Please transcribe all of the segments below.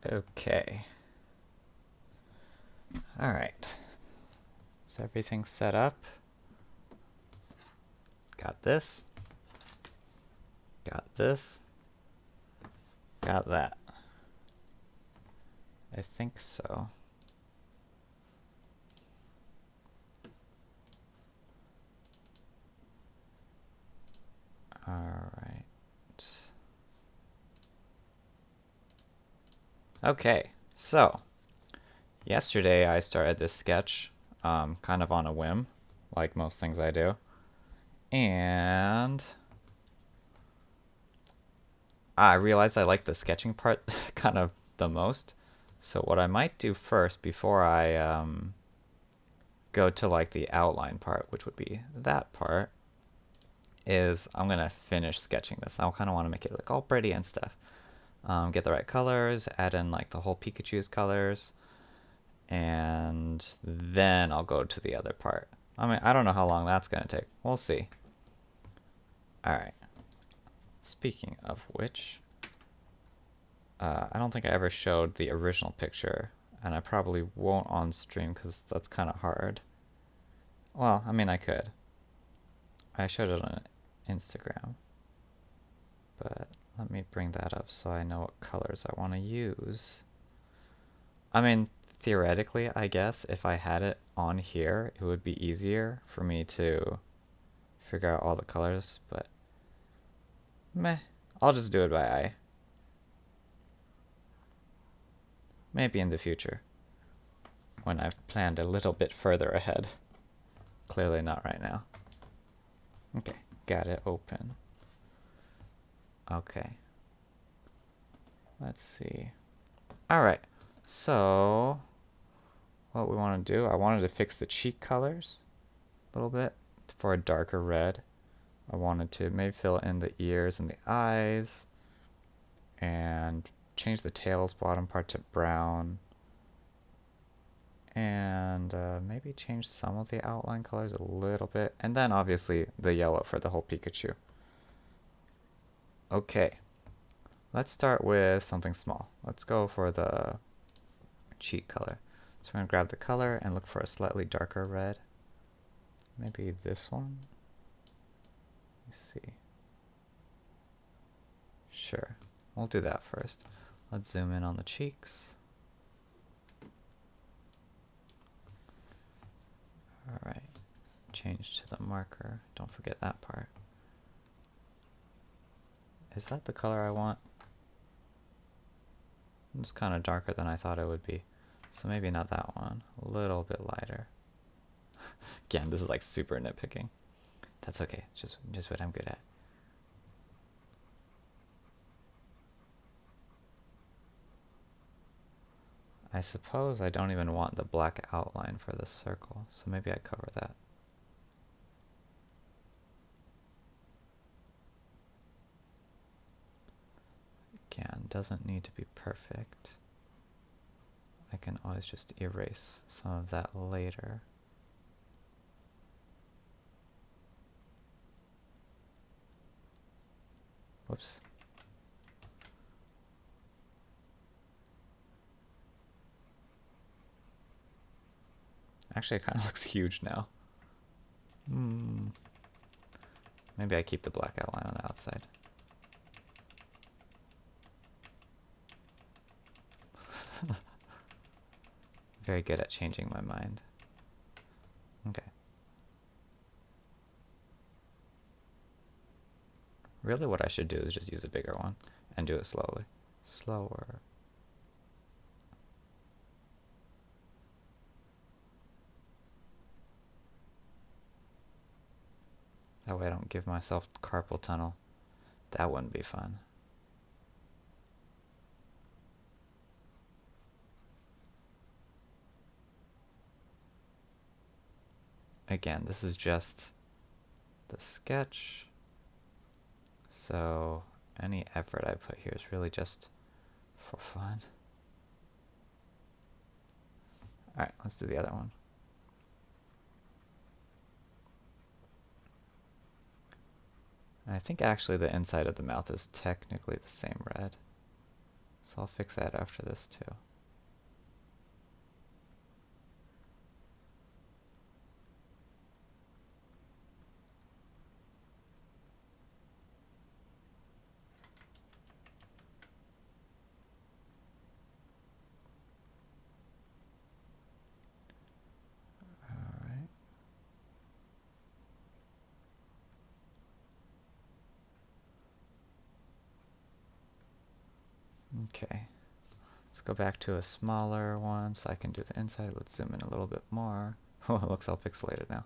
Okay. Alright. Is everything set up? Got this. Got this. Got that. I think so. Alright. Okay, so yesterday I started this sketch, kind of on a whim, like most things I do. And I realized I like the sketching part kind of the most. So what I might do first before I go to like the outline part, which would be that part, is I'm gonna finish sketching this. I kind of want to make it look all pretty and stuff. Get the right colors, add in like the whole Pikachu's colors, and then I'll go to the other part. I mean, I don't know how long that's gonna take. We'll see. All right. Speaking of which, I don't think I ever showed the original picture, and I probably won't on stream because that's kind of hard. Well, I mean, I could. I showed it on Instagram, but let me bring that up so I know what colors I want to use. I mean, theoretically, I guess if I had it on here, it would be easier for me to figure out all the colors, but meh, I'll just do it by eye. Maybe in the future, when I've planned a little bit further ahead. Clearly not right now. Okay, got it open. Okay. Let's see. Alright, so what we want to do, I wanted to fix the cheek colors a little bit for a darker red. I wanted to maybe fill in the ears and the eyes and change the tail's bottom part to brown and maybe change some of the outline colors a little bit, and then obviously the yellow for the whole Pikachu. Okay, let's start with something small. Let's go for the cheek color. So we're going to grab the color and look for a slightly darker red. Maybe this one. Let's see. Sure, we'll do that first. Let's zoom in on the cheeks. Alright, change to the marker. Don't forget that part. Is that the color I want? It's kind of darker than I thought it would be. So maybe not that one. A little bit lighter. Again, this is like super nitpicking. That's okay. It's just what I'm good at. I suppose I don't even want the black outline for the circle, so maybe I cover that. Again, doesn't need to be perfect. I can always just erase some of that later. Whoops. Actually, it kind of looks huge now. Maybe I keep the black outline on the outside. Very good at changing my mind. Okay. Really what I should do is just use a bigger one and do it slowly. Slower. That way I don't give myself carpal tunnel. That wouldn't be fun. Again, this is just the sketch. So any effort I put here is really just for fun. Alright, let's do the other one. And I think actually the inside of the mouth is technically the same red. So I'll fix that after this too. Alright. Okay. Let's go back to a smaller one so I can do the inside. Let's zoom in a little bit more. Oh, it looks all pixelated now.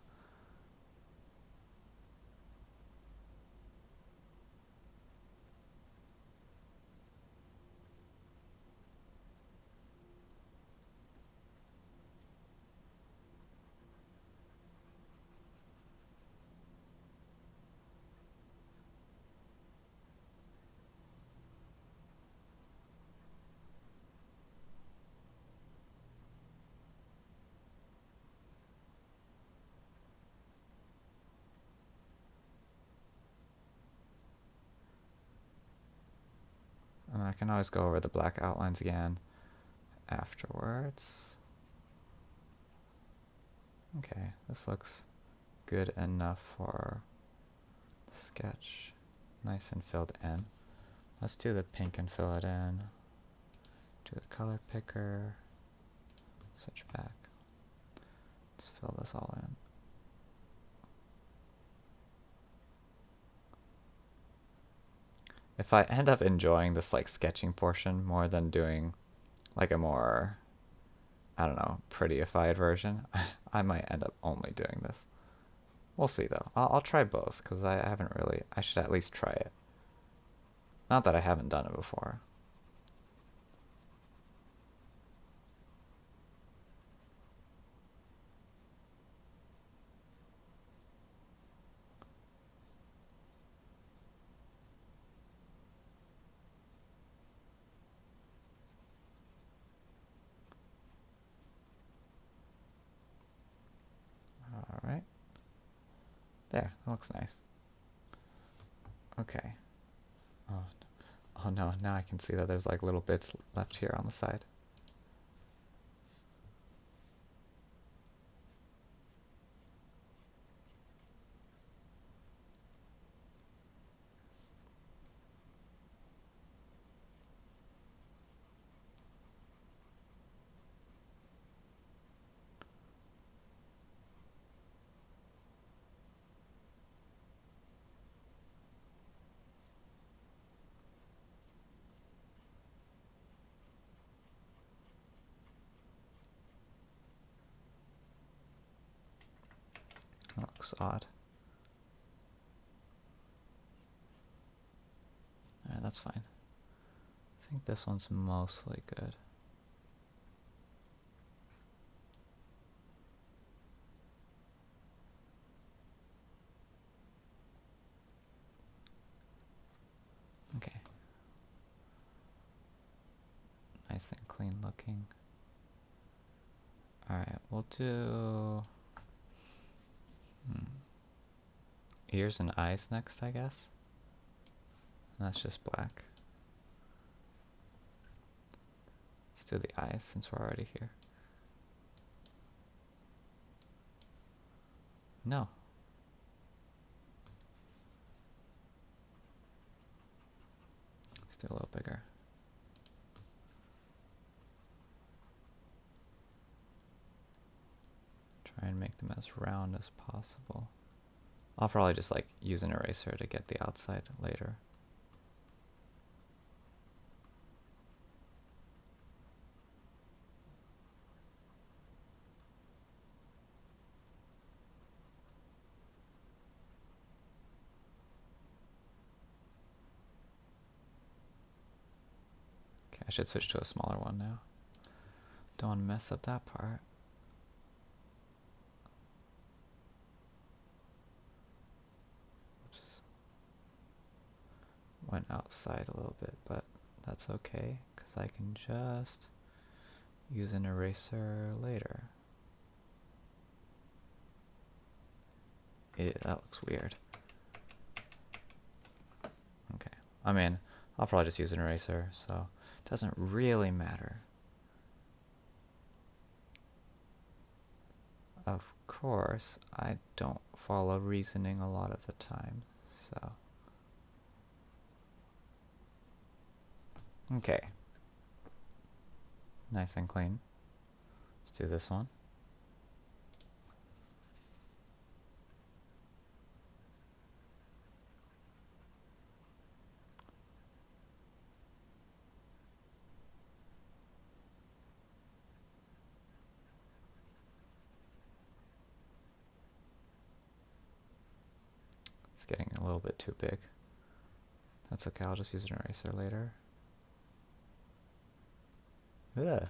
And I can always go over the black outlines again afterwards. Okay, this looks good enough for the sketch. Nice and filled in. Let's do the pink and fill it in. Do the color picker. Switch back. Let's fill this all in. If I end up enjoying this like sketching portion more than doing like a more, I don't know, prettified version, I might end up only doing this. We'll see though. I'll try both because I haven't really, I should at least try it. Not that I haven't done it before. Alright. There, that looks nice. Okay. Oh no, now I can see that there's like little bits left here on the side. That looks odd. Alright, that's fine. I think this one's mostly good. Okay. Nice and clean looking. Alright, we'll do ears and eyes next, I guess. And that's just black. Let's do the eyes since we're already here. No. Let's do a little bigger. Try and make them as round as possible. I'll probably just like use an eraser to get the outside later. Okay, I should switch to a smaller one now. Don't want to mess up that part. Oops. Went outside a little bit, but that's okay, because I can just use an eraser later. That looks weird. Okay. I mean, I'll probably just use an eraser, so Doesn't really matter. Of course, I don't follow reasoning a lot of the time, so. Okay. Nice and clean. Let's do this one. It's getting a little bit too big. That's okay, I'll just use an eraser later. Ugh.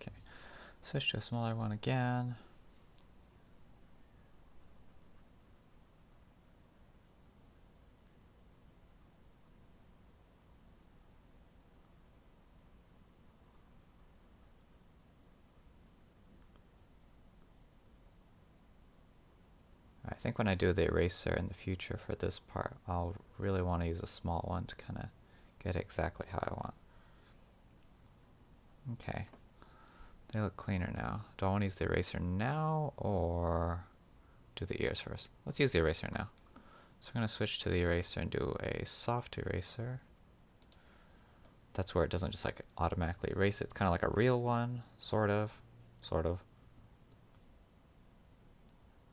Okay, switch to a smaller one again. I think when I do the eraser in the future for this part, I'll really want to use a small one to kind of get exactly how I want. Okay, they look cleaner now. Do I want to use the eraser now or do the ears first? Let's use the eraser now. So I'm going to switch to the eraser and do a soft eraser. That's where it doesn't just like automatically erase it. It's kind of like a real one, sort of.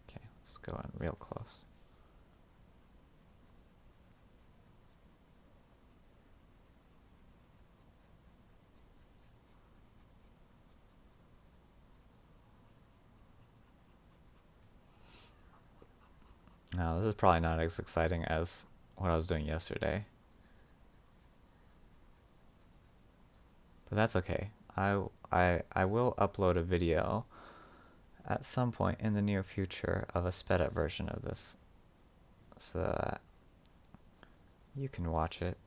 Okay, let's go in real close. Now, this is probably not as exciting as what I was doing yesterday. But that's okay. I will upload a video at some point in the near future of a sped up version of this, so that you can watch it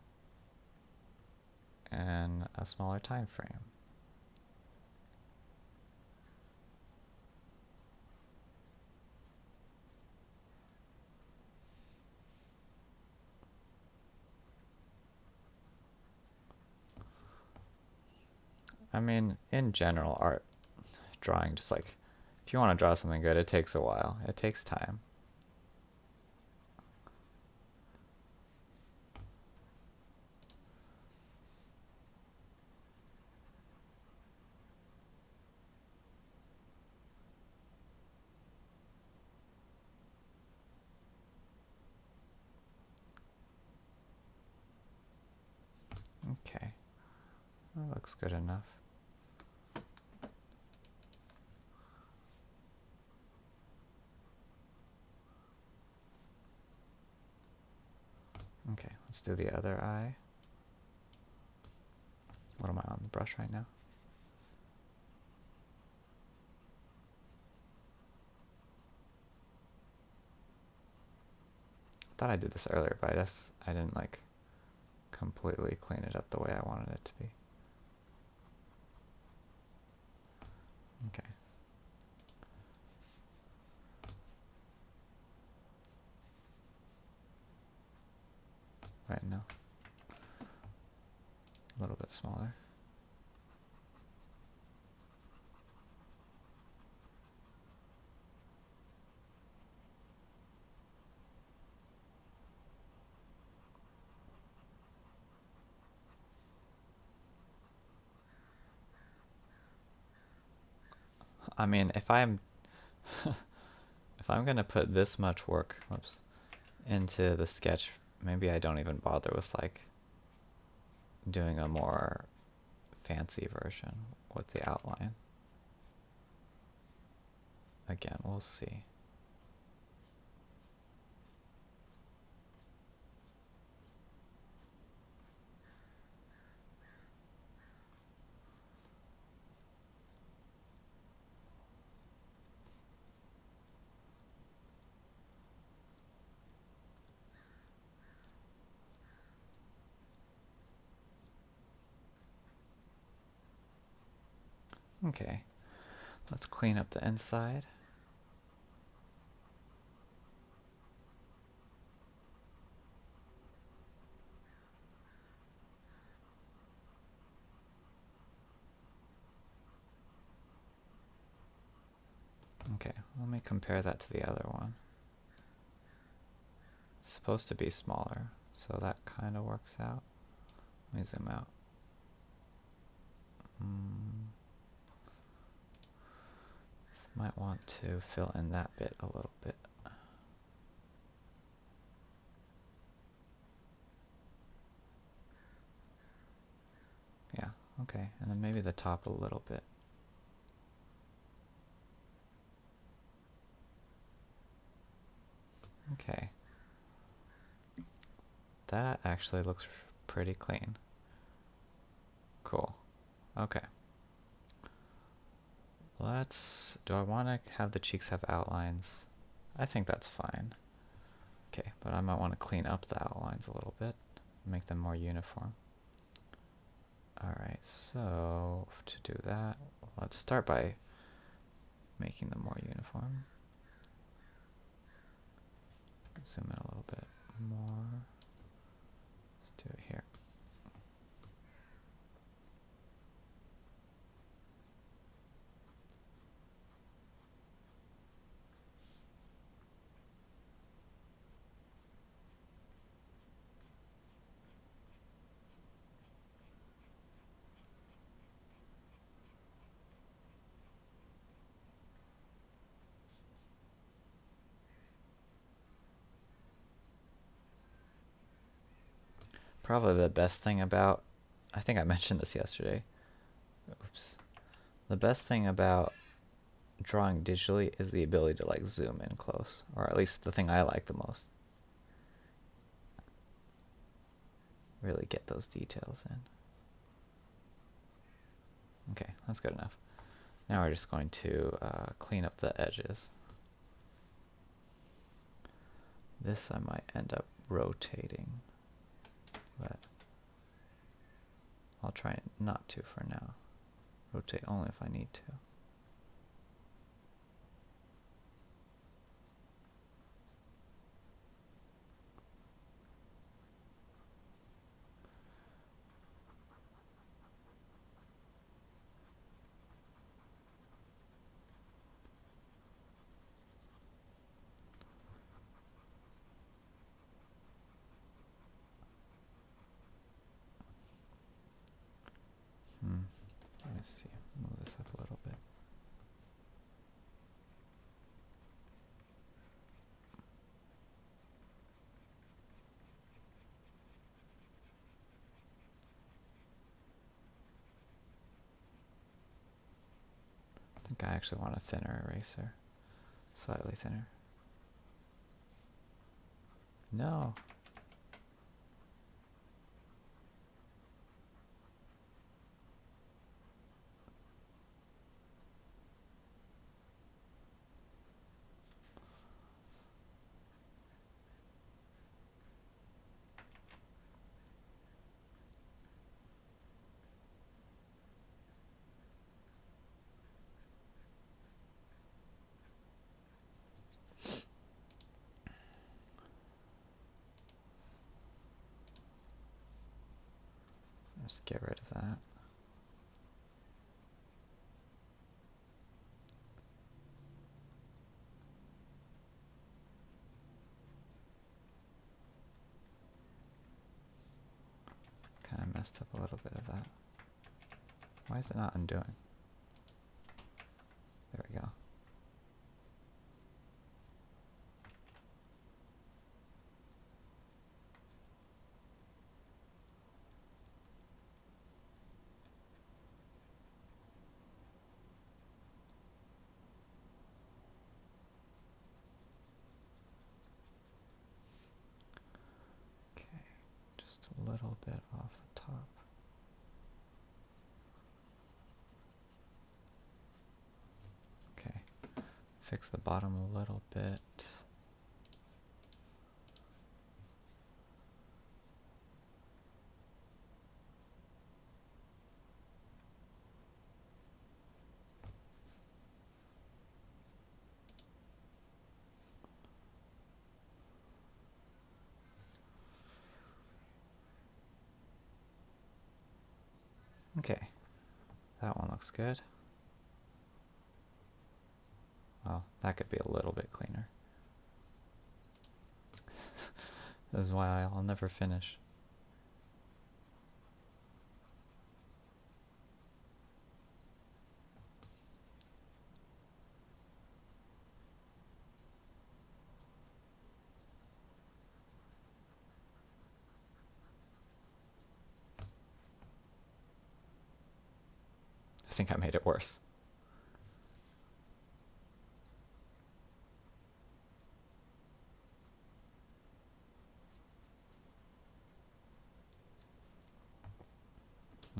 in a smaller time frame. I mean, in general, art, drawing, just like, if you want to draw something good, it takes a while. It takes time. Okay, that looks good enough. Okay, let's do the other eye. What am I on the brush right now? I thought I did this earlier, but I didn't like completely clean it up the way I wanted it to be. Okay. Right now. A little bit smaller. I mean, if I'm if I'm gonna put this much work, into the sketch, maybe I don't even bother with like doing a more fancy version with the outline. Again, we'll see. Okay, let's clean up the inside. Okay, let me compare that to the other one. It's supposed to be smaller, so that kind of works out. Let me zoom out. Might want to fill in that bit a little bit. Yeah, okay, and then maybe the top a little bit. Okay. That actually looks pretty clean. Cool. Okay. Do I want to have the cheeks have outlines? I think that's fine. Okay, but I might want to clean up the outlines a little bit, make them more uniform. Alright, so to do that, let's start by making them more uniform. Zoom in a little bit more. Let's do it here. Probably the best thing about, I think I mentioned this yesterday. Oops. The best thing about drawing digitally is the ability to like zoom in close, or at least the thing I like the most. Really get those details in. Okay, that's good enough. Now we're just going to clean up the edges. This I might end up rotating, but I'll try not to for now. Rotate only if I need to. Let me see. Move this up a little bit. I think I actually want a thinner eraser. Slightly thinner. No. Just get rid of that. Kind of messed up a little bit of that. Why is it not undoing? There we go. Okay, just a little bit off the top. Okay, fix the bottom a little bit. Okay, that one looks good. Well, that could be a little bit cleaner. This is why I'll never finish. I think I made it worse.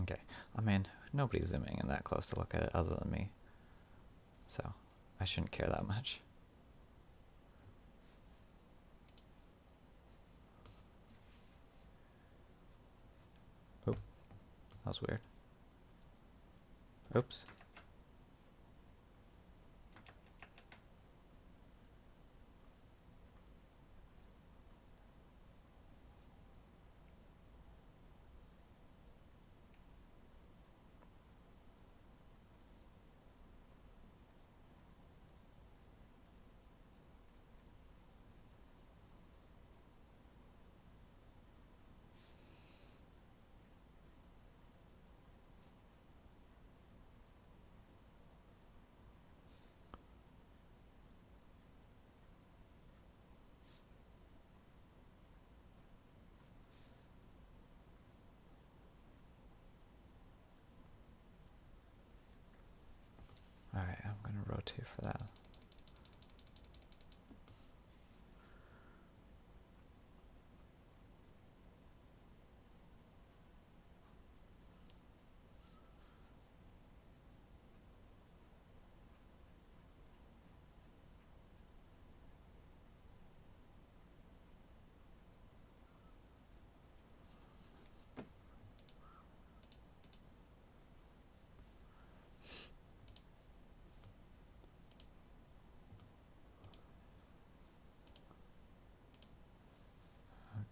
Okay, I mean, nobody's zooming in that close to look at it other than me, so I shouldn't care that much. Oh, that was weird. Oops. Alright, I'm gonna rotate for that.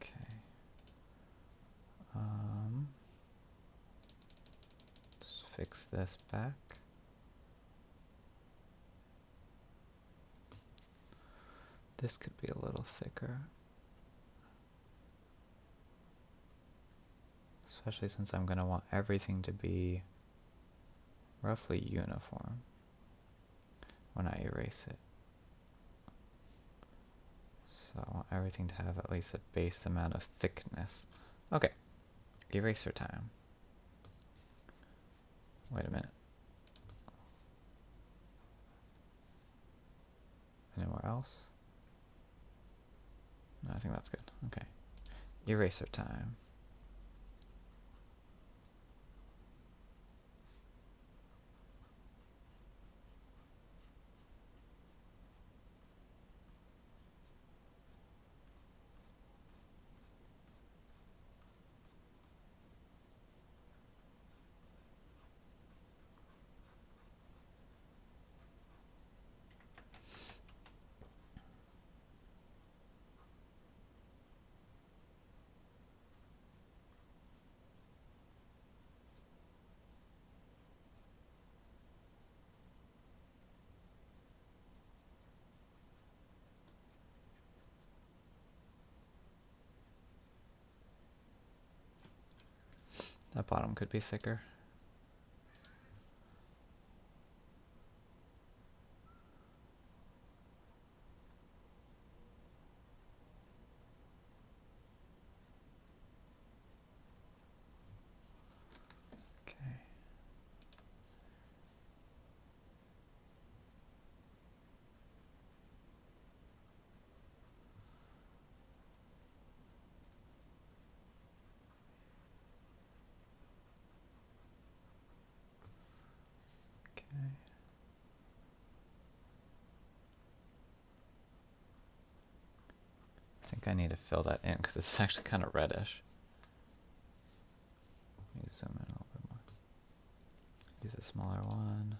Okay. Let's fix this back. This could be a little thicker. Especially since I'm going to want everything to be roughly uniform when I erase it. So I want everything to have at least a base amount of thickness. Okay, eraser time. Wait a minute. Anywhere else? No, I think that's good. Okay. Eraser time. That bottom could be thicker. Okay. Okay. I think I need to fill that in because it's actually kind of reddish. Let me zoom in a little bit more. Use a smaller one.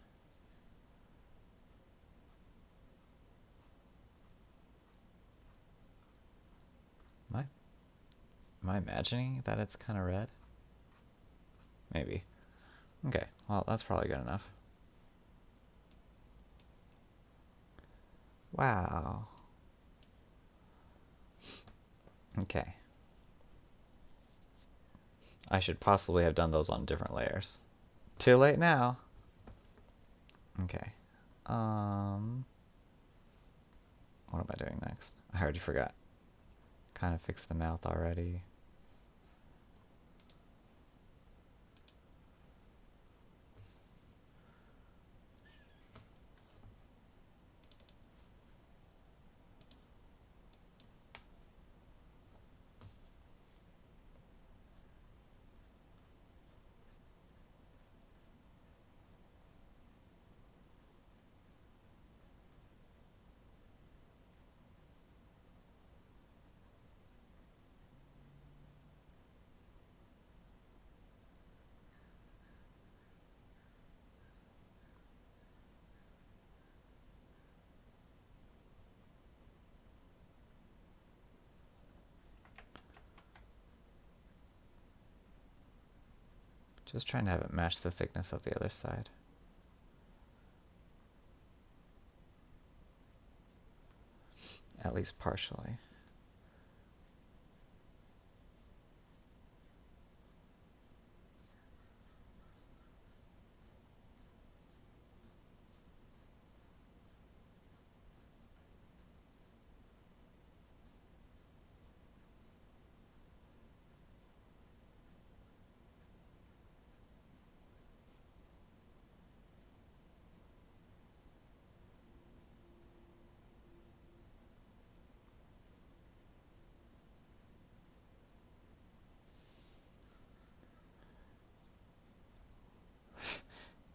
Am I imagining that it's kind of red? Maybe. Okay, well, that's probably good enough. Wow. Okay. I should possibly have done those on different layers. Too late now. Okay. What am I doing next? I already forgot. Kind of fixed the mouth already. Just trying to have it match the thickness of the other side. At least partially.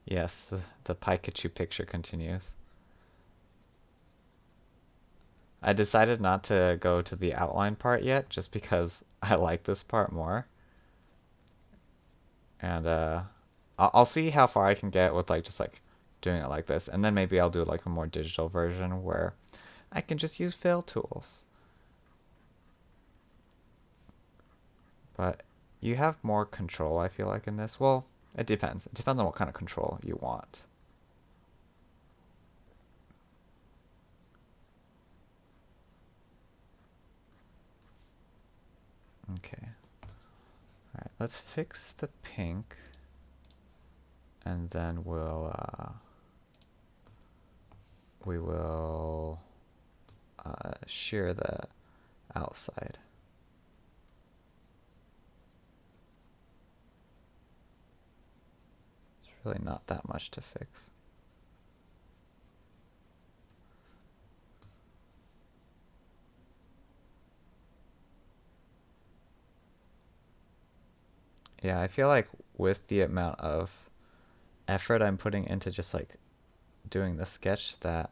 Yes, the Pikachu picture continues. I decided not to go to the outline part yet, just because I like this part more. And I'll see how far I can get with like just like doing it like this, and then maybe I'll do like a more digital version where I can just use fill tools. But you have more control, I feel like, in this. Well, it depends. It depends on what kind of control you want. Okay. Alright, let's fix the pink. And then we will shear the outside. It's really not that much to fix. Yeah, I feel like with the amount of effort I'm putting into just like doing the sketch that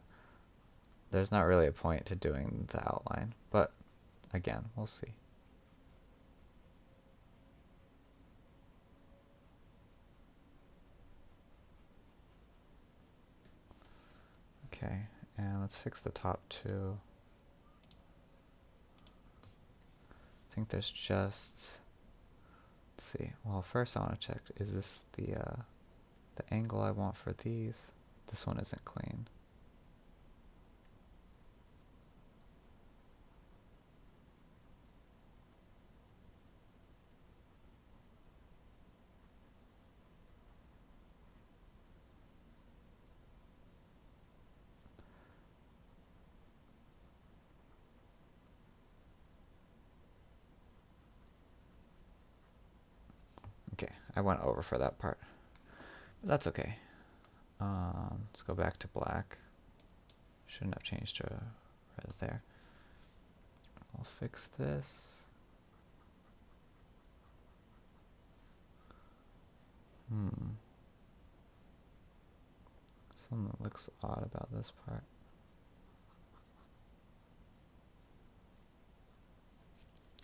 there's not really a point to doing the outline. But again, we'll see. Okay, and let's fix the top too. I think there's just, let's see. Well, first I want to check, is this the angle I want for these? This one isn't clean. Okay, I went over for that part. But that's okay. Let's go back to black. Shouldn't have changed to right there. I'll fix this. Something looks odd about this part.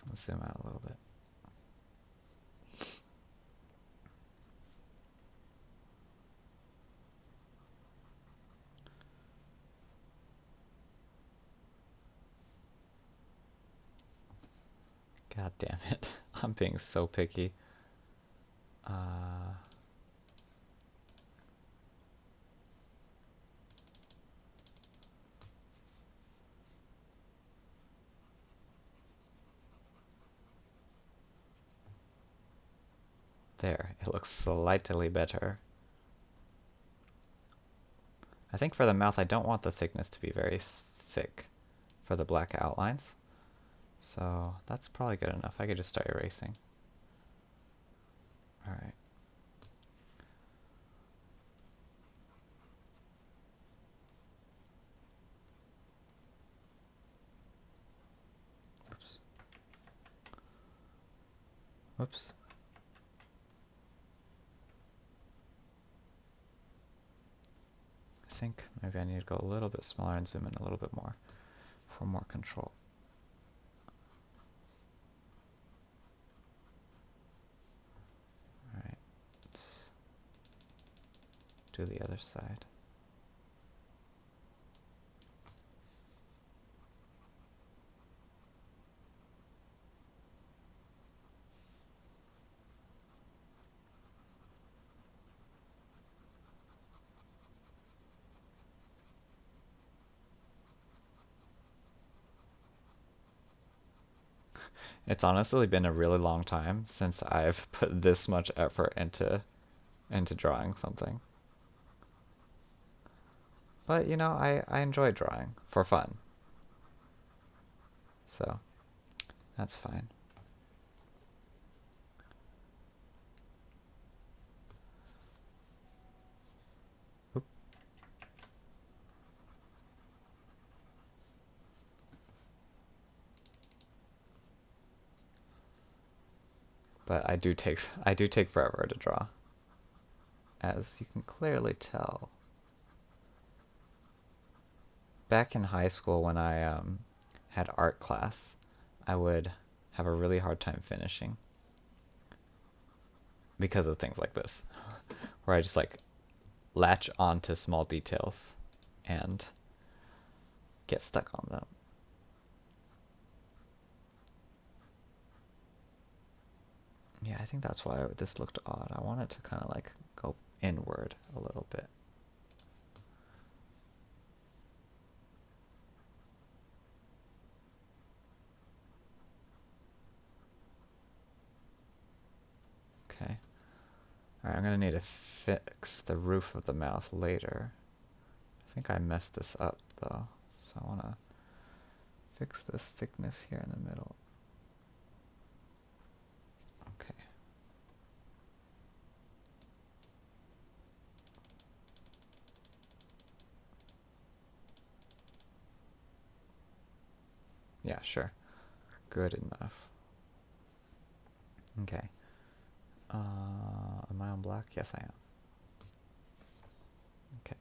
Let's zoom out a little bit. God damn it. I'm being so picky. There, it looks slightly better. I think for the mouth, I don't want the thickness to be very thick for the black outlines. So that's probably good enough. I could just start erasing. All right. Oops. Whoops. I think maybe I need to go a little bit smaller and zoom in a little bit more for more control. All right. Let's do the other side. It's honestly been a really long time since I've put this much effort into drawing something. But you know, I enjoy drawing for fun. So that's fine. Oop. But I do take forever to draw, as you can clearly tell. Back in high school when I had art class, I would have a really hard time finishing because of things like this, where I just like latch onto small details and get stuck on them. Yeah, I think that's why this looked odd. I want it to kind of like go inward a little bit. Okay. Alright, I'm gonna need to fix the roof of the mouth later. I think I messed this up though, so I wanna fix the thickness here in the middle. Okay. Yeah, sure. Good enough. Okay. Am I on black? Yes, I am. Okay.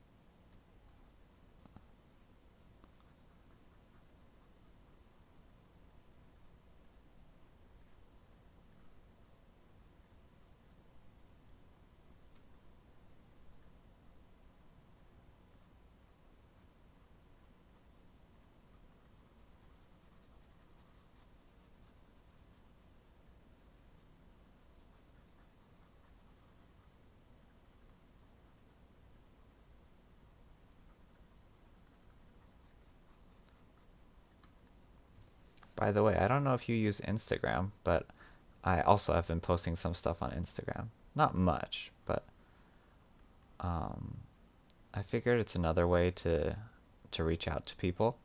By the way, I don't know if you use Instagram, but I also have been posting some stuff on Instagram. Not much, but um, I figured it's another way to reach out to people.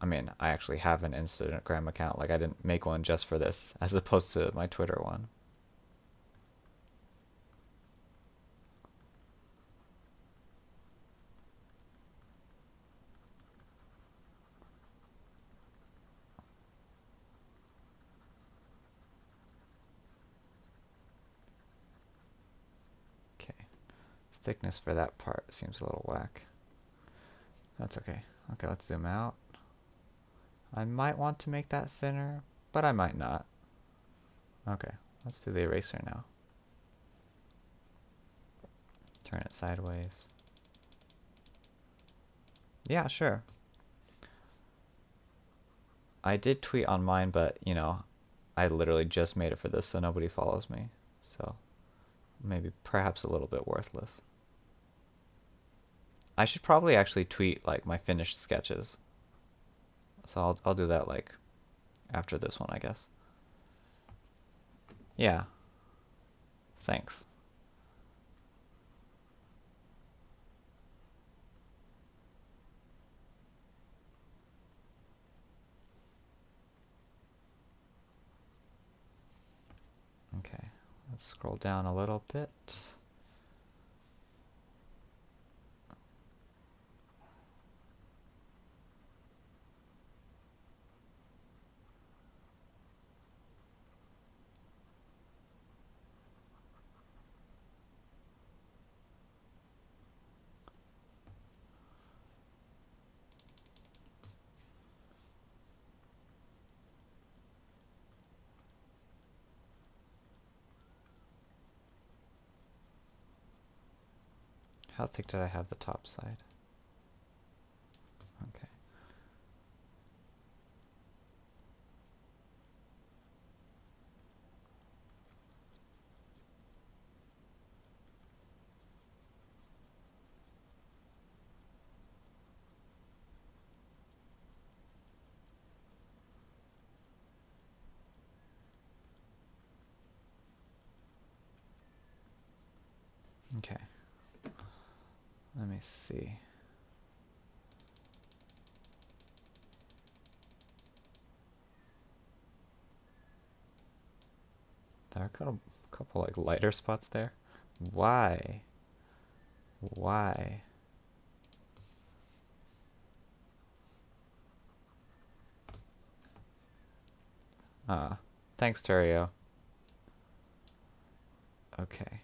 I mean, I actually have an Instagram account. Like, I didn't make one just for this, as opposed to my Twitter one. Okay. Thickness for that part seems a little whack. That's okay. Okay, let's zoom out. I might want to make that thinner, but I might not. Okay, let's do the eraser now. Turn it sideways. Yeah, sure. I did tweet on mine, but, you know, I literally just made it for this, so nobody follows me. So, maybe perhaps a little bit worthless. I should probably actually tweet, like, my finished sketches. So I'll do that, like, after this one, I guess. Yeah, thanks. Okay, let's scroll down a little bit. How thick did I have the top side? Okay. Okay. Let me see. There are a couple like lighter spots there. Why? Why? Thanks, Terrio. Okay.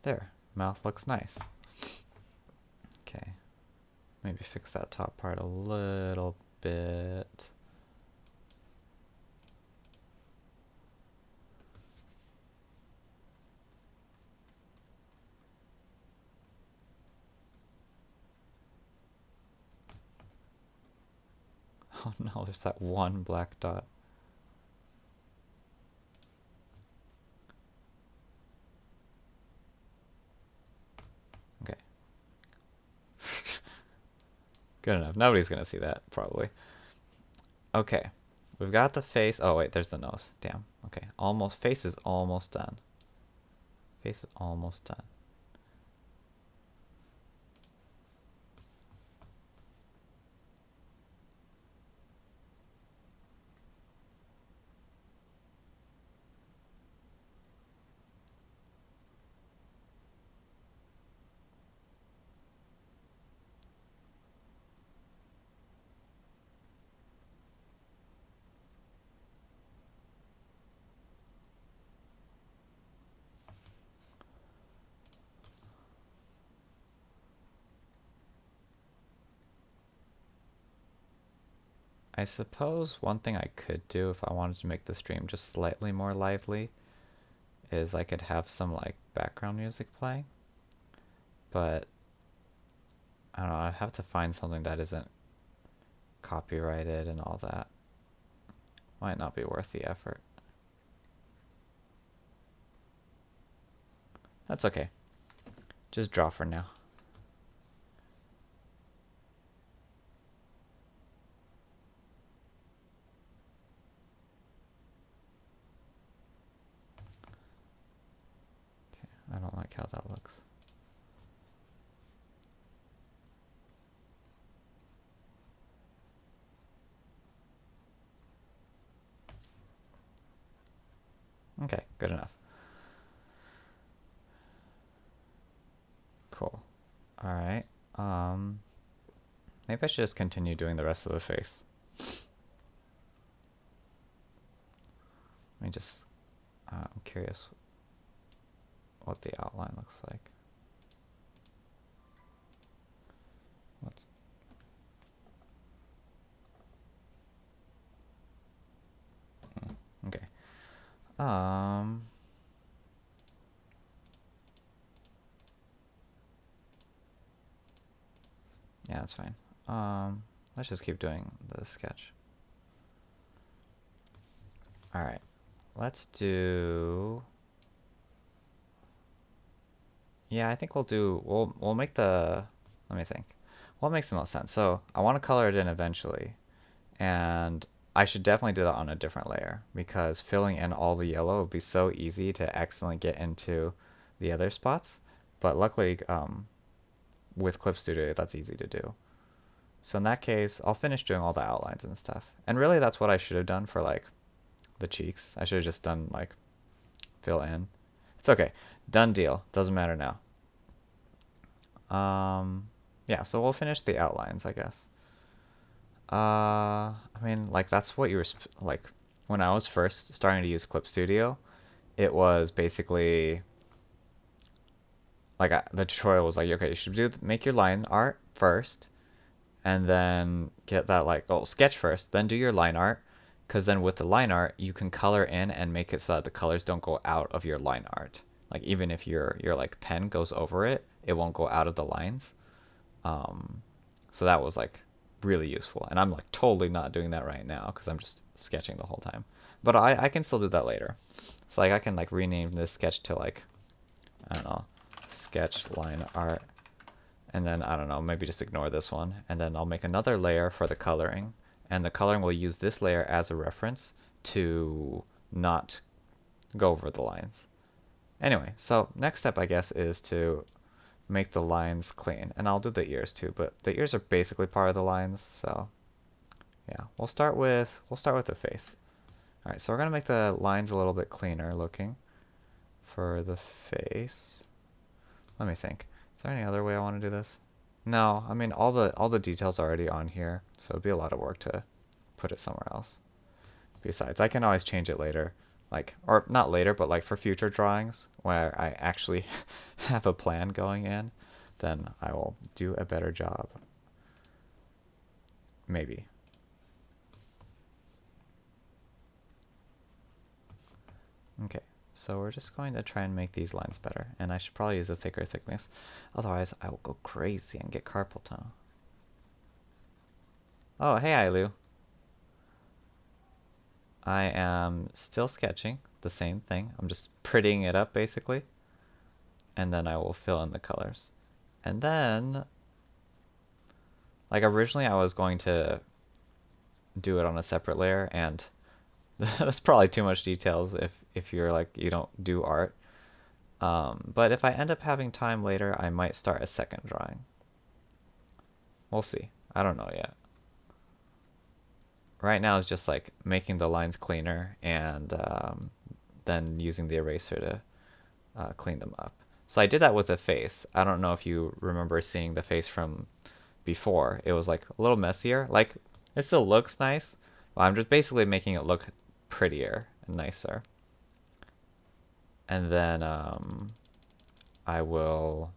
There. Mouth looks nice. Okay. Maybe fix that top part a little bit. Oh no, there's that one black dot. Okay. Good enough. Nobody's gonna see that, probably. Okay. We've got the face. Oh wait, there's the nose. Damn. Okay. Almost. Face is almost done. Face is almost done. I suppose one thing I could do if I wanted to make the stream just slightly more lively is I could have some like background music playing. But I don't know, I'd have to find something that isn't copyrighted and all that. Might not be worth the effort. That's okay. Just draw for now. Okay, I don't like how that looks. Okay, good enough. Cool. Alright. Maybe I should just continue doing the rest of the face. Let me just... I'm curious what the outline looks like. What's... Okay. Yeah, that's fine. Let's just keep doing the sketch. Alright. Let's do... Yeah, I think we'll make the... Let me think. What makes the most sense? So, I want to color it in eventually. And I should definitely do that on a different layer because filling in all the yellow would be so easy to accidentally get into the other spots. But luckily, with Clip Studio, that's easy to do. So in that case, I'll finish doing all the outlines and stuff. And really, that's what I should have done for like the cheeks. I should have just done like fill in. It's okay. Done deal. Doesn't matter now. Yeah, so we'll finish the outlines, I guess. I mean, like that's what you were like when I was first starting to use Clip Studio. It was basically like the tutorial was like, okay, you should make your line art first, and then get that like sketch first, then do your line art, because then with the line art you can color in and make it so that the colors don't go out of your line art. Like even if your like pen goes over it, it won't go out of the lines. So that was like really useful, and I'm like totally not doing that right now because I'm just sketching the whole time. But I can still do that later. So like I can like rename this sketch to like, I don't know, sketch line art, and then I don't know, maybe just ignore this one, and then I'll make another layer for the coloring, and the coloring will use this layer as a reference to not go over the lines. Anyway, so next step I guess is to make the lines clean, and I'll do the ears too, but the ears are basically part of the lines, so yeah, we'll start with the face. All right, so we're gonna make the lines a little bit cleaner looking for the face. Let me think. Is there any other way I want to do this? No, I mean all the details are already on here, so it'd be a lot of work to put it somewhere else. Besides, I can always change it later. Like, or not later, but like for future drawings where I actually have a plan going in, then I will do a better job. Maybe. Okay, so we're just going to try and make these lines better, and I should probably use a thicker thickness, otherwise I will go crazy and get carpal tunnel. Oh, hey Ailu. I am still sketching the same thing. I'm just prettying it up basically, and then I will fill in the colors. And then, like originally I was going to do it on a separate layer, and that's probably too much details if you're like you don't do art. But if I end up having time later, I might start a second drawing. We'll see. I don't know yet. Right now it's just like making the lines cleaner and then using the eraser to clean them up. So I did that with the face. I don't know if you remember seeing the face from before. It was like a little messier. Like it still looks nice, but I'm just basically making it look prettier and nicer. And then I will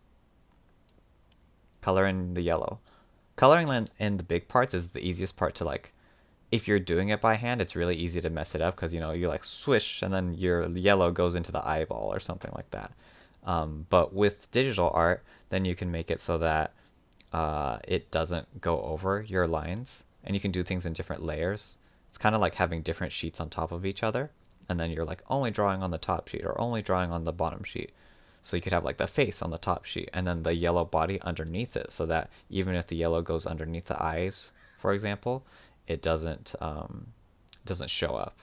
color in the yellow. Coloring in the big parts is the easiest part to like, if you're doing it by hand, it's really easy to mess it up because, you know, you like swish and then your yellow goes into the eyeball or something like that. But with digital art, then you can make it so that it doesn't go over your lines, and you can do things in different layers. It's kind of like having different sheets on top of each other, and then you're like only drawing on the top sheet or only drawing on the bottom sheet. So you could have like the face on the top sheet and then the yellow body underneath it, so that even if the yellow goes underneath the eyes, for example, it doesn't show up.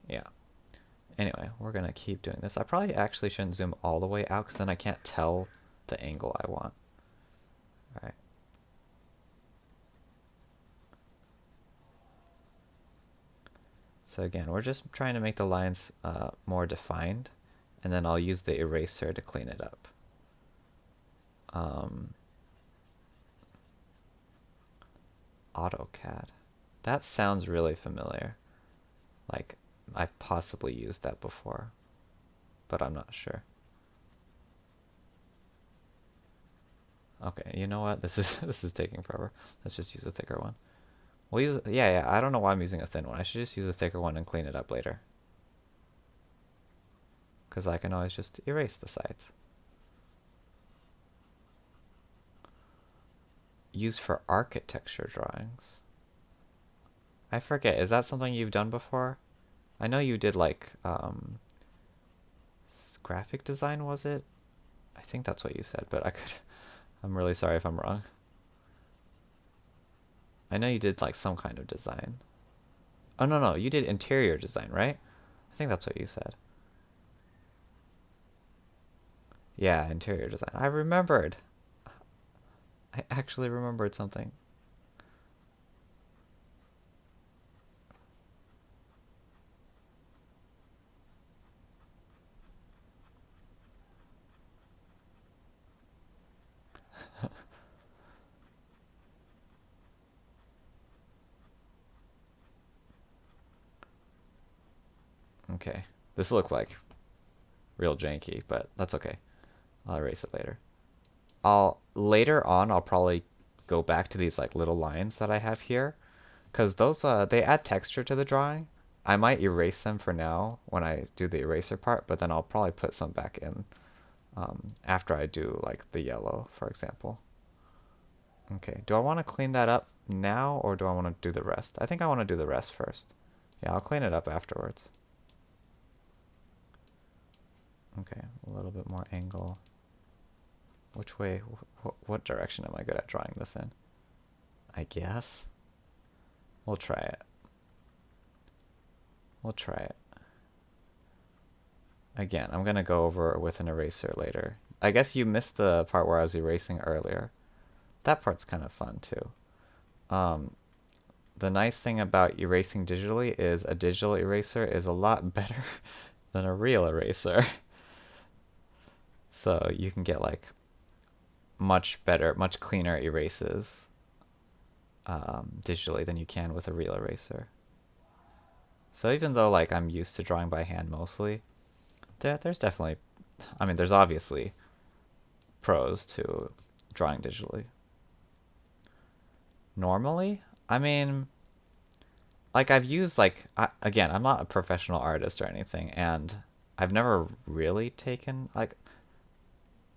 Yeah. Anyway, we're gonna keep doing this. I probably actually shouldn't zoom all the way out because then I can't tell the angle I want. All right. So again, we're just trying to make the lines more defined, and then I'll use the eraser to clean it up. AutoCAD. That sounds really familiar. Like I've possibly used that before, but I'm not sure. Okay, you know what? This is taking forever. Let's just use a thicker one. We'll use, yeah, I don't know why I'm using a thin one. I should just use a thicker one and clean it up later. Because I can always just erase the sides. Use for architecture drawings. I forget, is that something you've done before? I know you did like, graphic design, was it? I think that's what you said, but I'm really sorry if I'm wrong. I know you did like some kind of design. Oh, no, no, you did interior design, right? I think that's what you said. Yeah, interior design. I remembered. I actually remembered something. Okay. This looks like real janky, but that's okay. I'll erase it later. I'll later on I'll probably go back to these like little lines that I have here because those they add texture to the drawing. I might erase them for now when I do the eraser part, but then I'll probably put some back in after I do like the yellow, for example. Okay, do I want to clean that up now or do I want to do the rest? I think I want to do the rest first. Yeah, I'll clean it up afterwards. Okay, a little bit more angle. Which way, what direction am I good at drawing this in? I guess. We'll try it. We'll try it. Again, I'm gonna go over it with an eraser later. I guess you missed the part where I was erasing earlier. That part's kind of fun too. Um, the nice thing about erasing digitally is a digital eraser is a lot better than a real eraser. So you can get like much better, much cleaner erases digitally than you can with a real eraser. So even though like I'm used to drawing by hand mostly, there's definitely, I mean, there's obviously pros to drawing digitally. Normally, I mean, like I've used like again, I'm not a professional artist or anything, and I've never really taken like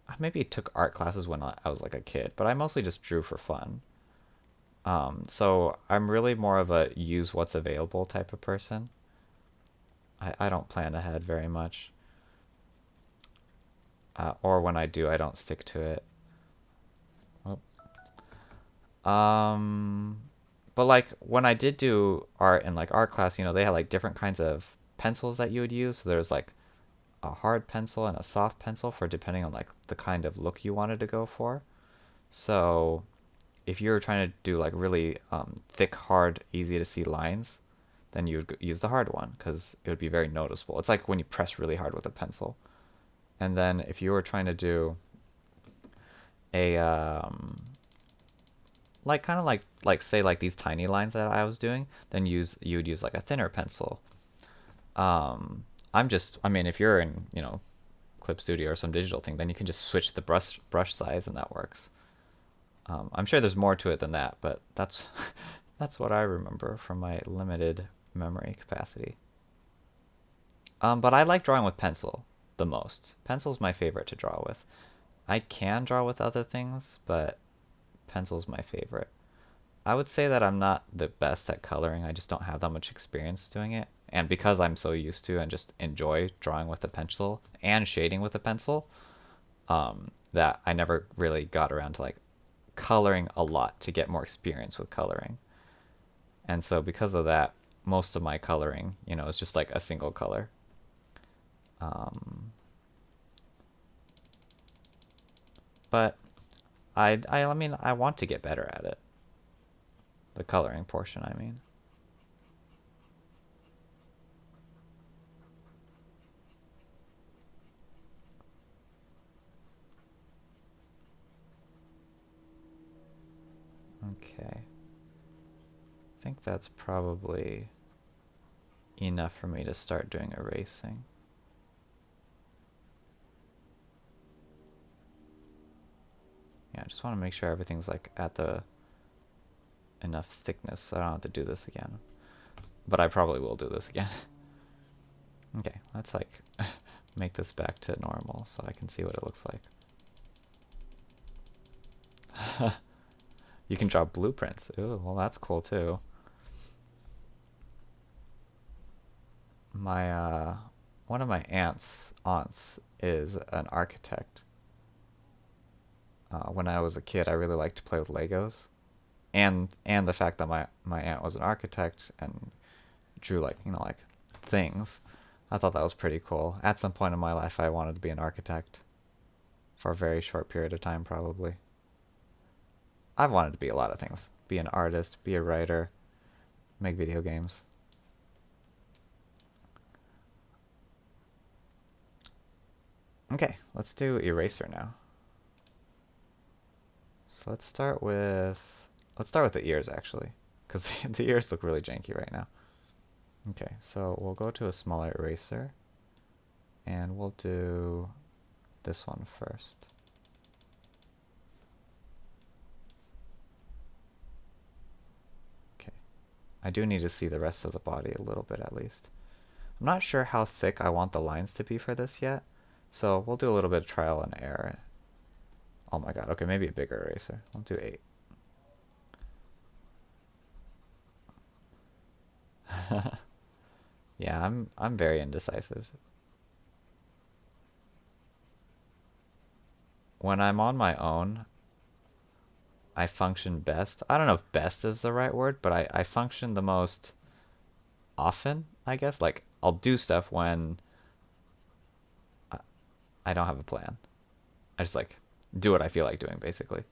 I maybe took art classes when I was like a kid, but I mostly just drew for fun. So I'm really more of a use what's available type of person. I don't plan ahead very much. Or when I do, I don't stick to it. Well, Um, but like when I did do art in like art class, they had like different kinds of pencils that you would use. So there's like a hard pencil and a soft pencil for depending on like the kind of look you wanted to go for. So if you were trying to do like really thick, hard, easy to see lines, then you would use the hard one because it would be very noticeable. It's like when you press really hard with a pencil. And then if you were trying to do a like kind of like say like these tiny lines that I was doing, then you would use like a thinner pencil. I mean, if you're in Clip Studio or some digital thing, then you can just switch the brush size and that works. I'm sure there's more to it than that, but that's that's what I remember from my limited memory capacity. But I like drawing with pencil the most. Pencil's my favorite to draw with. I can draw with other things, but pencil's my favorite. I would say that I'm not the best at coloring. I just don't have that much experience doing it. And because I'm so used to and just enjoy drawing with a pencil and shading with a pencil, that I never really got around to like coloring a lot to get more experience with coloring. And so because of that, most of my coloring, is just like a single color. Um, but I mean, I want to get better at it. The coloring portion, I mean. Okay. I think that's probably enough for me to start doing erasing. Yeah, I just want to make sure everything's like at the enough thickness so I don't have to do this again. But I probably will do this again. Okay, let's like make this back to normal so I can see what it looks like. You can draw blueprints. Ooh, well that's cool too. My one of my aunts is an architect. When I was a kid, I really liked to play with Legos, and the fact that my aunt was an architect and drew like, you know, like things. I thought that was pretty cool. At some point in my life, I wanted to be an architect for a very short period of time, probably. I've wanted to be a lot of things. Be an artist, be a writer, make video games. Okay, let's do eraser now. So let's start with the ears actually, because the ears look really janky right now. Okay, so we'll go to a smaller eraser, and we'll do this one first. Okay, I do need to see the rest of the body a little bit at least. I'm not sure how thick I want the lines to be for this yet, so we'll do a little bit of trial and error. Oh my god, okay, maybe a bigger eraser. I'll do 8. Yeah, I'm very indecisive. When I'm on my own, I function best. I don't know if best is the right word, but I function the most often, I guess. Like, I'll do stuff when I don't have a plan. I just, like, do what I feel like doing, basically.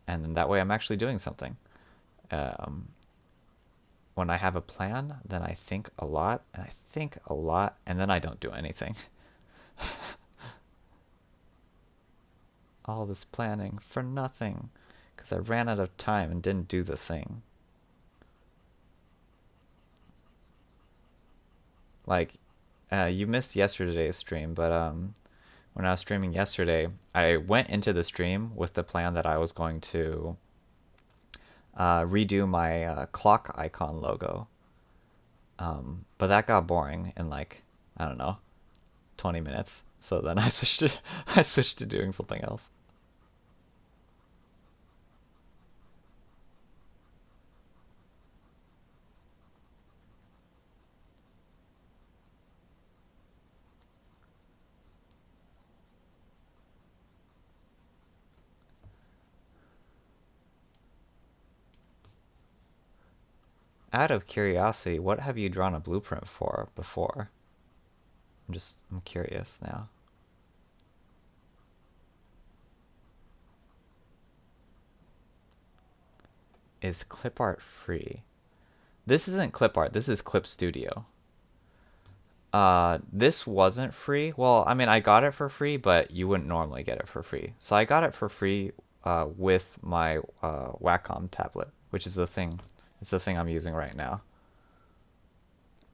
And then that way I'm actually doing something. Um, when I have a plan, then I think a lot, and I think a lot, and then I don't do anything. All this planning for nothing, because I ran out of time and didn't do the thing. Like, you missed yesterday's stream, but when I was streaming yesterday, I went into the stream with the plan that I was going to redo my clock icon logo. But that got boring in like, I don't know, 20 minutes. So then I switched to doing something else. Out of curiosity, what have you drawn a blueprint for before? I'm curious now. Is clip art free? This isn't clip art, this is Clip Studio. This wasn't free. Well, I mean, I got it for free, but you wouldn't normally get it for free. So I got it for free with my Wacom tablet, which is the thing. It's the thing I'm using right now.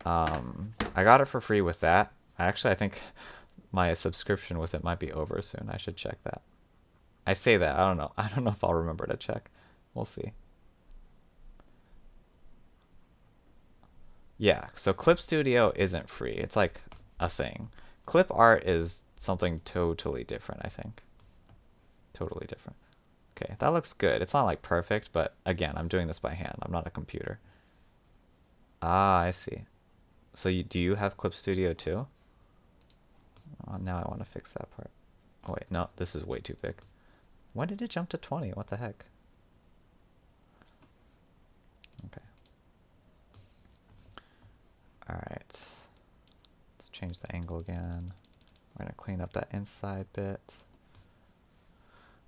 I got it for free with that. Actually, I think my subscription with it might be over soon. I should check that. I say that. I don't know. I don't know if I'll remember to check. We'll see. Yeah, so Clip Studio isn't free. It's like a thing. Clip art is something totally different, I think. Totally different. Okay, that looks good. It's not like perfect, but again, I'm doing this by hand. I'm not a computer. Ah, I see. So do you have Clip Studio too? Oh, now I want to fix that part. Oh wait, no, this is way too big. When did it jump to 20? What the heck? Okay. Alright. Let's change the angle again. We're going to clean up that inside bit.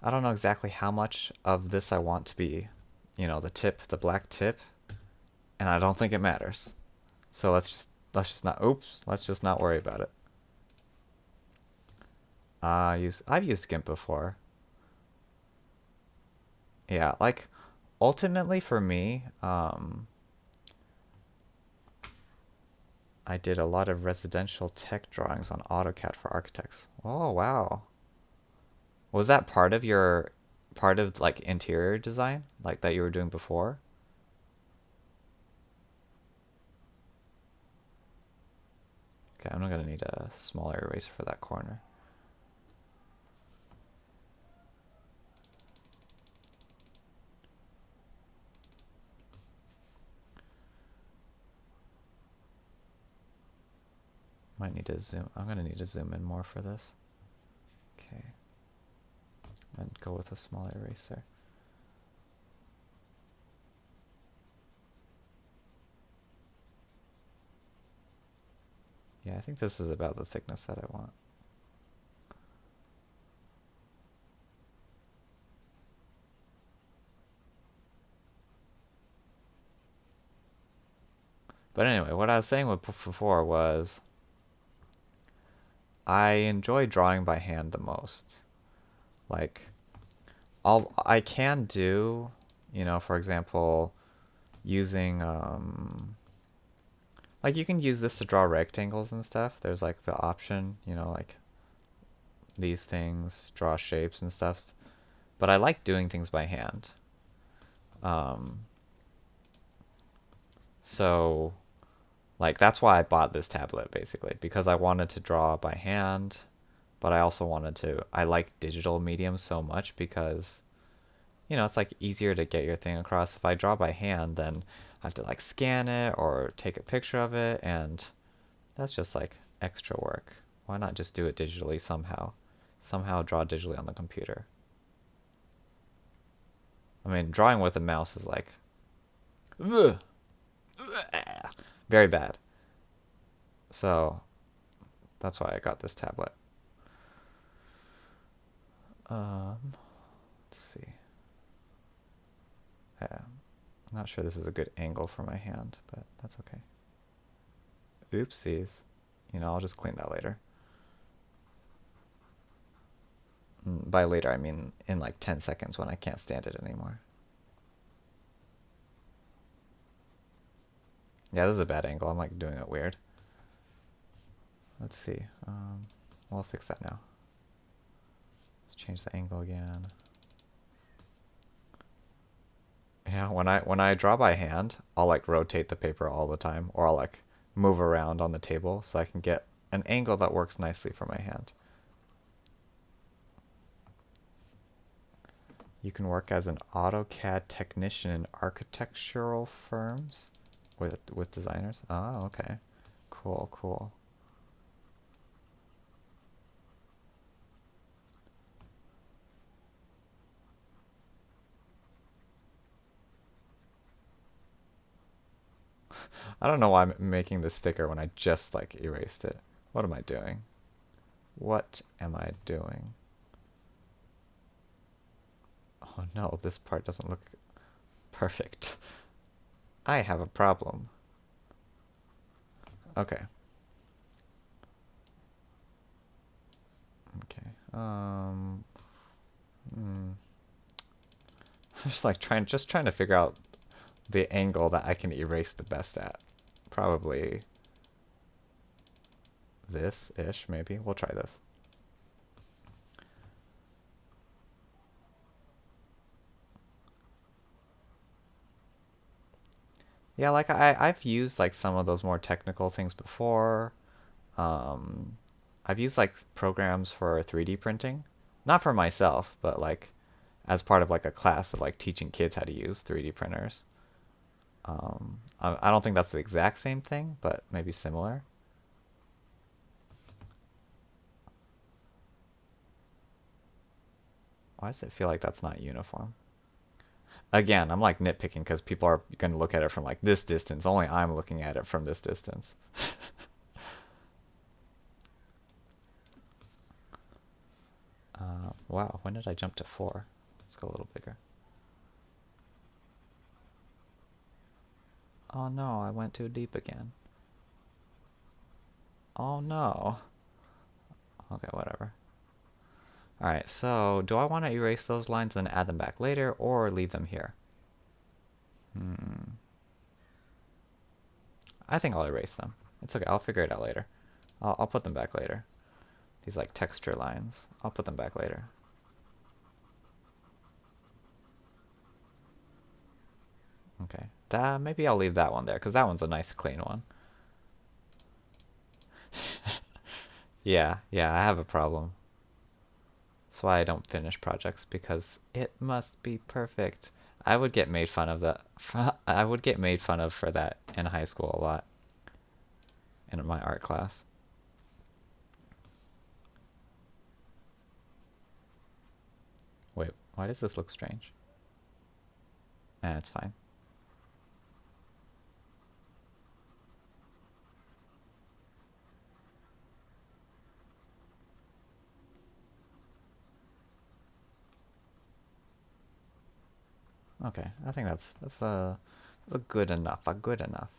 I don't know exactly how much of this I want to be, you know, the tip, the black tip, and I don't think it matters. So let's just not worry about it. I've used Gimp before. Yeah, like ultimately for me, I did a lot of residential tech drawings on AutoCAD for architects. Oh, wow. Was that part of like interior design, like that you were doing before? Okay, I'm gonna need a smaller eraser for that corner. Might need to zoom. I'm gonna need to zoom in more for this. Okay. And go with a smaller eraser. Yeah, I think this is about the thickness that I want. But anyway, what I was saying before was I enjoy drawing by hand the most. Like, I can do, for example, using like you can use this to draw rectangles and stuff. There's like the option, like these things, draw shapes and stuff. But I like doing things by hand. Um, so like that's why I bought this tablet basically because I wanted to draw by hand, but I also wanted to I like digital mediums so much because it's like easier to get your thing across. If I draw by hand, then I have to like scan it or take a picture of it, and that's just like extra work. Why not just do it digitally somehow? Somehow draw digitally on the computer. I mean, drawing with a mouse is like ugh, very bad. So that's why I got this tablet. Let's see. Yeah, I'm not sure this is a good angle for my hand, but that's okay. Oopsies. I'll just clean that later. By later, I mean in like 10 seconds when I can't stand it anymore. Yeah, this is a bad angle. I'm like doing it weird. Let's see. I'll fix that now. Let's change the angle again. Yeah, when I draw by hand, I'll like rotate the paper all the time, or I'll like move around on the table so I can get an angle that works nicely for my hand. You can work as an AutoCAD technician in architectural firms with designers. Oh, okay. Cool, cool. I don't know why I'm making this thicker when I just like erased it. What am I doing? What am I doing? Oh no, this part doesn't look perfect. I have a problem. Okay. Okay. Hmm. Just like trying to figure out the angle that I can erase the best at. Probably this-ish, maybe. We'll try this. Yeah, like I've used like some of those more technical things before. Um, I've used like programs for 3D printing, not for myself, but like as part of like a class of like teaching kids how to use 3D printers. I don't think that's the exact same thing, but maybe similar. Why does it feel like that's not uniform? Again, I'm like nitpicking because people are going to look at it from like this distance. Only I'm looking at it from this distance. Wow, when did I jump to 4? Let's go a little bigger. Oh no, I went too deep again. Oh no. Okay, whatever. Alright, so do I want to erase those lines and then add them back later or leave them here? I think I'll erase them. It's okay, I'll figure it out later. I'll put them back later. These like texture lines, I'll put them back later. Okay, maybe I'll leave that one there because that one's a nice clean one. Yeah, yeah, I have a problem. That's why I don't finish projects because it must be perfect. I would get made fun of that. I would get made fun of for that in high school a lot in my art class. Wait, why does this look strange? It's fine. Okay, I think that's a good enough. A good enough.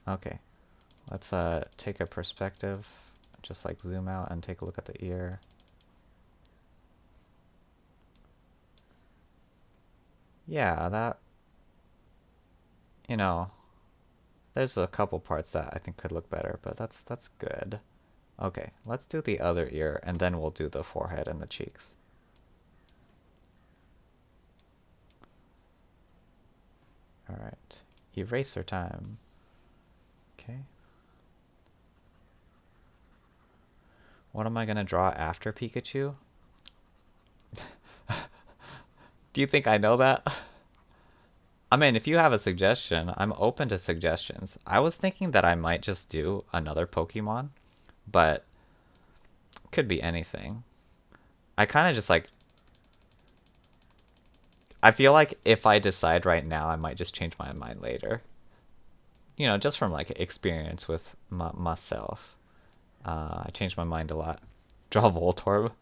Okay, let's take a perspective, just like zoom out and take a look at the ear. Yeah, that, you know, there's a couple parts that I think could look better, but that's good. Okay, let's do the other ear, and then we'll do the forehead and the cheeks. All right, eraser time. Okay. What am I gonna draw after Pikachu? Do you think I know that? I mean, if you have a suggestion, I'm open to suggestions. I was thinking that I might just do another Pokemon, but could be anything. I kind of just like, I feel like if I decide right now, I might just change my mind later. You know, just from like experience with myself. I changed my mind a lot. Draw Voltorb.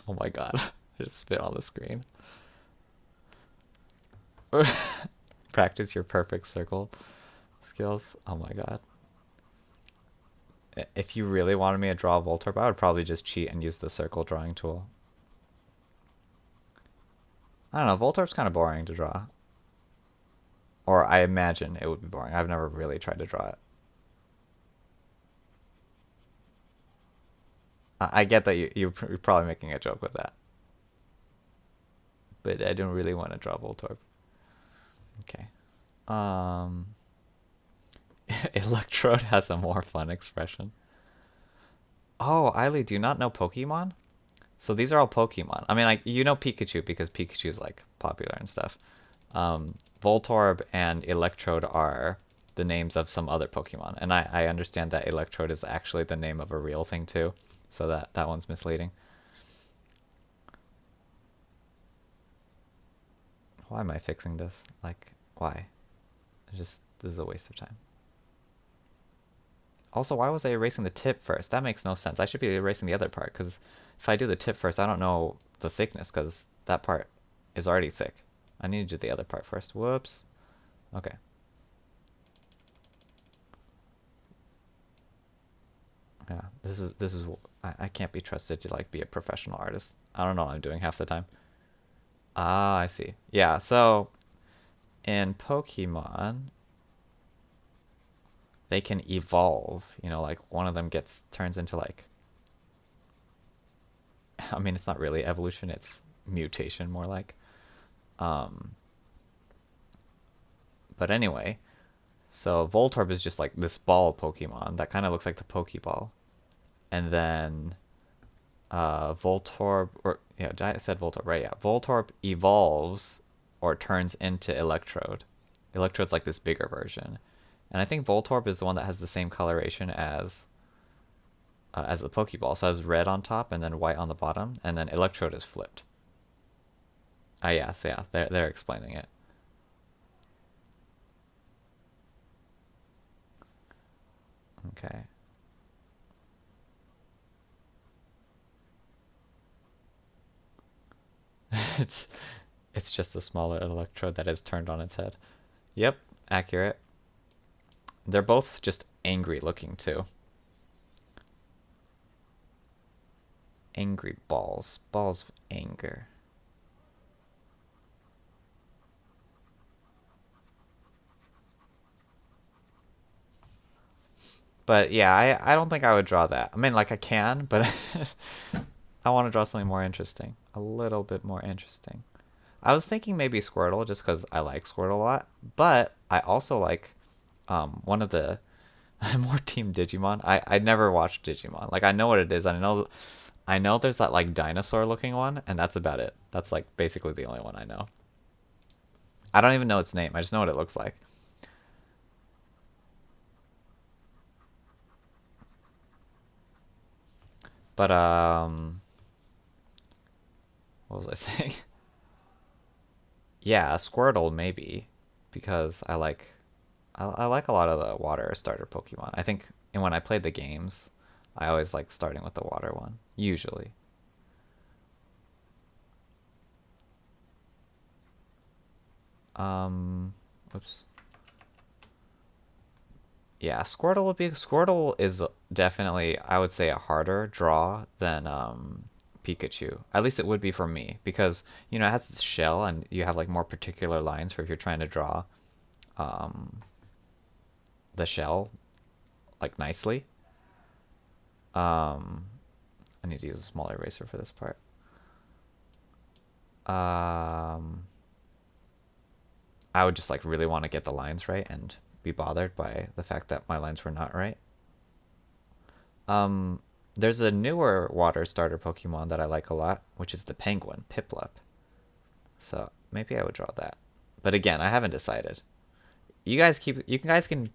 Oh my god. I just spit on the screen. Practice your perfect circle skills. Oh my god. If you really wanted me to draw Voltorb, I would probably just cheat and use the circle drawing tool. I don't know, Voltorb's kind of boring to draw. Or I imagine it would be boring. I've never really tried to draw it. I get that you're probably making a joke with that. But I don't really want to draw Voltorb. Okay. Um, Electrode has a more fun expression. Oh, Eiley, do you not know Pokemon? So these are all Pokemon. I mean, like, you know Pikachu because Pikachu's like popular and stuff. Voltorb and Electrode are the names of some other Pokemon, and I understand that Electrode is actually the name of a real thing too, so that one's misleading. Why am I fixing this? Like, why? This is a waste of time. Also, why was I erasing the tip first? That makes no sense. I should be erasing the other part, because if I do the tip first, I don't know the thickness, because that part is already thick. I need to do the other part first. Whoops. Okay. Yeah, this is I can't be trusted to like be a professional artist. I don't know what I'm doing half the time. Ah, I see. Yeah, so in Pokemon, they can evolve. You know, like one of them turns into like, I mean, it's not really evolution, it's mutation more like. Um, but anyway, so Voltorb is just like this ball Pokemon that kind of looks like the Pokeball. And then Voltorb, or yeah, I said Voltorb, right? Yeah, Voltorb evolves or turns into Electrode. Electrode's like this bigger version, and I think Voltorb is the one that has the same coloration as the Pokeball. So it has red on top and then white on the bottom, and then Electrode is flipped. Ah, yeah, so yeah, they're explaining it. Okay. it's it's just a smaller Electrode that is turned on its head. Yep, accurate. They're both just angry looking too. Angry balls. Balls of anger. But yeah, I don't think I would draw that. I mean, like I can, but I want to draw something more interesting. A little bit more interesting. I was thinking maybe Squirtle just because I like Squirtle a lot, but I also like one of the I'm more Team Digimon. I never watched Digimon. Like I know what it is. I know there's that like dinosaur looking one, and that's about it. That's like basically the only one I know. I don't even know its name. I just know what it looks like. But what was I saying? Yeah, Squirtle maybe because I like a lot of the water starter Pokemon. I think and when I played the games, I always like starting with the water one, usually. Whoops. Yeah, Squirtle is definitely, I would say, a harder draw than Pikachu. At least it would be for me because you know it has its shell and you have like more particular lines for if you're trying to draw um, the shell like nicely. Um, I need to use a small eraser for this part. Um, I would just like really want to get the lines right and be bothered by the fact that my lines were not right. Um, there's a newer water starter Pokemon that I like a lot, which is the Penguin, Piplup. So maybe I would draw that. But again, I haven't decided. You guys can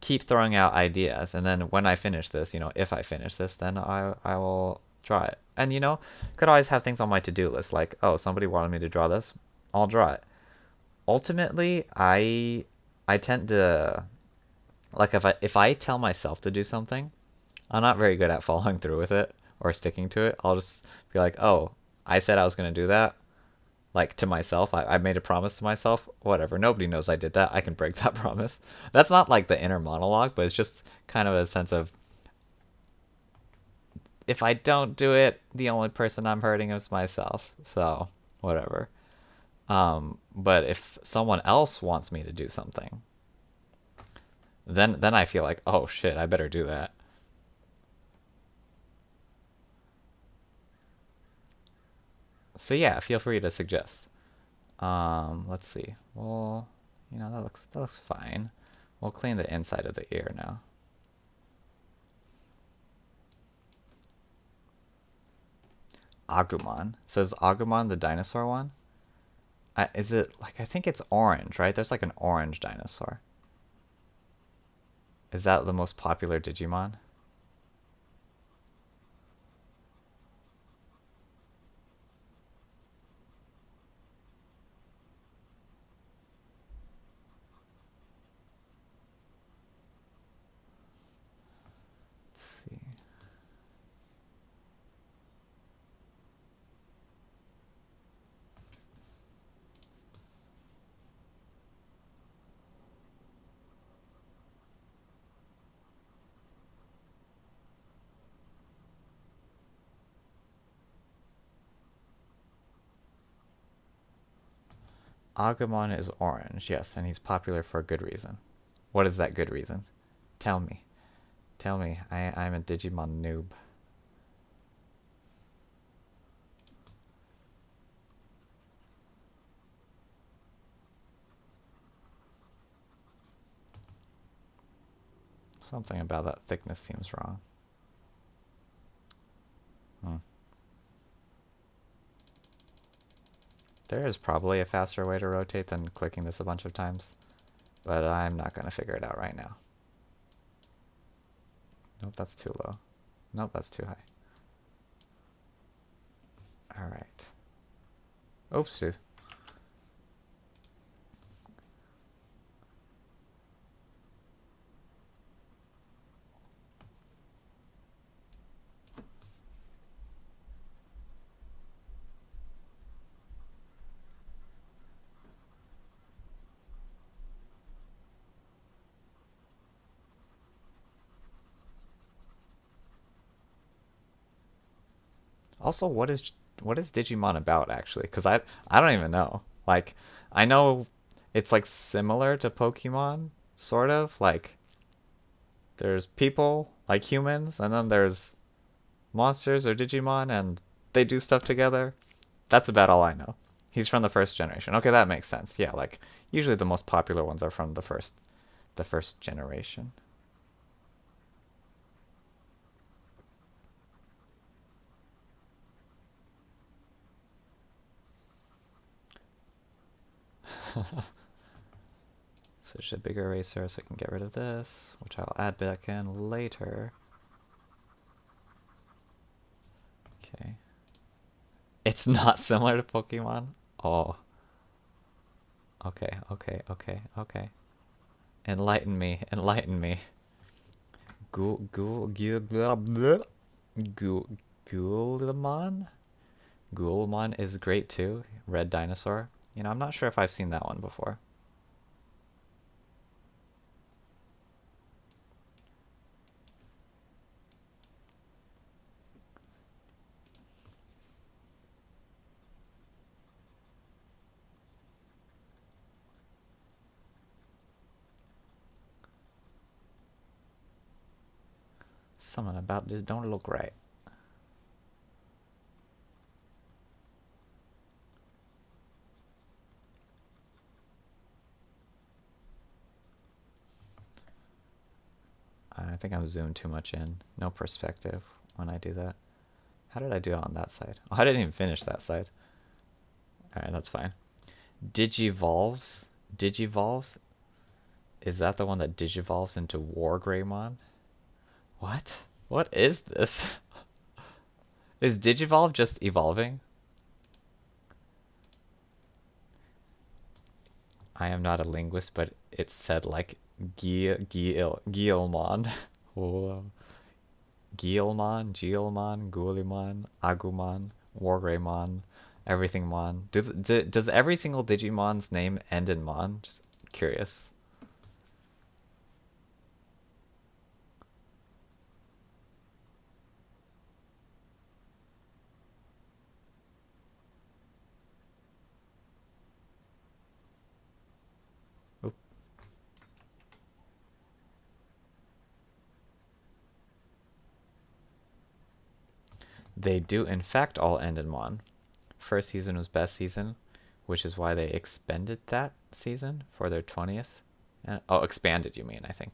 keep throwing out ideas, and then when I finish this, you know, if I finish this, then I will draw it. And you know, could always have things on my to-do list like, oh, somebody wanted me to draw this, I'll draw it. Ultimately, I tend to like if I tell myself to do something, I'm not very good at following through with it or sticking to it. I'll just be like, oh, I said I was gonna do that. Like to myself, I made a promise to myself. Whatever. Nobody knows I did that. I can break that promise. That's not like the inner monologue, but it's just kind of a sense of if I don't do it, the only person I'm hurting is myself. So whatever. But if someone else wants me to do something, then I feel like, oh shit, I better do that. So yeah, feel free to suggest. Let's see. Well, you know, that looks fine. We'll clean the inside of the ear now. Agumon. So is Agumon the dinosaur one? Is it like I think it's orange, right? There's like an orange dinosaur. Is that the most popular Digimon? Let's see. Agumon is orange, yes, and he's popular for a good reason. What is that good reason? Tell me. Tell me. I'm a Digimon noob. Something about that thickness seems wrong. Hmm. There is probably a faster way to rotate than clicking this a bunch of times, but I'm not going to figure it out right now. Nope, that's too low. Nope, that's too high. Alright. Oops. Also, what is Digimon about actually? Because I don't even know. Like, I know it's like similar to Pokemon, sort of. Like, there's people like humans, and then there's monsters or Digimon, and they do stuff together. That's about all I know. He's from the first generation. Okay, that makes sense. Yeah, like usually the most popular ones are from the first generation. Switch to bigger eraser so I can get rid of this, which I'll add back in later. Okay. It's not similar to Pokemon? Oh. Okay. Enlighten me, enlighten me. Ghoul, ghoul, ghoul, ghoul, Ghoulmon? Ghoulmon is great too. Red dinosaur. You know, I'm not sure if I've seen that one before. Something about this don't look right. I think I'm zoomed too much in. No perspective when I do that. How did I do it on that side? Oh, I didn't even finish that side. Alright, that's fine. Digivolves? Digivolves? Is that the one that digivolves into Wargreymon? What? What is this? Is Digivolve just evolving? I am not a linguist, but it's said like Guilmon. Whoa. Guilmon, Gulimon, Agumon, Wargreymon, Everythingmon. Does every single Digimon's name end in Mon? Just curious. Oop. They do in fact all end in Mon. First season was best season, which is why they expended that season for their 20th. Oh, expanded, you mean, I think.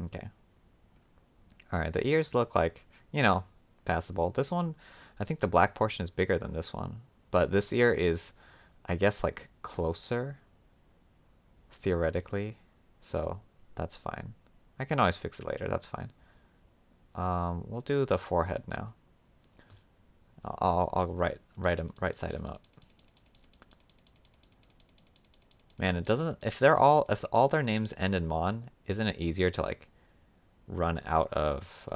Okay. Alright, the ears look like, you know, passable. This one, I think the black portion is bigger than this one. But this ear is, I guess, like closer, theoretically. So that's fine. I can always fix it later, that's fine. We'll do the forehead now. I'll right side him up. Man, it doesn't. If all their names end in Mon, isn't it easier to like run out of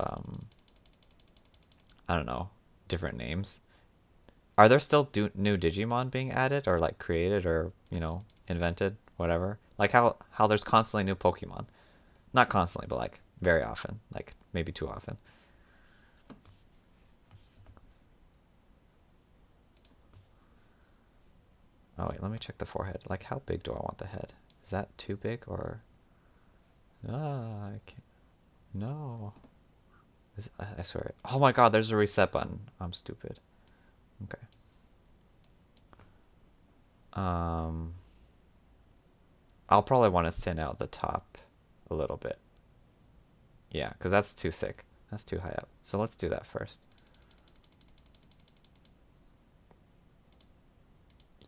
I don't know, different names? Are there still new Digimon being added or like created or invented, whatever? Like how there's constantly new Pokemon, not constantly, but like very often, like maybe too often. Oh wait, let me check the forehead. Like how big do I want the head? Is that too big or? I can't. No. I swear. Oh my god, there's a reset button. I'm stupid. Okay. Um, I'll probably want to thin out the top a little bit. Yeah, because that's too thick. That's too high up. So let's do that first.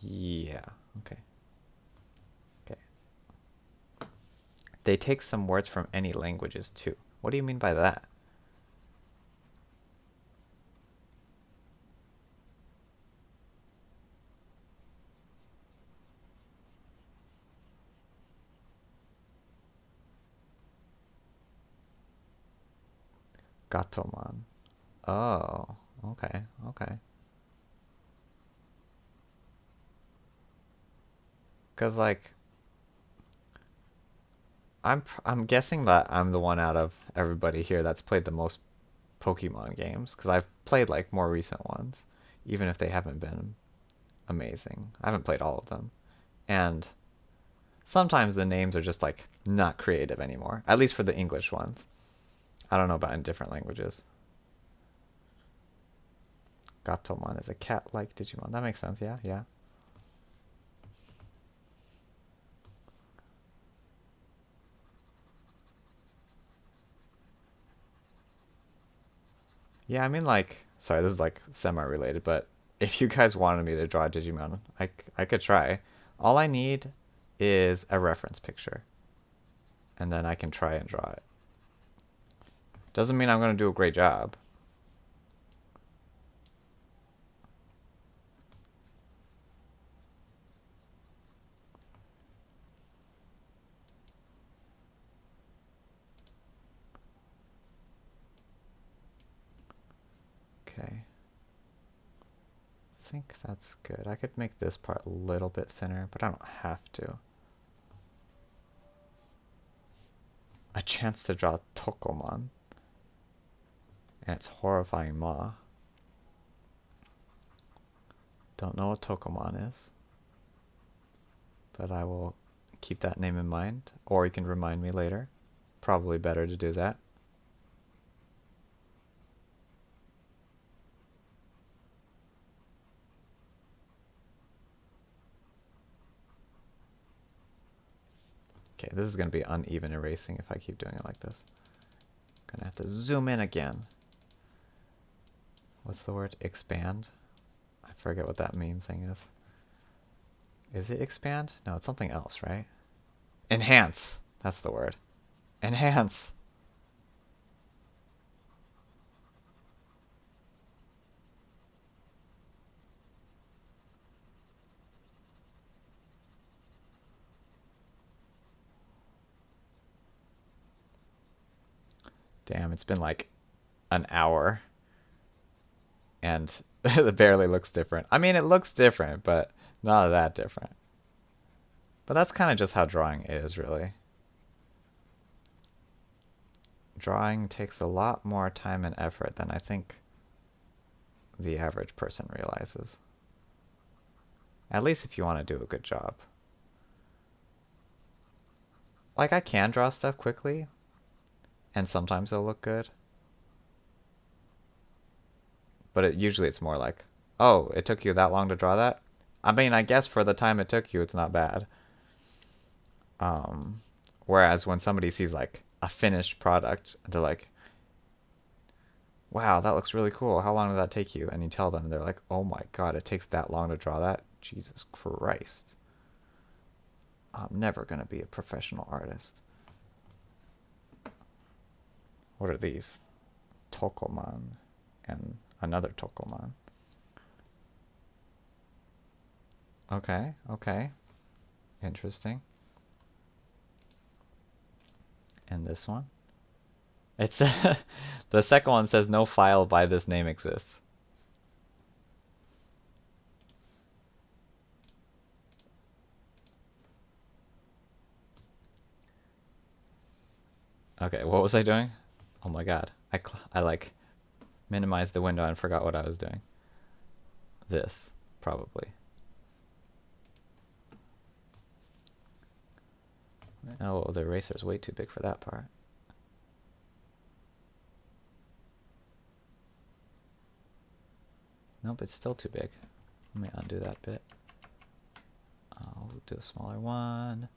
Yeah. Okay. Okay. They take some words from any languages too. What do you mean by that? Gatomon. Oh, okay, okay. Cause like I'm guessing that I'm the one out of everybody here that's played the most Pokemon games because I've played like more recent ones, even if they haven't been amazing. I haven't played all of them, and sometimes the names are just like not creative anymore. At least for the English ones. I don't know about in different languages. Gatomon is a cat-like Digimon. That makes sense. Yeah, yeah. Yeah, I mean, like, sorry, this is like semi-related, but if you guys wanted me to draw a Digimon, I could try. All I need is a reference picture, and then I can try and draw it. Doesn't mean I'm going to do a great job. Okay. think that's good. I could make this part a little bit thinner, but I don't have to. A chance to draw Tokomon. And it's horrifying Ma. Don't know what Tokomon is. But I will keep that name in mind. Or you can remind me later. Probably better to do that. Okay, this is going to be uneven erasing if I keep doing it like this. Gonna have to zoom in again. What's the word? Expand? I forget what that meme thing is. Is it expand? No, it's something else, right? Enhance! That's the word. Enhance! Damn, it's been like an hour. And it barely looks different. I mean, it looks different, but not that different. But that's kind of just how drawing is, really. Drawing takes a lot more time and effort than I think the average person realizes. At least if you want to do a good job. Like, I can draw stuff quickly, and sometimes it'll look good. But usually it's more like, oh, it took you that long to draw that? I mean, I guess for the time it took you, it's not bad. Whereas when somebody sees like a finished product, they're like, wow, that looks really cool. How long did that take you? And you tell them, they're like, oh my god, it takes that long to draw that? Jesus Christ. I'm never going to be a professional artist. What are these? Tokomon and another Tokomon. Okay, okay. Interesting. And this one? It's the second one says no file by this name exists. Okay, what was I doing? Oh my god. I like minimized the window and forgot what I was doing. This, probably. Oh, the eraser's way too big for that part. Nope, it's still too big. Let me undo that bit. I'll do a smaller one.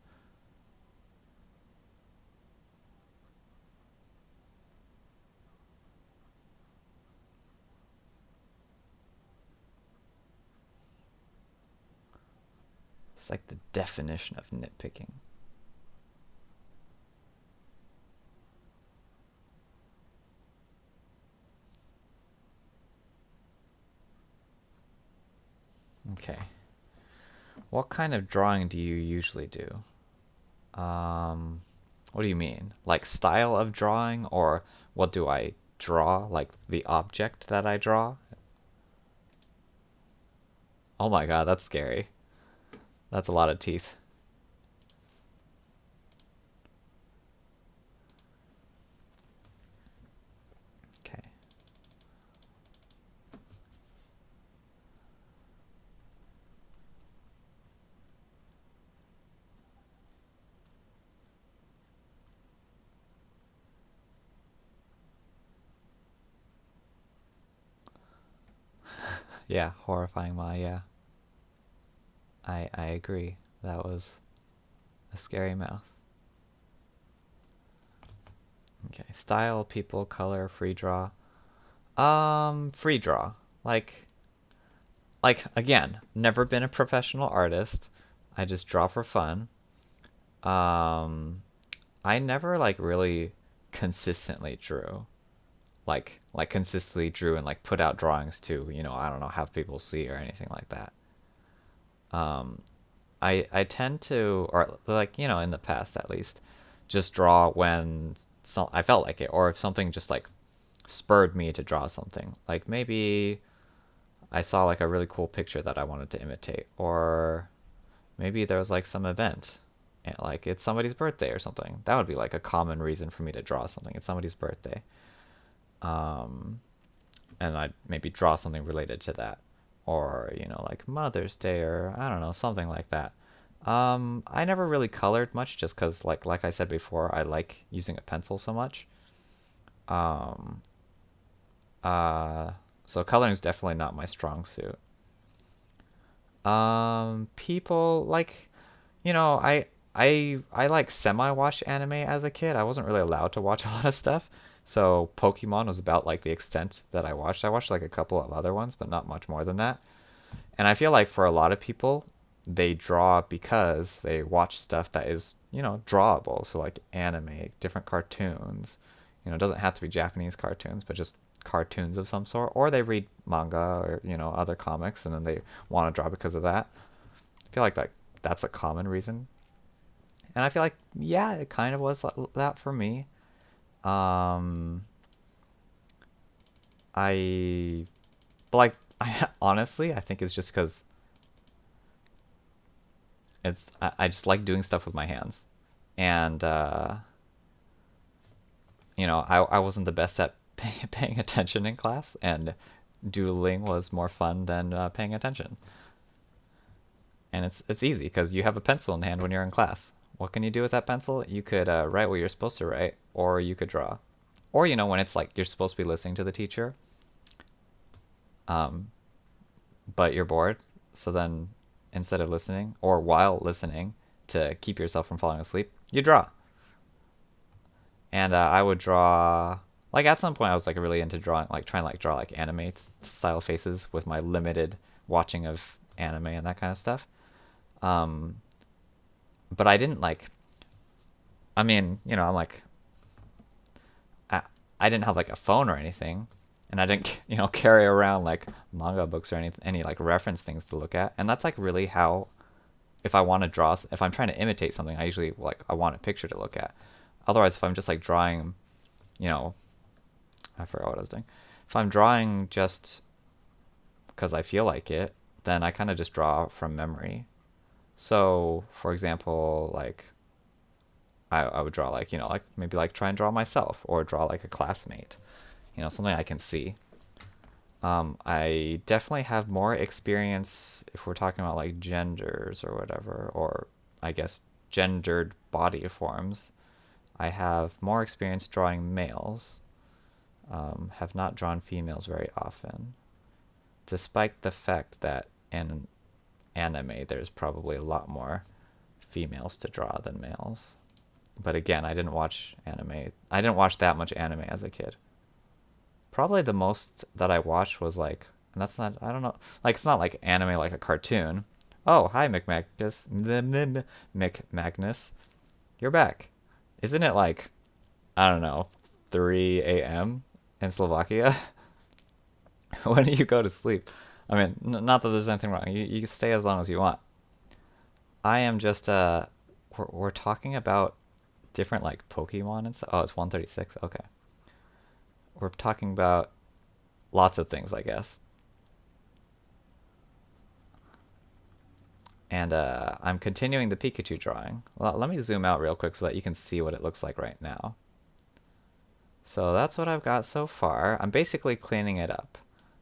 It's like the definition of nitpicking. Okay. What kind of drawing do you usually do? What do you mean? Like style of drawing, or what do I draw? Like the object that I draw? Oh my god, that's scary. That's a lot of teeth. Okay. Yeah, horrifying Ma, yeah. I agree. That was a scary mouth. Okay, style, people, color, free draw. Free draw. Like again, never been a professional artist. I just draw for fun. I never like really consistently drew. Like consistently drew and like put out drawings to, you know, I don't know, have people see or anything like that. I tend to, or like, you know, in the past at least, just draw when I felt like it, or if something just like spurred me to draw something. Like maybe I saw like a really cool picture that I wanted to imitate, or maybe there was like some event, and like it's somebody's birthday or something. That would be like a common reason for me to draw something. It's somebody's birthday. Um, and I'd maybe draw something related to that, or like Mother's Day, or I don't know, something like that. I never really colored much, just because like I said before, I like using a pencil so much. Um, uh, so coloring is definitely not my strong suit. People like, I like semi-watched anime as a kid. I wasn't really allowed to watch a lot of stuff. So Pokemon was about like the extent that I watched. I watched like a couple of other ones, but not much more than that. And I feel like for a lot of people, they draw because they watch stuff that is, drawable. So like anime, different cartoons. It doesn't have to be Japanese cartoons, but just cartoons of some sort. Or they read manga or, other comics and then they want to draw because of that. I feel like that's a common reason. And I feel like, yeah, it kind of was that for me. Um, I, but like, honestly, I think it's just because I just like doing stuff with my hands, and I wasn't the best at paying attention in class, and doodling was more fun than paying attention. And it's easy because you have a pencil in hand when you're in class. What can you do with that pencil? You could write what you're supposed to write, or you could draw. Or when it's like you're supposed to be listening to the teacher, um, but you're bored, so then instead of listening or while listening to keep yourself from falling asleep, you draw. And I would draw like at some point I was like really into drawing, like trying to like draw like anime style faces with my limited watching of anime and that kind of stuff. Um, but I didn't like. I mean, I'm like I, I didn't have like a phone or anything, and I didn't carry around like manga books or any like reference things to look at. And that's like really how, if I want to draw, if I'm trying to imitate something, I usually like I want a picture to look at. Otherwise, if I'm just like drawing, you know, I forgot what I was doing. If I'm drawing just because I feel like it, then I kind of just draw from memory. So, for example, like I would draw like, like maybe like try and draw myself or draw like a classmate, something I can see. I definitely have more experience if we're talking about like genders or whatever, or I guess gendered body forms. I have more experience drawing males, have not drawn females very often, despite the fact that in anime there's probably a lot more females to draw than males. But again, I didn't watch anime. I didn't watch that much anime as a kid. Probably the most that I watched was like, and that's not, I don't know, like it's not like anime like a cartoon. Oh, hi, McMagnus. McMagnus. You're back. Isn't it like, I don't know, 3 a.m. in Slovakia? When do you go to sleep? I mean, not that there's anything wrong. You can stay as long as you want. I am just, we're talking about different like Pokemon and stuff. Oh, it's 1:36. Okay. We're talking about lots of things, I guess. And I'm continuing the Pikachu drawing. Well, let me zoom out real quick so that you can see what it looks like right now. So that's what I've got so far. I'm basically cleaning it up.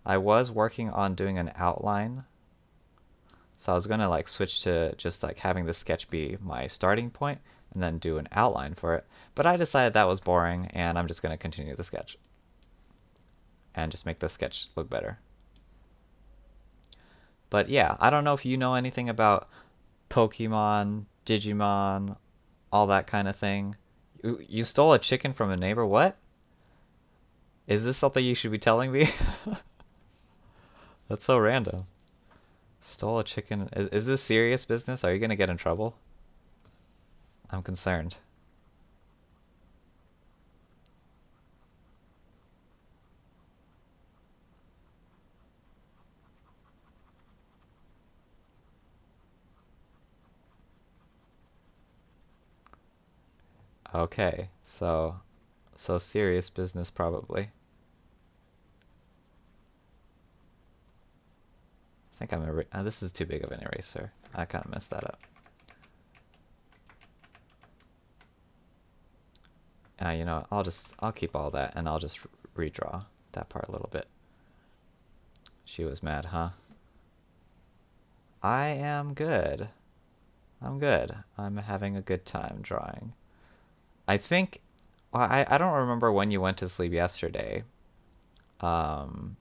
I was working on doing an outline. So I was going to like switch to just like having the sketch be my starting point and then do an outline for it. But I decided that was boring and I'm just going to continue the sketch and just make the sketch look better. But yeah, I don't know if you know anything about Pokemon, Digimon, all that kind of thing. You stole a chicken from a neighbor? What? Is this something you should be telling me? That's so random. Stole a chicken. Is this serious business? Are you going to get in trouble? I'm concerned. Okay, so serious business probably. I think this is too big of an eraser. I kind of messed that up. You know, I'll keep all that and I'll just redraw that part a little bit. She was mad, huh? I am good. I'm good. I'm having a good time drawing. I think, well, I don't remember when you went to sleep yesterday. Um,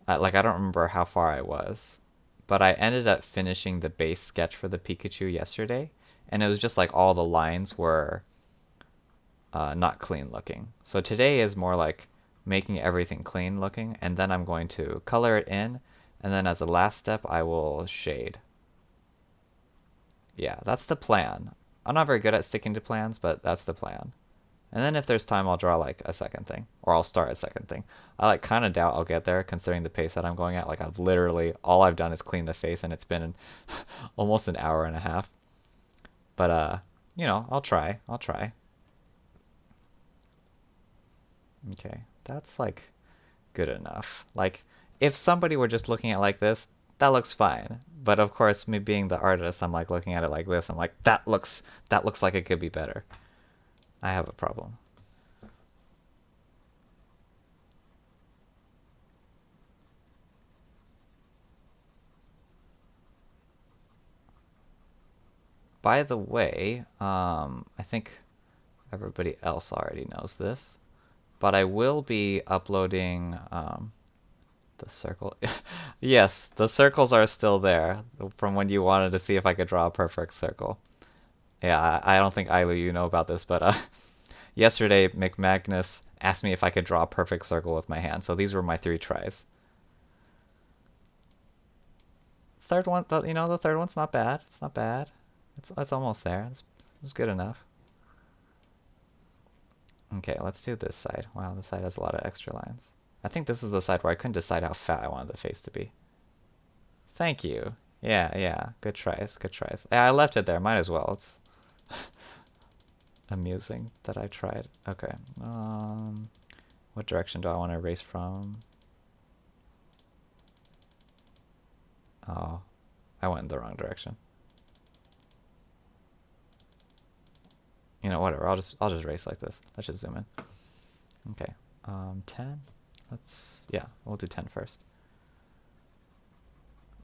I don't remember how far I was, but I ended up finishing the base sketch for the Pikachu yesterday, and it was just like all the lines were not clean looking. So today is more like making everything clean looking, and then I'm going to color it in, and then as a last step, I will shade. Yeah, that's the plan. I'm not very good at sticking to plans, but that's the plan. And then if there's time, I'll draw like a second thing, or I'll start a second thing. I like kind of doubt I'll get there, considering the pace that I'm going at. Like I've literally all I've done is clean the face, and it's been almost an hour and a half. But you know, I'll try. I'll try. Okay, that's like good enough. Like if somebody were just looking at it like this, that looks fine. But of course, me being the artist, I'm like looking at it like this. I'm like that looks like it could be better. I have a problem. By the way, I think everybody else already knows this, but I will be uploading the circle. Yes, the circles are still there from when you wanted to see if I could draw a perfect circle. Yeah, I don't think Ailu you know about this, but yesterday McMagnus asked me if I could draw a perfect circle with my hand. So these were my 3 tries. Third one, you know, the third one's not bad. It's not bad. It's almost there. It's good enough. Okay, let's do this side. Wow, this side has a lot of extra lines. I think this is the side where I couldn't decide how fat I wanted the face to be. Thank you. Yeah, yeah. Good tries. Good tries. Yeah, I left it there. Might as well. It's amusing that I tried. Okay. What direction do I want to erase from? Oh, I went in the wrong direction. You know, whatever. I'll just erase like this. Let's just zoom in. Okay. 10. Yeah, we'll do 10 first.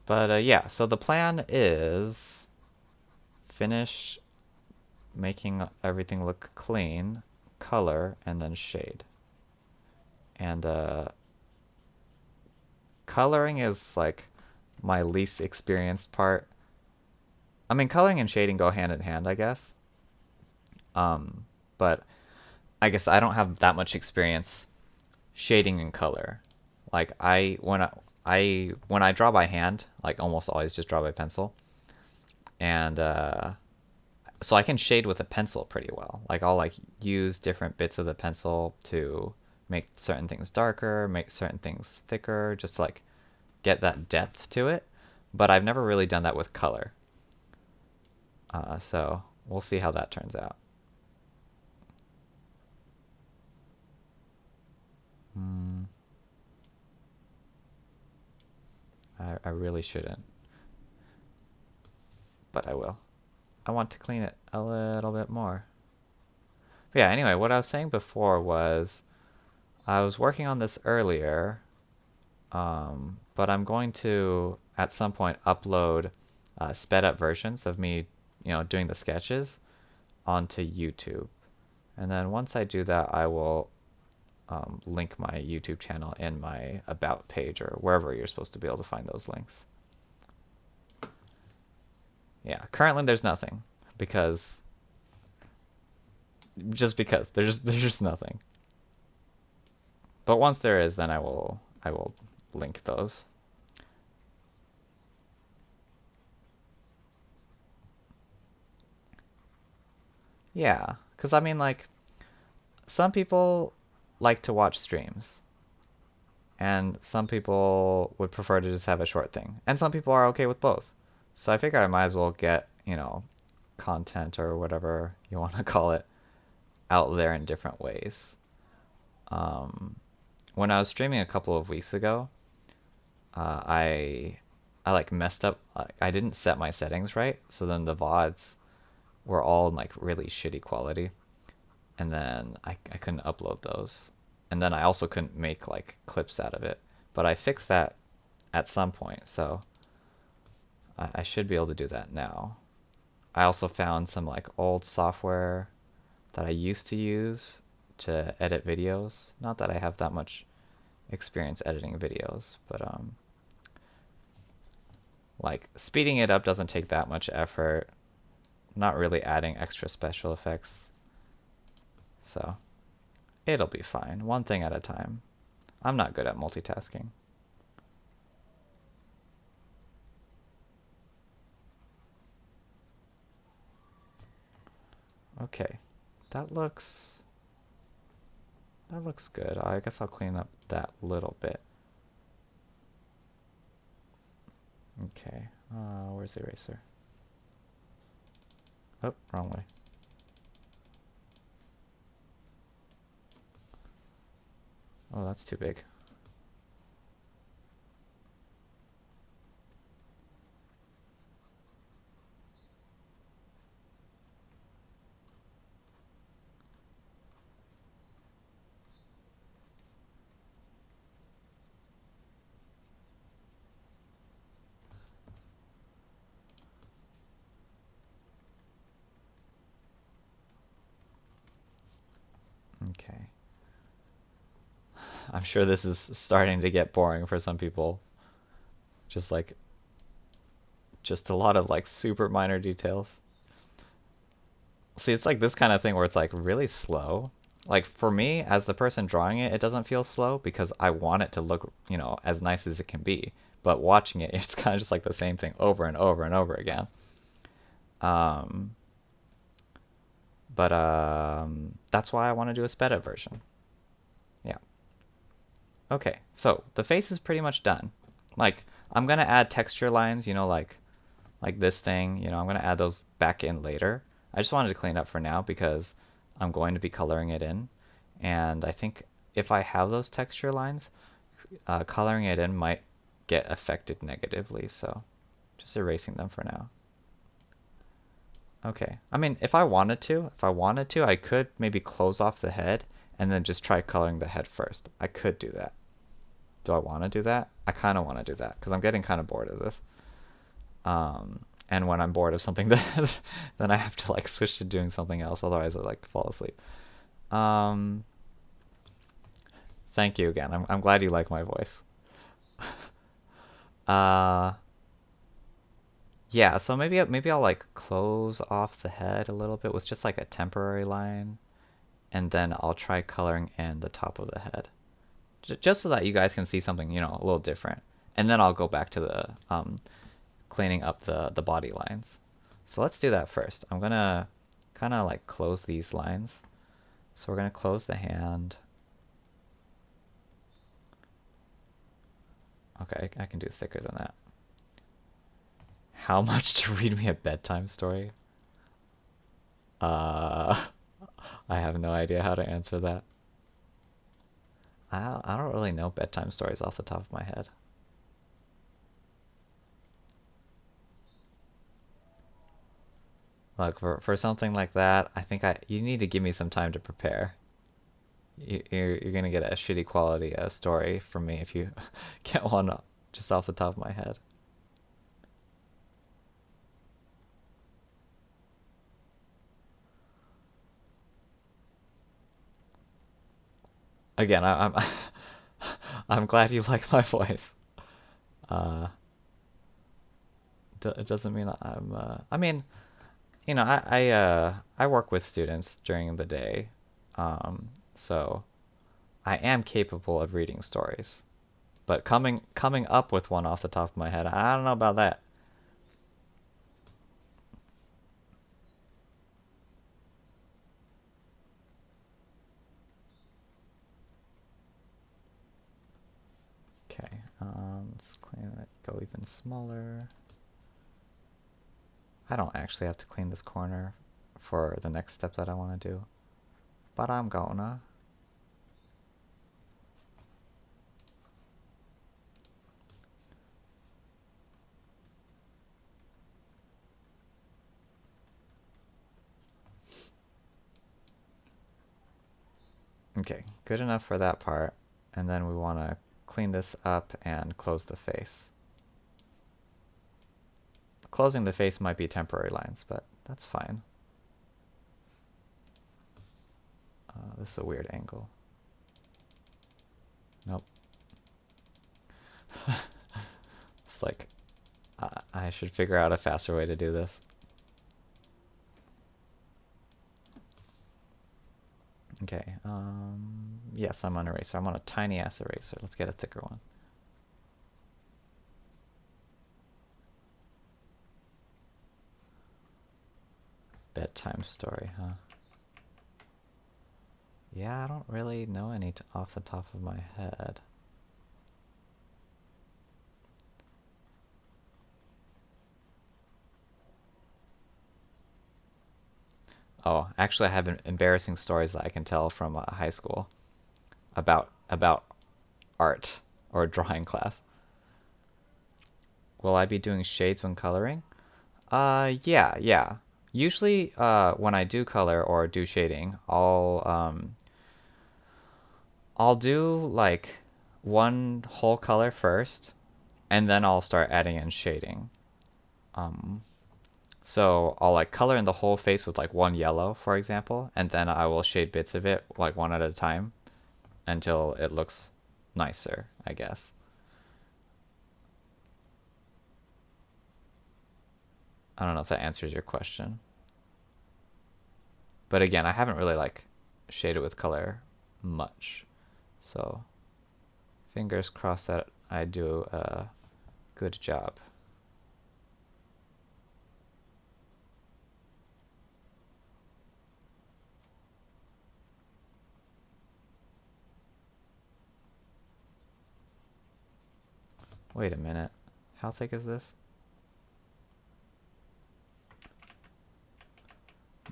But yeah, so the plan is finish making everything look clean, color, and then shade. And coloring is like my least experienced part. I mean, coloring and shading go hand in hand, I guess. But I guess I don't have that much experience shading and color. Like when I draw by hand, like almost always just draw by pencil, and so I can shade with a pencil pretty well. Like I'll like use different bits of the pencil to make certain things darker, make certain things thicker, just to, like get that depth to it. But I've never really done that with color. So we'll see how that turns out. I really shouldn't, but I will. I want to clean it a little bit more. But yeah, anyway, what I was saying before was I was working on this earlier, but I'm going to at some point upload sped up versions of me, doing the sketches onto YouTube. And then once I do that, I will link my YouTube channel in my About page or wherever you're supposed to be able to find those links. Yeah, currently there's nothing because there's just nothing. But once there is, then I will link those. Yeah, because I mean, like, some people like to watch streams, and some people would prefer to just have a short thing, and some people are okay with both. So I figure I might as well get, content or whatever you want to call it out there in different ways. When I was streaming a couple of weeks ago, I like messed up. I didn't set my settings right, so then the VODs were all in like really shitty quality, and then I couldn't upload those, and then I also couldn't make like clips out of it. But I fixed that at some point, so I should be able to do that now. I also found some like old software that I used to use to edit videos. Not that I have that much experience editing videos, but like speeding it up doesn't take that much effort. Not really adding extra special effects. So it'll be fine. One thing at a time. I'm not good at multitasking. Okay. That looks good. I guess I'll clean up that little bit. Okay. Where's the eraser? Oh, wrong way. Oh, that's too big. Okay. I'm sure this is starting to get boring for some people. Just like, just a lot of like super minor details. See, it's like this kind of thing where it's like really slow. Like for me, as the person drawing it, it doesn't feel slow because I want it to look, as nice as it can be. But watching it, it's kind of just like the same thing over and over and over again. Um, but that's why I want to do a sped up version. Yeah. Okay, so the face is pretty much done. Like, I'm gonna add texture lines, like this thing, I'm gonna add those back in later. I just wanted to clean up for now because I'm going to be coloring it in. And I think if I have those texture lines, coloring it in might get affected negatively, so just erasing them for now. Okay. I mean, if I wanted to, I could maybe close off the head and then just try coloring the head first. I could do that. Do I want to do that? I kind of want to do that because I'm getting kind of bored of this. And when I'm bored of something, then I have to like switch to doing something else. Otherwise, I like fall asleep. Um, Thank you again. I'm glad you like my voice. Uh, yeah. So maybe I'll like close off the head a little bit with just like a temporary line, and then I'll try coloring in the top of the head, just so that you guys can see something a little different. And then I'll go back to the cleaning up the body lines. So let's do that first. I'm gonna kind of like close these lines. So we're gonna close the hand. Okay, I can do thicker than that. How much to read me a bedtime story? Uh, I have no idea how to answer that. I don't really know bedtime stories off the top of my head. Look, for something like that, I think you need to give me some time to prepare. You're gonna get a shitty quality story from me if you get one just off the top of my head. Again, I'm glad you like my voice. Uh, it doesn't mean I'm. I mean, I work with students during the day, so I am capable of reading stories. But coming up with one off the top of my head, I don't know about that. Okay, let's clean it. Go even smaller. I don't actually have to clean this corner for the next step that I want to do, but I'm gonna. Okay, good enough for that part. And then we want to clean this up and close the face. Closing the face might be temporary lines, but that's fine. This is a weird angle. Nope. It's like, I should figure out a faster way to do this. Okay, yes, I'm on eraser. I'm on a tiny ass eraser. Let's get a thicker one. Bedtime story, huh? Yeah, I don't really know any off the top of my head. Oh, actually, I have embarrassing stories that I can tell from high school about art or drawing class. Will I be doing shades when coloring? Yeah. Usually, when I do color or do shading, I'll do like one whole color first, and then I'll start adding in shading. Um, so I'll like color in the whole face with like one yellow, for example, and then I will shade bits of it like one at a time until it looks nicer, I guess. I don't know if that answers your question. But again, I haven't really like shaded with color much. So fingers crossed that I do a good job. Wait a minute. How thick is this?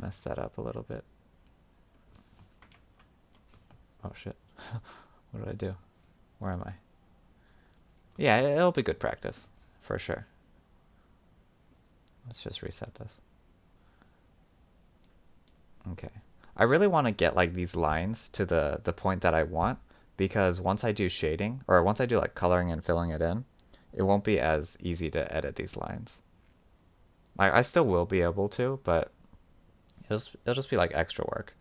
Messed that up a little bit. Oh shit. What did I do? Where am I? Yeah, it'll be good practice. For sure. Let's just reset this. Okay. I really want to get like these lines to the point that I want, because once I do shading, or once I do like coloring and filling it in, it won't be as easy to edit these lines. I still will be able to, but it'll just be like extra work.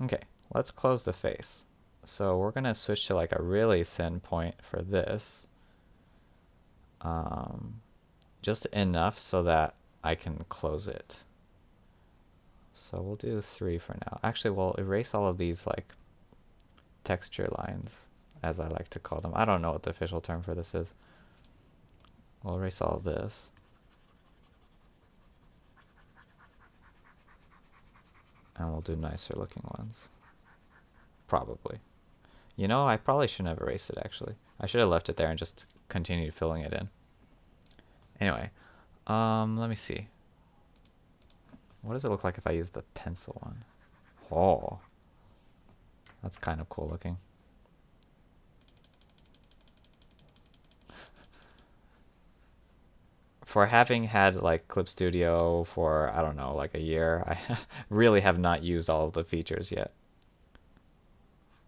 Okay, let's close the face. So we're gonna switch to like a really thin point for this. Just enough so that I can close it. So we'll do 3 for now. Actually, we'll erase all of these like texture lines, as I like to call them. I don't know what the official term for this is. We'll erase all of this. And we'll do nicer looking ones. Probably. You know, I probably shouldn't have erased it actually. I should have left it there and just continued filling it in. Anyway, let me see. What does it look like if I use the pencil one? Oh, that's kind of cool looking. For having had like Clip Studio for, I don't know, like a year, I really have not used all of the features yet.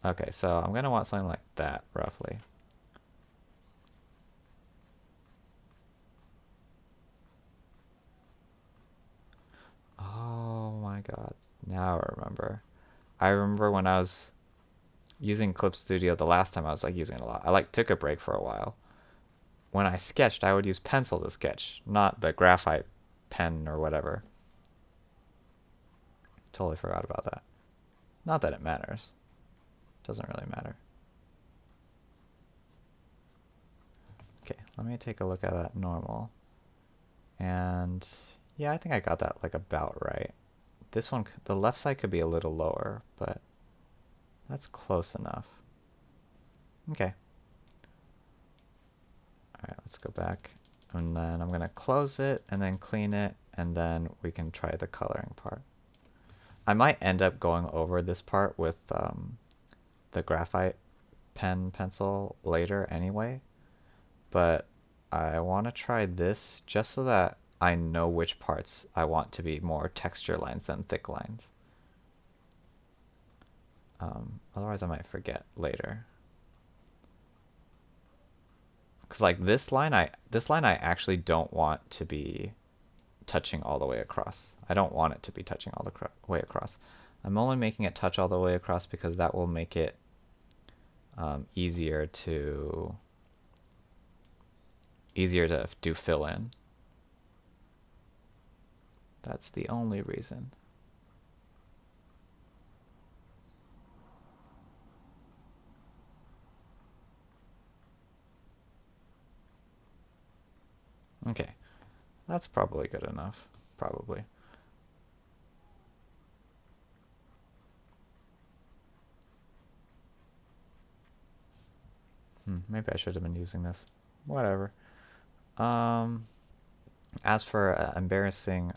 Okay, so I'm gonna want something like that, roughly. Oh my god, now I remember. I remember when I was using Clip Studio the last time I was like using it a lot. I like took a break for a while. When I sketched, I would use pencil to sketch, not the graphite pen or whatever. Totally forgot about that. Not that it matters. Doesn't really matter. Okay, let me take a look at that normal. And yeah, I think I got that like about right. This one, the left side could be a little lower, but that's close enough. Okay. Alright, let's go back. And then I'm going to close it and then clean it, and then we can try the coloring part. I might end up going over this part with the graphite pencil later anyway, but I want to try this just so that I know which parts I want to be more texture lines than thick lines. Otherwise I might forget later. Because like this line I actually don't want to be touching all the way across. I don't want it to be touching all the way across. I'm only making it touch all the way across because that will make it easier to do fill in. That's the only reason. Okay, that's probably good enough. Probably. Maybe I should have been using this. Whatever. As for embarrassing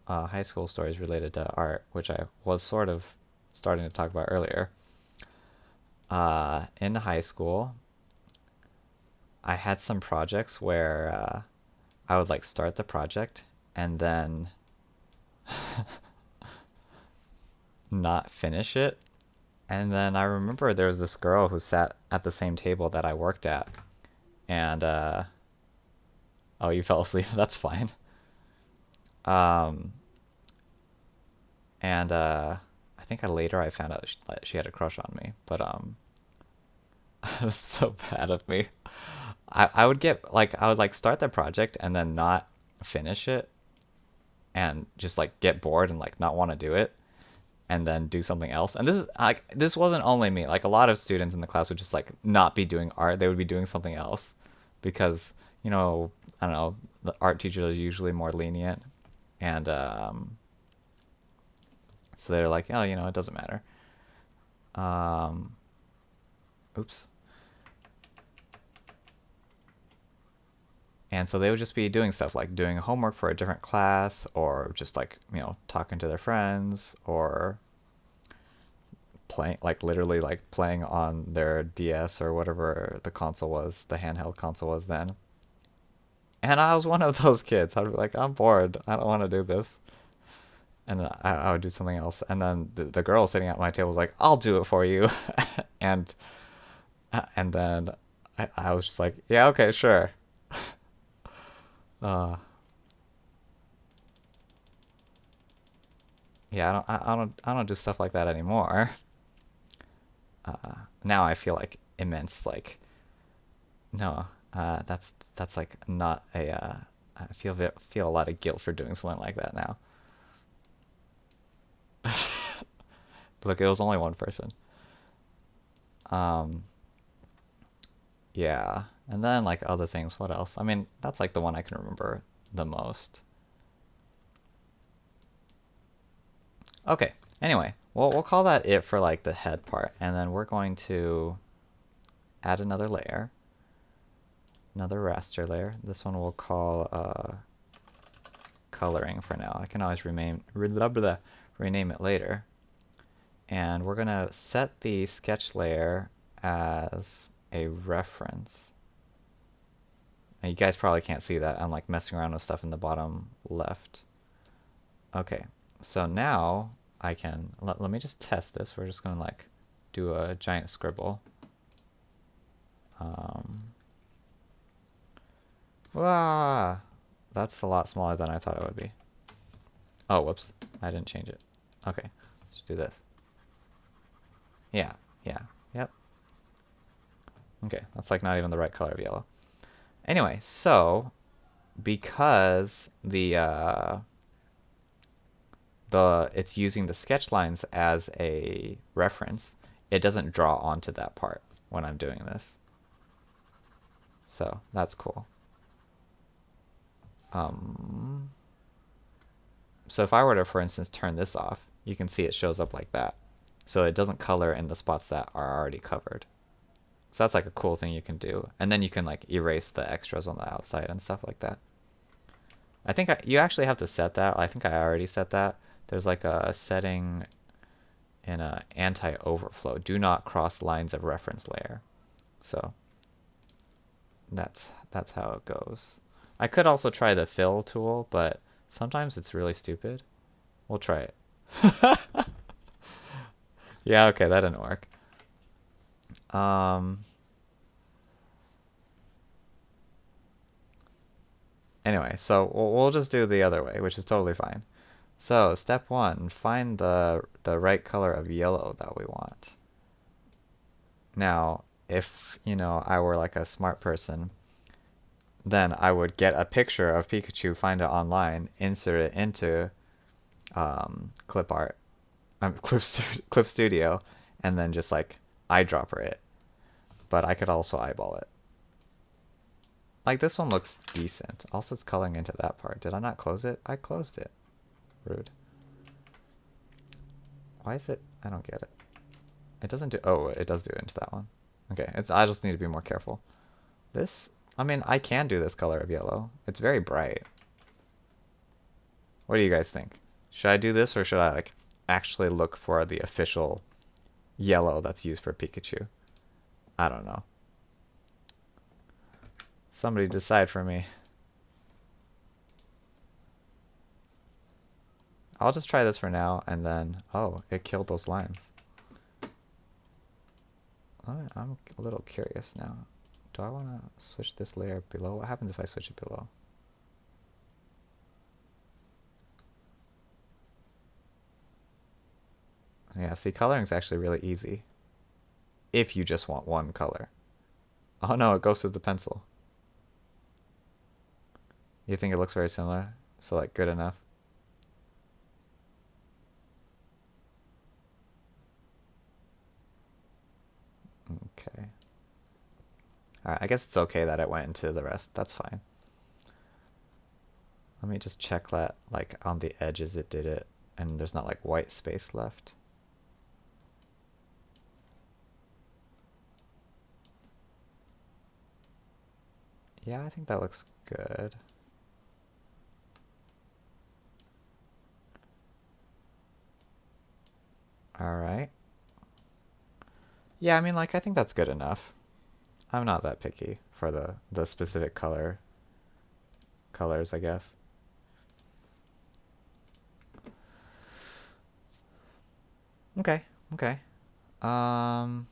high school stories related to art, which I was sort of starting to talk about earlier. In high school, I had some projects where I would like start the project and then not finish it. And then I remember there was this girl who sat at the same table that I worked at. And, oh, you fell asleep. That's fine. Um, and I think later I found out she had a crush on me. But, it was so bad of me. I would get, like, I would, like, start the project and then not finish it. And just, like, get bored and, like, not want to do it. And then do something else. And this is like this wasn't only me. Like a lot of students in the class would just like not be doing art. They would be doing something else because, you know, I don't know, the art teachers are usually more lenient. And so they're like, "Oh, you know, it doesn't matter." Um oops. And so they would just be doing stuff like doing homework for a different class or just like, you know, talking to their friends or playing, like literally like playing on their DS or whatever the console was, the handheld console was then. And I was one of those kids. I'd be like, I'm bored. I don't want to do this. And I would do something else. And then the girl sitting at my table was like, I'll do it for you. and and then I was just like, yeah, okay, sure. Uh, yeah, I don't do stuff like that anymore. Now I feel like immense like no, that's like not a. I feel a lot of guilt for doing something like that now. Look, it was only one person. Um, yeah, and then like other things. What else? I mean, that's like the one I can remember the most. Okay. Anyway, well, we'll call that it for like the head part, and then we're going to add another layer, another raster layer. This one we'll call coloring for now. I can always rename it later. And we're going to set the sketch layer as a reference. And you guys probably can't see that. I'm like messing around with stuff in the bottom left. Okay, so now I can, let me just test this. We're just going to like do a giant scribble. Wow, that's a lot smaller than I thought it would be. Oh, whoops, I didn't change it. Okay, let's do this. Yeah, yeah, yep. Okay, that's like not even the right color of yellow. Anyway, so because the it's using the sketch lines as a reference, it doesn't draw onto that part when I'm doing this. So that's cool. So if I were to, for instance, turn this off, you can see it shows up like that. So it doesn't color in the spots that are already covered. So that's like a cool thing you can do. And then you can like erase the extras on the outside and stuff like that. I think you actually have to set that. I think I already set that. There's like a setting in a anti-overflow. Do not cross lines of reference layer. So that's how it goes. I could also try the fill tool, but sometimes it's really stupid. We'll try it. Yeah, okay, that didn't work. Anyway, so we'll just do the other way, which is totally fine. So, step one, find the right color of yellow that we want. Now, if, I were like a smart person, then I would get a picture of Pikachu, find it online, insert it into clip art, clip studio, and then just like eyedropper it. But I could also eyeball it. Like this one looks decent. Also, it's coloring into that part. Did I not close it? I closed it. Rude. Why is it? I don't get it. It doesn't do. Oh, it does do it into that one. Okay, I just need to be more careful. This. I mean, I can do this color of yellow. It's very bright. What do you guys think? Should I do this or should I like actually look for the official yellow that's used for Pikachu? I don't know. Somebody decide for me. I'll just try this for now and then, oh, it killed those lines. I'm a little curious now. Do I want to switch this layer below? What happens if I switch it below? Yeah, see, coloring is actually really easy. If you just want one color. Oh no, it goes to the pencil. You think it looks very similar? So like good enough? Okay. Alright, I guess it's okay that it went into the rest. That's fine. Let me just check that, like, on the edges it did it, and there's not, like, white space left. Yeah, I think that looks good. Alright. Yeah, I mean, like, I think that's good enough. I'm not that picky for the specific colors, I guess. Okay, okay. I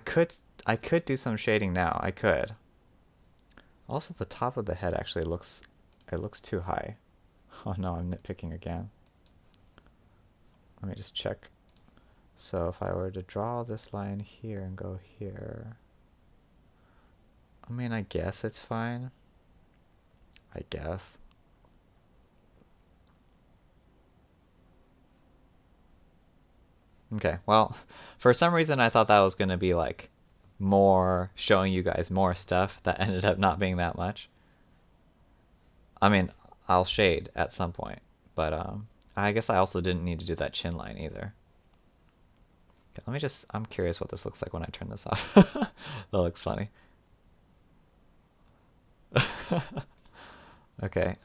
could do some shading now. I could. Also, the top of the head actually looks too high. Oh no, I'm nitpicking again. Let me just check. So if I were to draw this line here and go here, I mean, I guess it's fine. I guess. Okay, well, for some reason I thought that was going to be like more showing you guys more stuff that ended up not being that much. I mean, I'll shade at some point, but I guess I also didn't need to do that chin line either. Okay, let me just, I'm curious what this looks like when I turn this off. That looks funny. Okay,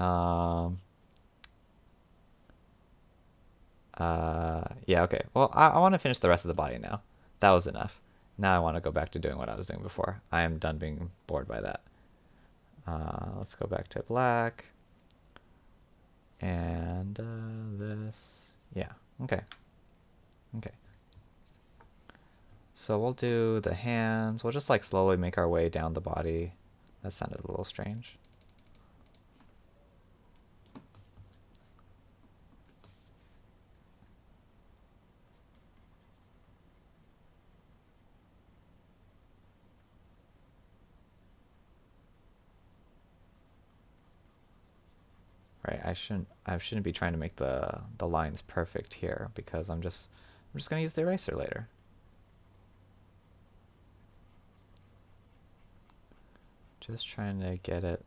yeah, okay. Well, I want to finish the rest of the body now. That was enough. Now I want to go back to doing what I was doing before. I am done being bored by that. Let's go back to black. And this. Yeah, okay. Okay. So we'll do the hands. We'll just like slowly make our way down the body. That sounded a little strange. Right, I shouldn't be trying to make the lines perfect here because I'm just gonna use the eraser later. Just trying to get it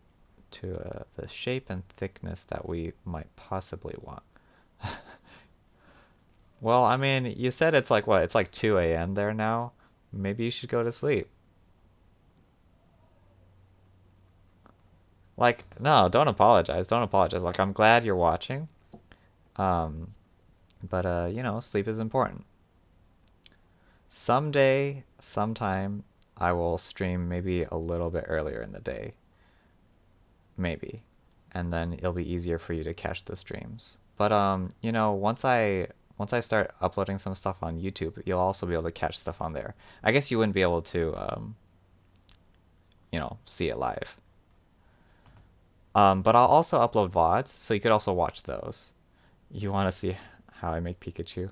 to the shape and thickness that we might possibly want. Well, I mean, you said it's like what? It's like 2 a.m. there now. Maybe you should go to sleep. Like, no, don't apologize. Don't apologize. Like, I'm glad you're watching. Um, but sleep is important. Someday, sometime, I will stream maybe a little bit earlier in the day. maybe. And then it'll be easier for you to catch the streams. But you know, once I start uploading some stuff on YouTube, you'll also be able to catch stuff on there. I guess you wouldn't be able to you know, see it live. But I'll also upload VODs, so you could also watch those. You want to see how I make Pikachu?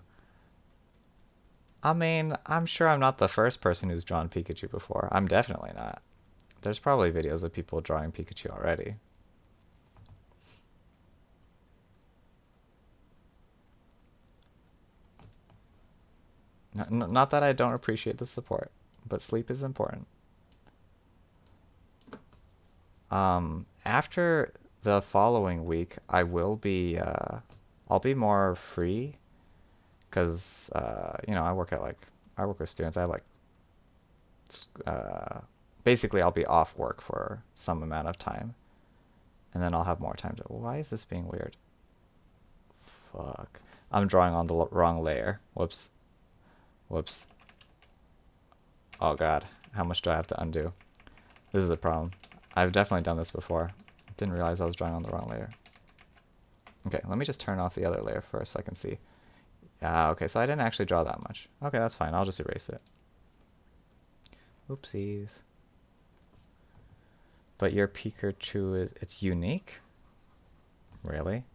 I mean, I'm sure I'm not the first person who's drawn Pikachu before. I'm definitely not. There's probably videos of people drawing Pikachu already. Not that I don't appreciate the support, but sleep is important. After the following week, I'll be more free, because you know, I work with students. I have like uh, basically I'll be off work for some amount of time, and then I'll have more time to. Why is this being weird? Fuck. I'm drawing on the wrong layer. Whoops. Whoops. Oh god. How much do I have to undo? This is a problem. I've definitely done this before. Didn't realize I was drawing on the wrong layer. Okay, let me just turn off the other layer first so I can see. Okay, so I didn't actually draw that much. Okay, that's fine. I'll just erase it. Oopsies. But your Pikachu it's unique? Really?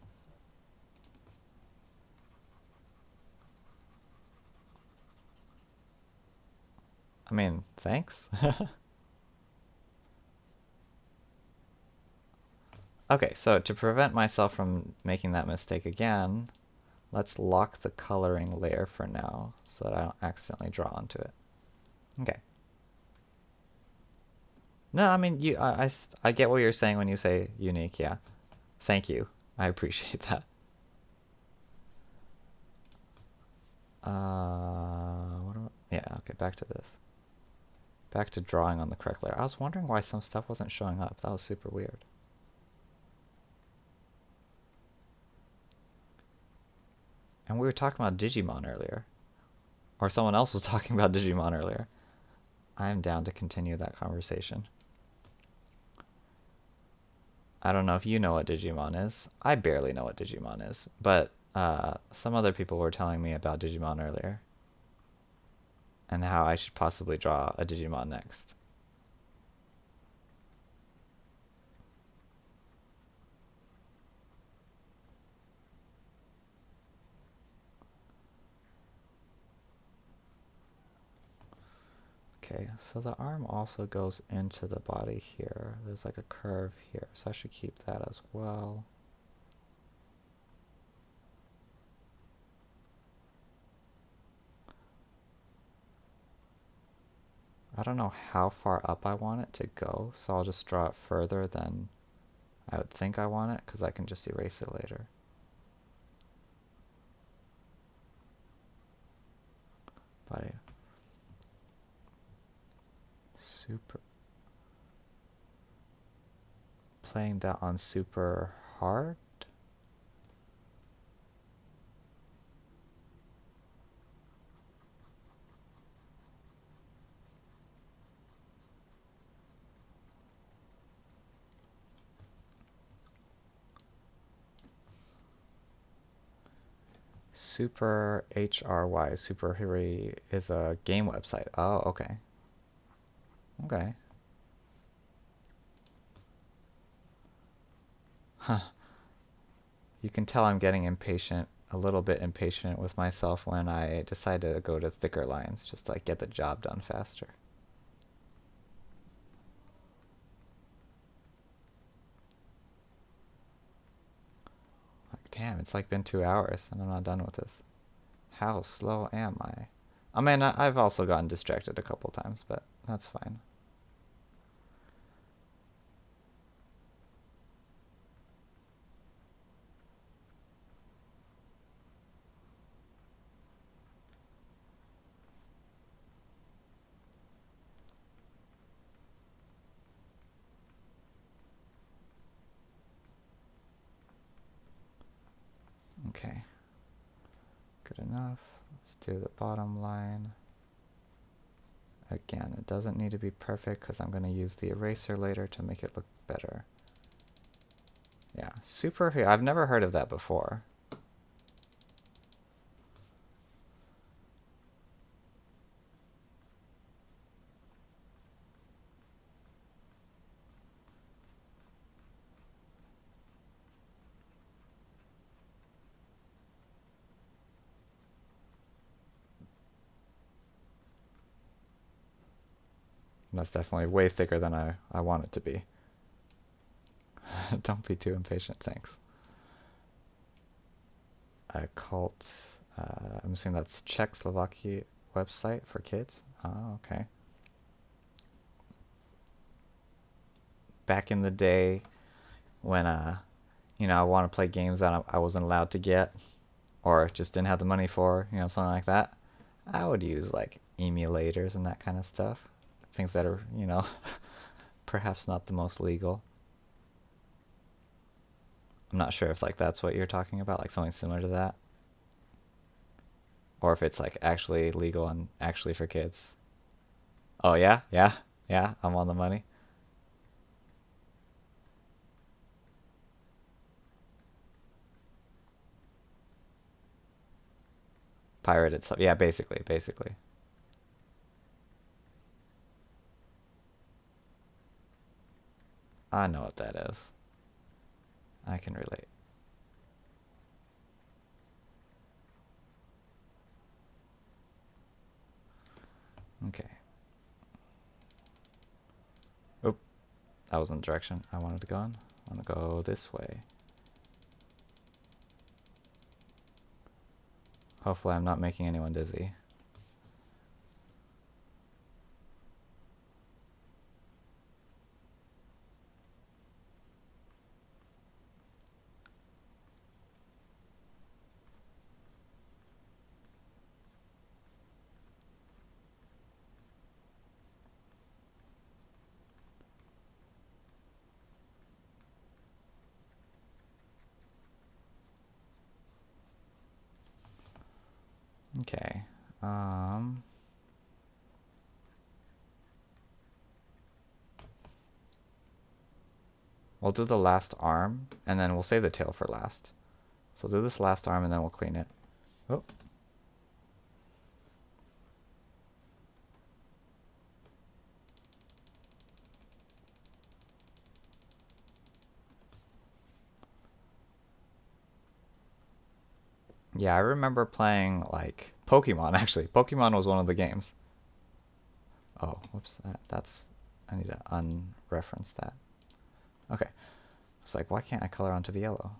I mean, thanks. Okay, so to prevent myself from making that mistake again, let's lock the coloring layer for now so that I don't accidentally draw onto it. Okay. No, I mean, I get what you're saying when you say unique, yeah. Thank you. I appreciate that. Yeah, okay, back to this. Back to drawing on the correct layer. I was wondering why some stuff wasn't showing up. That was super weird. And we were talking about Digimon earlier. Or someone else was talking about Digimon earlier. I am down to continue that conversation. I don't know if you know what Digimon is. I barely know what Digimon is. But some other people were telling me about Digimon earlier. And how I should possibly draw a Digimon next. Okay, so the arm also goes into the body here. There's like a curve here, so I should keep that as well. I don't know how far up I want it to go, so I'll just draw it further than I would think I want it, because I can just erase it later. Body. Super. Playing that on super hard. Super HRY, Super Hiri is a game website. Oh, okay. Okay. Huh. You can tell I'm getting impatient, a little bit impatient with myself when I decide to go to thicker lines, just to like get the job done faster. Like, damn, it's like been 2 hours and I'm not done with this. How slow am I? I mean, I've also gotten distracted a couple times, but that's fine. Okay. Good enough. Let's do the bottom line. Again, it doesn't need to be perfect because I'm going to use the eraser later to make it look better. Yeah, superhero. I've never heard of that before. That's definitely way thicker than I want it to be. Don't be too impatient, thanks. Cult. I'm assuming that's Czechoslovakia website for kids. Oh, okay. Back in the day when I want to play games that I wasn't allowed to get or just didn't have the money for, something like that, I would use like emulators and that kind of stuff. Things that are, perhaps not the most legal. I'm not sure if like that's what you're talking about, like something similar to that, or if it's like actually legal and actually for kids. Oh yeah, yeah, yeah. I'm on the money. Pirated stuff. Yeah, basically. I know what that is. I can relate. Okay. Oh, that wasn't the direction I wanted to go in. I want to go this way. Hopefully, I'm not making anyone dizzy. Okay. We'll do the last arm, and then we'll save the tail for last. So we'll do this last arm, and then we'll clean it. Oh. Yeah, I remember playing like Pokemon. Actually, Pokemon was one of the games. Oh, whoops. I need to unreference that. Okay. It's like, why can't I color onto the yellow?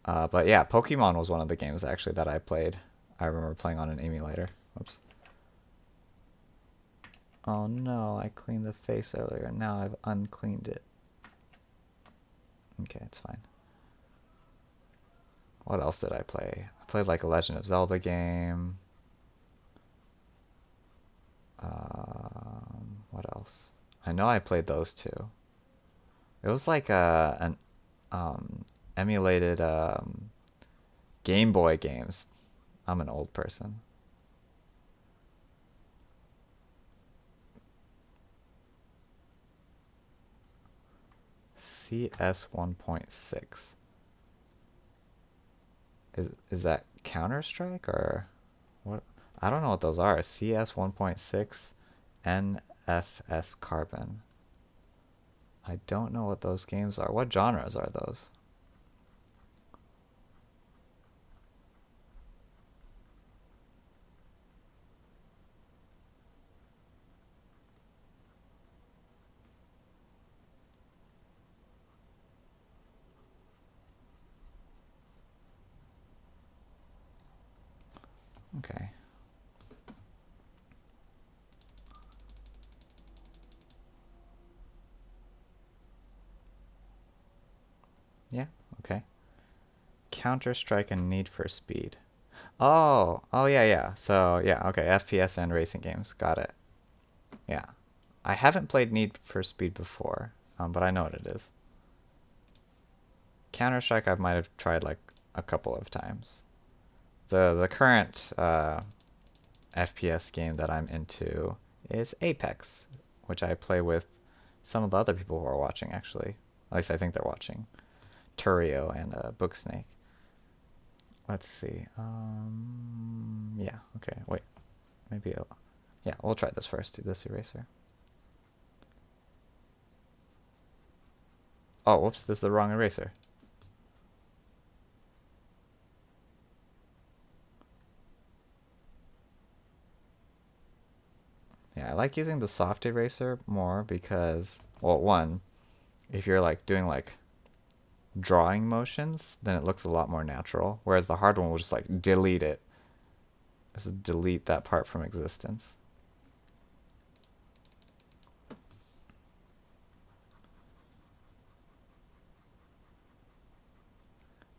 But yeah, Pokemon was one of the games actually that I played. I remember playing on an emulator. Whoops. Oh no, I cleaned the face earlier. Now I've uncleaned it. Okay, it's fine. What else did I play? I played like a Legend of Zelda game. What else? I know I played those two. It was like an emulated Game Boy games. I'm an old person. CS 1.6. Is that Counter Strike or what? I don't know what those are. CS 1.6, NFS Carbon. I don't know what those games are. What genres are those? Okay. Yeah, okay. Counter Strike and Need for Speed. Oh yeah, yeah. So yeah, okay. FPS and racing games. Got it. Yeah. I haven't played Need for Speed before, but I know what it is. Counter Strike I might have tried like a couple of times. The current FPS game that I'm into is Apex, which I play with some of the other people who are watching actually. At least I think they're watching. Turio and Booksnake. Let's see. Yeah, okay, wait. Maybe yeah, we'll try this first, do this eraser. Oh, whoops, this is the wrong eraser. Yeah, I like using the soft eraser more because, well, one, if you're like doing like drawing motions, then it looks a lot more natural, whereas the hard one will just like delete it. Just delete that part from existence.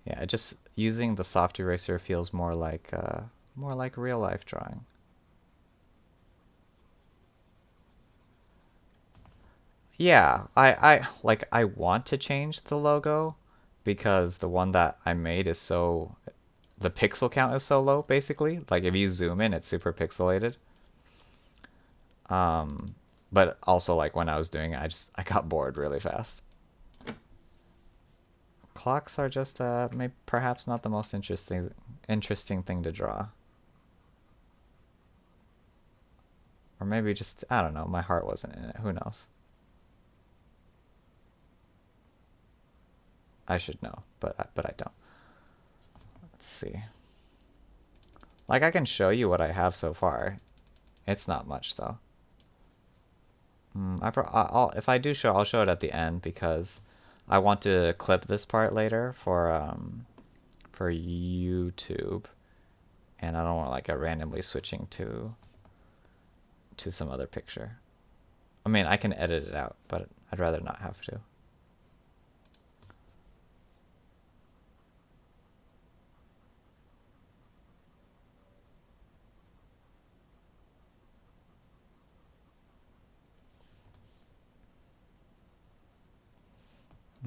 Yeah, just using the soft eraser feels more like real life drawing. Yeah, I want to change the logo because the one that I made is so the pixel count is so low basically. Like if you zoom in it's super pixelated. But also like when I was doing it, I got bored really fast. Clocks are just maybe perhaps not the most interesting thing to draw. Or maybe just I don't know, my heart wasn't in it. Who knows? I should know, but I don't. Let's see. Like I can show you what I have so far. It's not much though. If I do show, I'll show it at the end because I want to clip this part later for YouTube, and I don't want like randomly switching to some other picture. I mean, I can edit it out, but I'd rather not have to.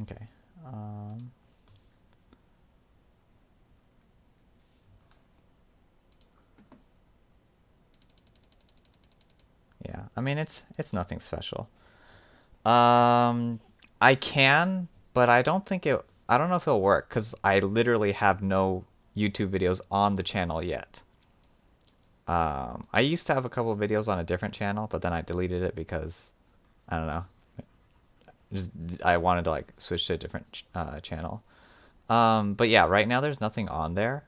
Okay. Yeah, I mean it's nothing special. I can, but I don't think it. I don't know if it'll work because I literally have no YouTube videos on the channel yet. I used to have a couple of videos on a different channel, but then I deleted it because I don't know. Just I wanted to like switch to a different channel. But yeah, right now there's nothing on there.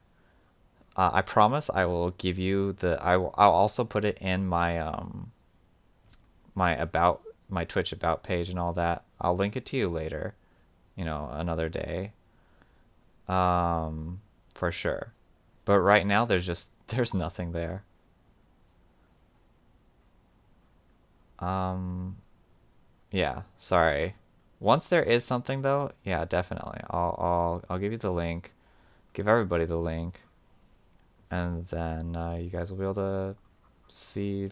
I promise I will give you I'll also put it in my Twitch about page and all that. I'll link it to you later, another day. For sure. But right now there's nothing there. Yeah, sorry. Once there is something though, yeah, definitely. I'll give you the link, give everybody the link, and then you guys will be able to see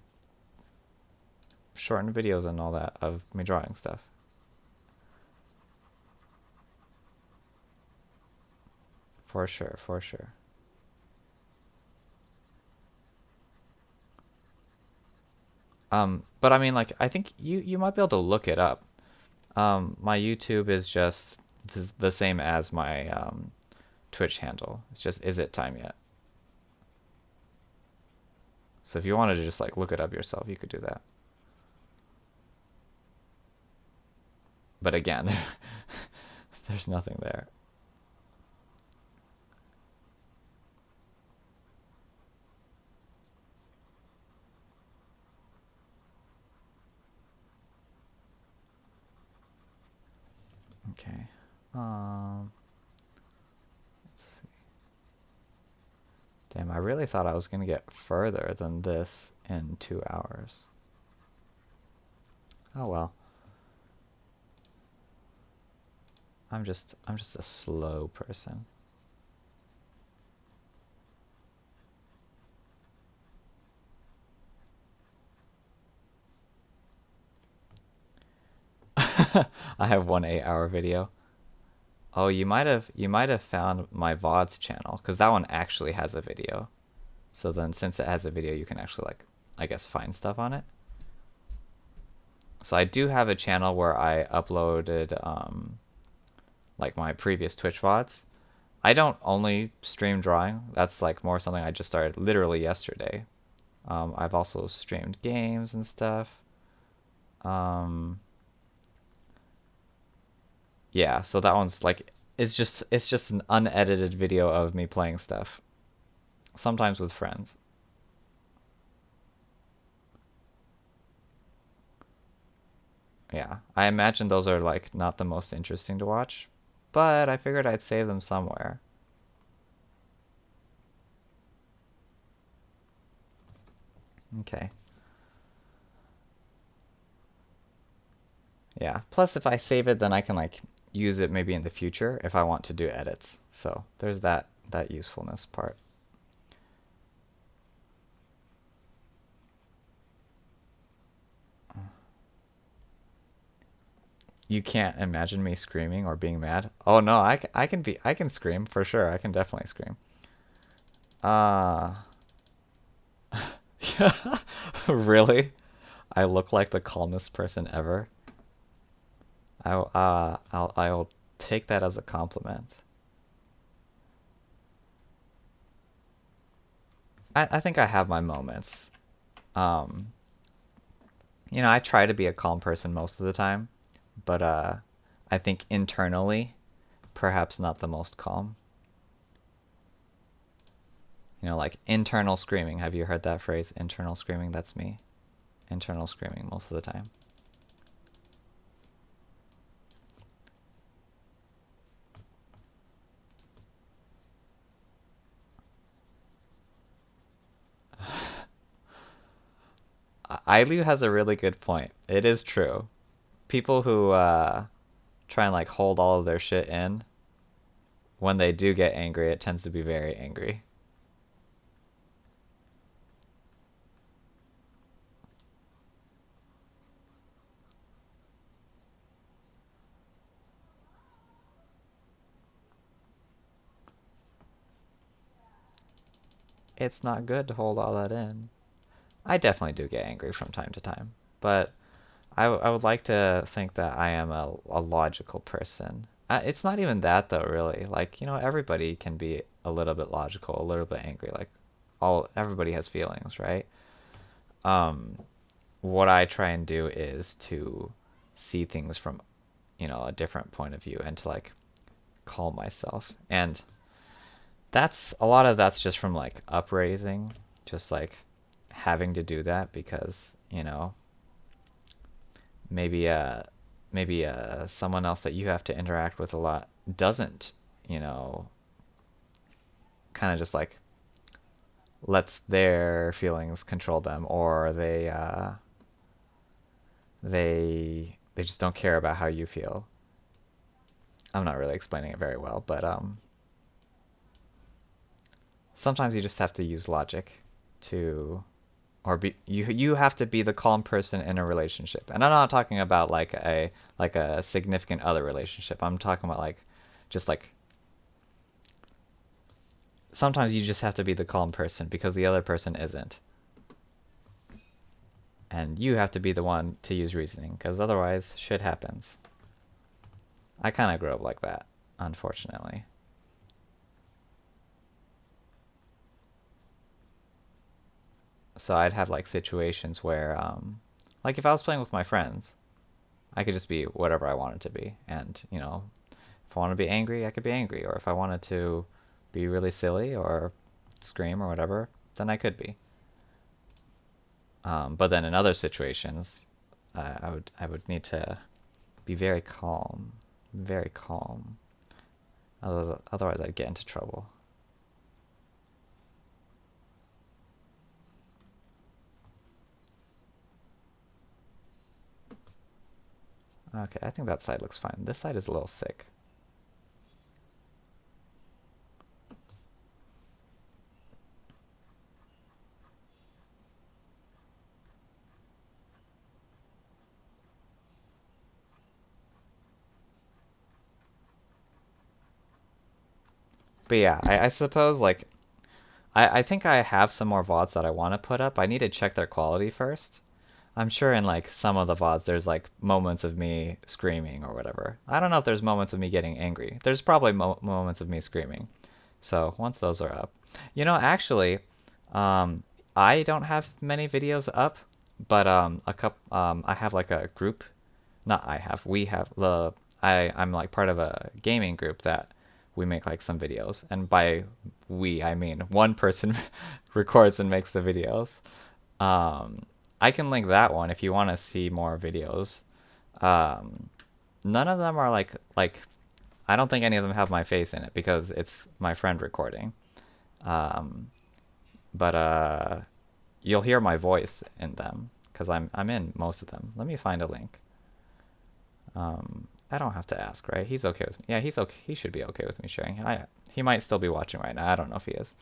shortened videos and all that of me drawing stuff. For sure, for sure. But I mean, like, I think you might be able to look it up. My YouTube is just the same as my Twitch handle. It's just IzzetTimeYet. So if you wanted to just like look it up yourself, you could do that. But again, there's nothing there. Okay. Let's see. Damn, I really thought I was gonna get further than this in 2 hours. Oh well. I'm just a slow person. I have one 8-hour video. Oh, you might have found my VODs channel because that one actually has a video. So then, since it has a video, you can actually like, I guess, find stuff on it. So I do have a channel where I uploaded like my previous Twitch VODs. I don't only stream drawing. That's like more something I just started literally yesterday. I've also streamed games and stuff. Um, yeah, so that one's like it's just an unedited video of me playing stuff, sometimes with friends. Yeah, I imagine those are like not the most interesting to watch, but I figured I'd save them somewhere. Okay. Yeah. Plus, if I save it, then I can like use it maybe in the future if I want to do edits. So there's that usefulness part. You can't imagine me screaming or being mad. Oh no, I can scream for sure. I can definitely scream. Uh really? I look like the calmest person ever. I'll take that as a compliment. I think I have my moments. Um, I try to be a calm person most of the time, but I think internally, perhaps not the most calm. Like internal screaming. Have you heard that phrase? Internal screaming. That's me. Internal screaming most of the time. Ailu has a really good point. It is true. People who try and like hold all of their shit in, when they do get angry, it tends to be very angry. It's not good to hold all that in. I definitely do get angry from time to time, but I would like to think that I am a logical person. It's not even that though, really. Like, everybody can be a little bit logical, a little bit angry. Like, everybody has feelings, right? Um, what I try and do is to see things from, a different point of view and to like calm myself. And that's a lot of that's just from like upraising, just like having to do that because, maybe someone else that you have to interact with a lot doesn't, you know, kind of just like lets their feelings control them, or they just don't care about how you feel. I'm not really explaining it very well, but sometimes you just have to use logic to, or you have to be the calm person in a relationship. And I'm not talking about like a significant other relationship. I'm talking about like just like sometimes you just have to be the calm person because the other person isn't. And you have to be the one to use reasoning because otherwise shit happens. I kind of grew up like that, unfortunately. So I'd have like situations where like if I was playing with my friends, I could just be whatever I wanted to be. And, if I wanted to be angry, I could be angry. Or if I wanted to be really silly or scream or whatever, then I could be. But then in other situations, I would need to be very calm, very calm. Otherwise I'd get into trouble. Okay, I think that side looks fine. This side is a little thick. But yeah, I suppose like I think I have some more VODs that I want to put up. I need to check their quality first. I'm sure in like some of the VODs there's like moments of me screaming or whatever. I don't know if there's moments of me getting angry. There's probably moments of me screaming. So once those are up, you know, actually, um, I don't have many videos up, but I have like a group. Not I have. We have the. I'm like part of a gaming group that we make like some videos, and by we I mean one person records and makes the videos. Um, I can link that one if you want to see more videos. Um, None of them are like I don't think any of them have my face in it because it's my friend recording. Um, but you'll hear my voice in them because I'm in most of them. Let me find a link. I don't have to ask, right? He's okay with me. Yeah, he's okay. He should be okay with me sharing. He might still be watching right now. I don't know if he is.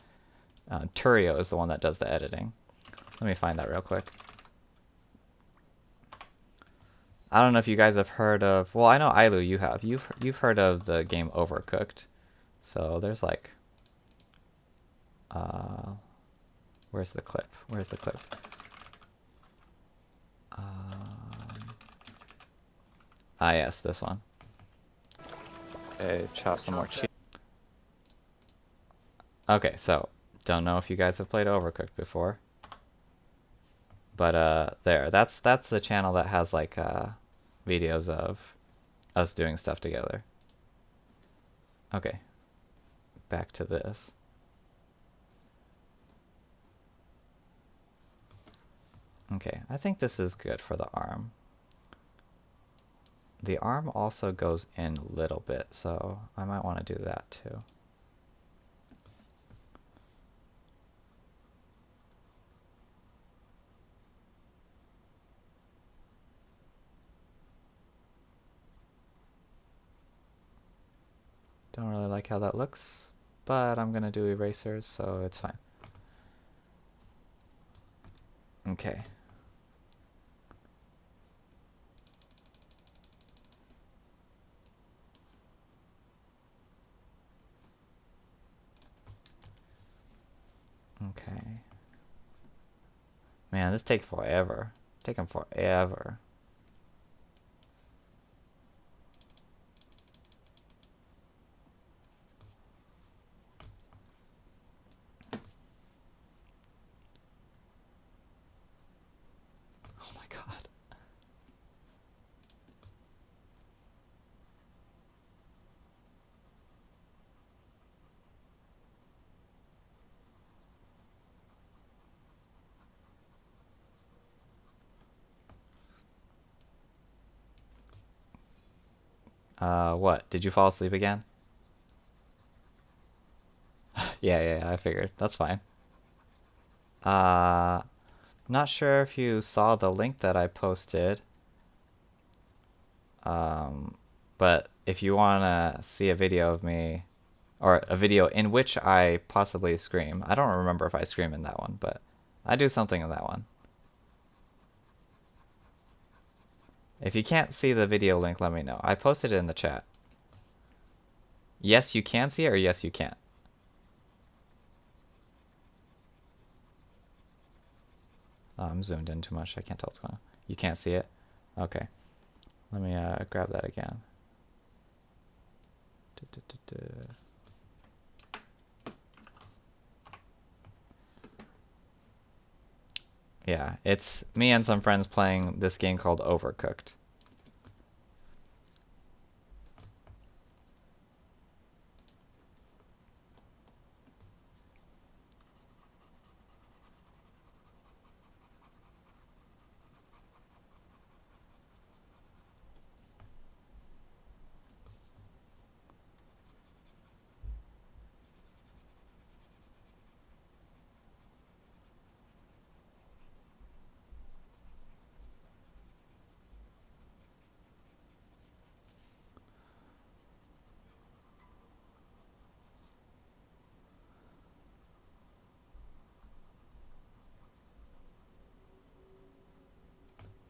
Turio is the one that does the editing. Let me find that real quick. I don't know if you guys have heard of. Well, I know Ailu, you have. You've heard of the game Overcooked. So there's like. Uh, where's the clip? Where's the clip? Yes, this one. Okay, chop some more cheese. Okay, so don't know if you guys have played Overcooked before, but there. That's the channel that has like videos of us doing stuff together. Okay, back to this. Okay, I think this is good for the arm. The arm also goes in a little bit, so I might want to do that too. Don't really like how that looks, but I'm gonna do erasers, so it's fine. Okay. Okay. Man, this takes forever. Taking forever. Oh my god. What? Did you fall asleep again? Yeah, I figured. That's fine. Uh, Not sure if you saw the link that I posted. Um, but if you want to see a video of me, or a video in which I possibly scream, I don't remember if I scream in that one, but I do something in that one. If you can't see the video link, let me know. I posted it in the chat. Yes, you can see it, or yes, you can't. Oh, I'm zoomed in too much. I can't tell what's going on. You can't see it? Okay. Let me grab that again. Yeah, it's me and some friends playing this game called Overcooked.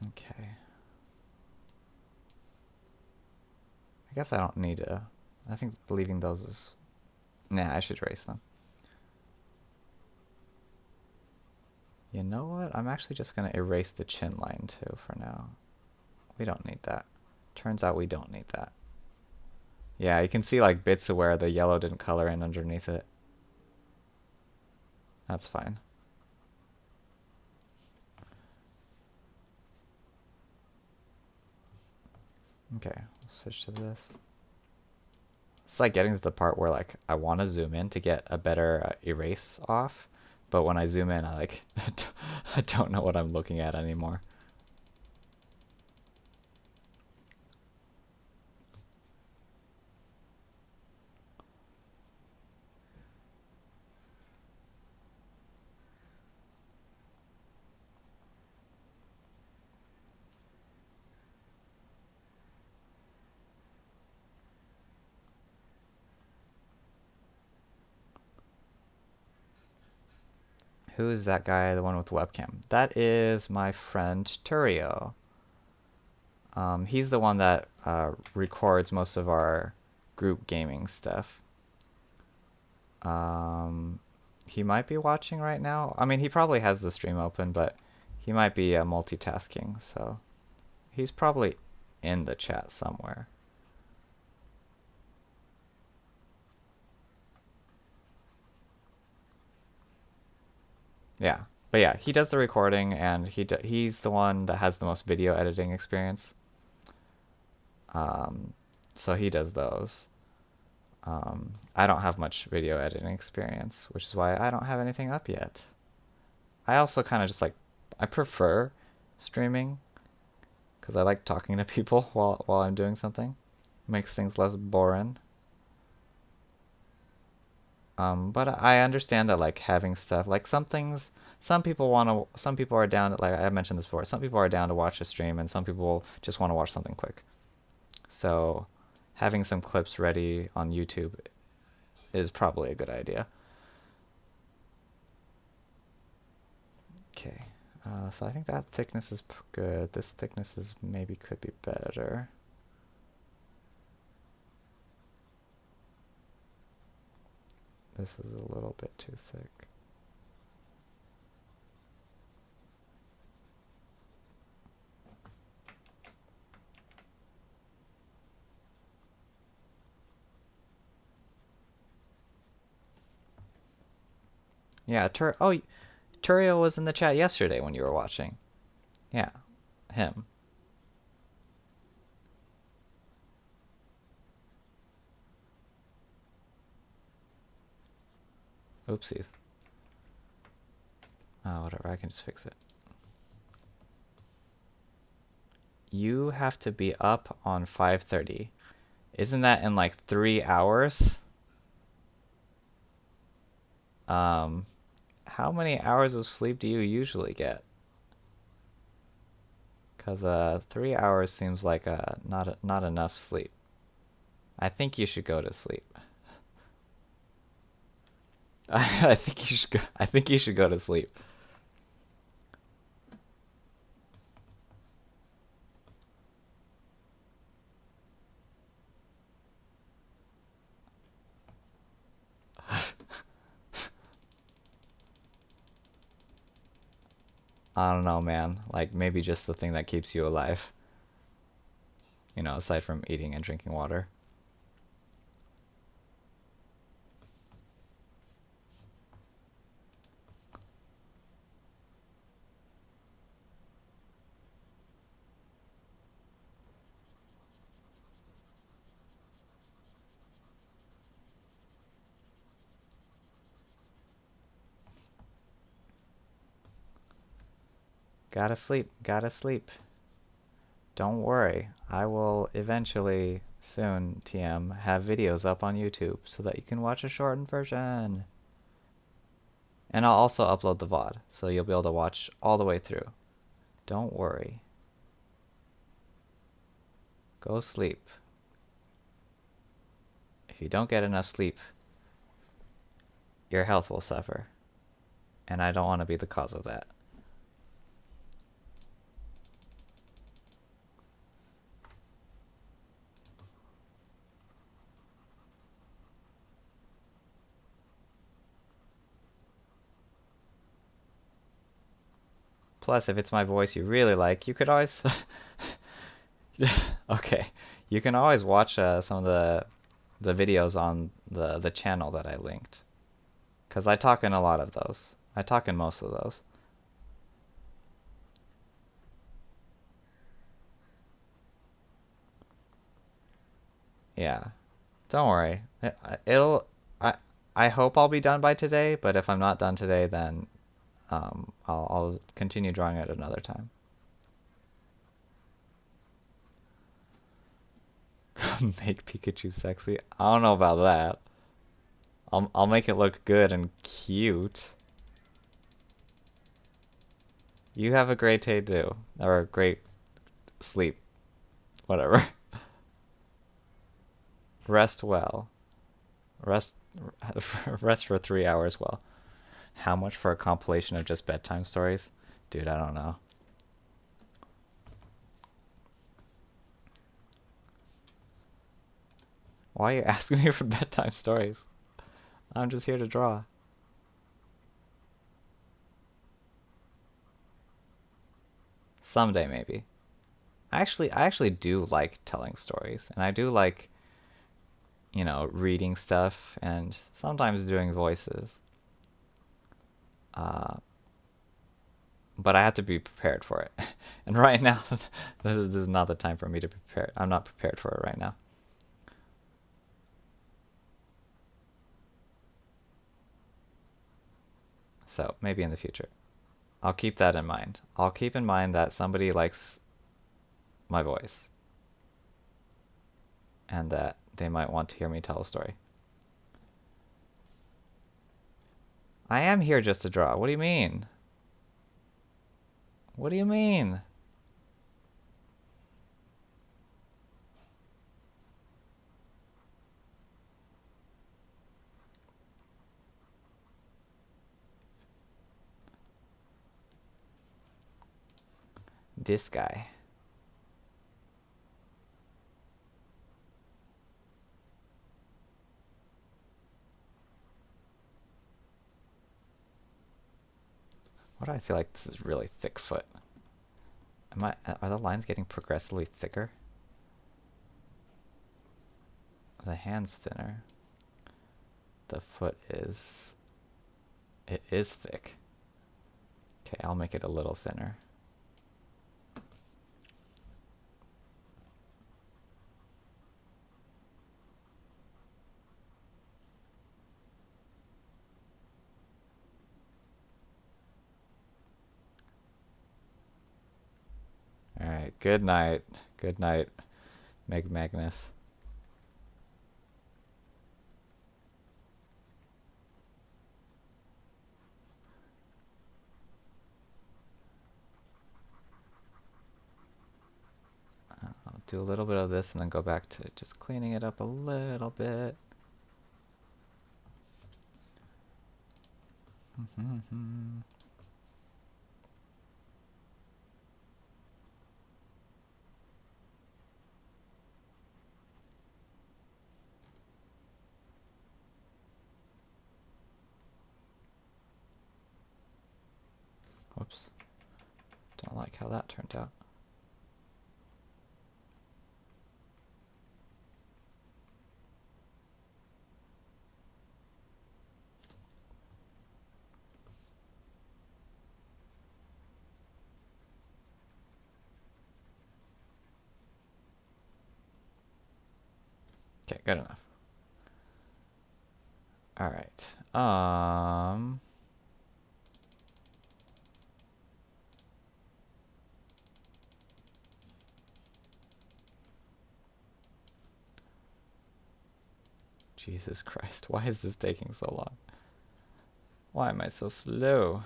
Okay. I guess I don't need to. I think leaving those is. Nah, I should erase them. You know what? I'm actually just going to erase the chin line too for now. We don't need that. Turns out we don't need that. Yeah, you can see like bits of where the yellow didn't color in underneath it. That's fine. Okay, we'll switch to this. It's like getting to the part where like I want to zoom in to get a better erase off, but when I zoom in, I like I don't know what I'm looking at anymore. Who is that guy, the one with the webcam? That is my friend Turio. He's the one that records most of our group gaming stuff. He might be watching right now. I mean, he probably has the stream open, but he might be multitasking, so he's probably in the chat somewhere. Yeah, but yeah, he does the recording, and he's the one that has the most video editing experience. So he does those. I don't have much video editing experience, which is why I don't have anything up yet. I also kind of just like, I prefer streaming because I like talking to people while I'm doing something. It makes things less boring. But I understand that like having stuff like some things, some people are down to, like I mentioned this before, some people are down to watch a stream and some people just want to watch something quick. So having some clips ready on YouTube is probably a good idea. Okay, so I think that thickness is good. This thickness is maybe could be better. This is a little bit too thick. Yeah, Turio was in the chat yesterday when you were watching. Yeah, him. Oopsies. Oh, whatever, I can just fix it. You have to be up on 5:30. Isn't that in like 3 hours? How many hours of sleep do you usually get? Cause 3 hours seems like not enough sleep. I think you should go to sleep. I think you should go. I think you should go to sleep. I don't know, man. Like maybe just the thing that keeps you alive. You know, aside from eating and drinking water. Gotta sleep. Gotta sleep. Don't worry. I will eventually, soon, TM, have videos up on YouTube so that you can watch a shortened version. And I'll also upload the VOD, so you'll be able to watch all the way through. Don't worry. Go sleep. If you don't get enough sleep, your health will suffer. And I don't want to be the cause of that. Plus, if it's my voice you really like, you could always okay, you can always watch some of the videos on the channel that I linked, cause I talk in a lot of those. I talk in most of those. Yeah, don't worry. It'll. I hope I'll be done by today, but if I'm not done today, then I'll continue drawing it another time. Make Pikachu sexy. I don't know about that. I'll make it look good and cute. You have a great day too, or a great sleep, whatever. Rest well. Rest rest for 3 hours well. How much for a compilation of just bedtime stories? Dude, I don't know. Why are you asking me for bedtime stories? I'm just here to draw. Someday maybe. I actually do like telling stories, and I do like, reading stuff and sometimes doing voices. Uh, but I have to be prepared for it. And right now, this is not the time for me to prepare. I'm not prepared for it right now. So maybe in the future. I'll keep that in mind. I'll keep in mind that somebody likes my voice and that they might want to hear me tell a story. I am here just to draw. What do you mean? What do you mean? This guy. Why do I feel like this is really thick foot? Are the lines getting progressively thicker? The hand's thinner. The foot is... It is thick. Okay, I'll make it a little thinner. Alright, good night. Good night, Meg Magnus. I'll do a little bit of this and then go back to just cleaning it up a little bit. Whoops. Don't like how that turned out. Okay, good enough. Alright. Jesus Christ, why is this taking so long? Why am I so slow?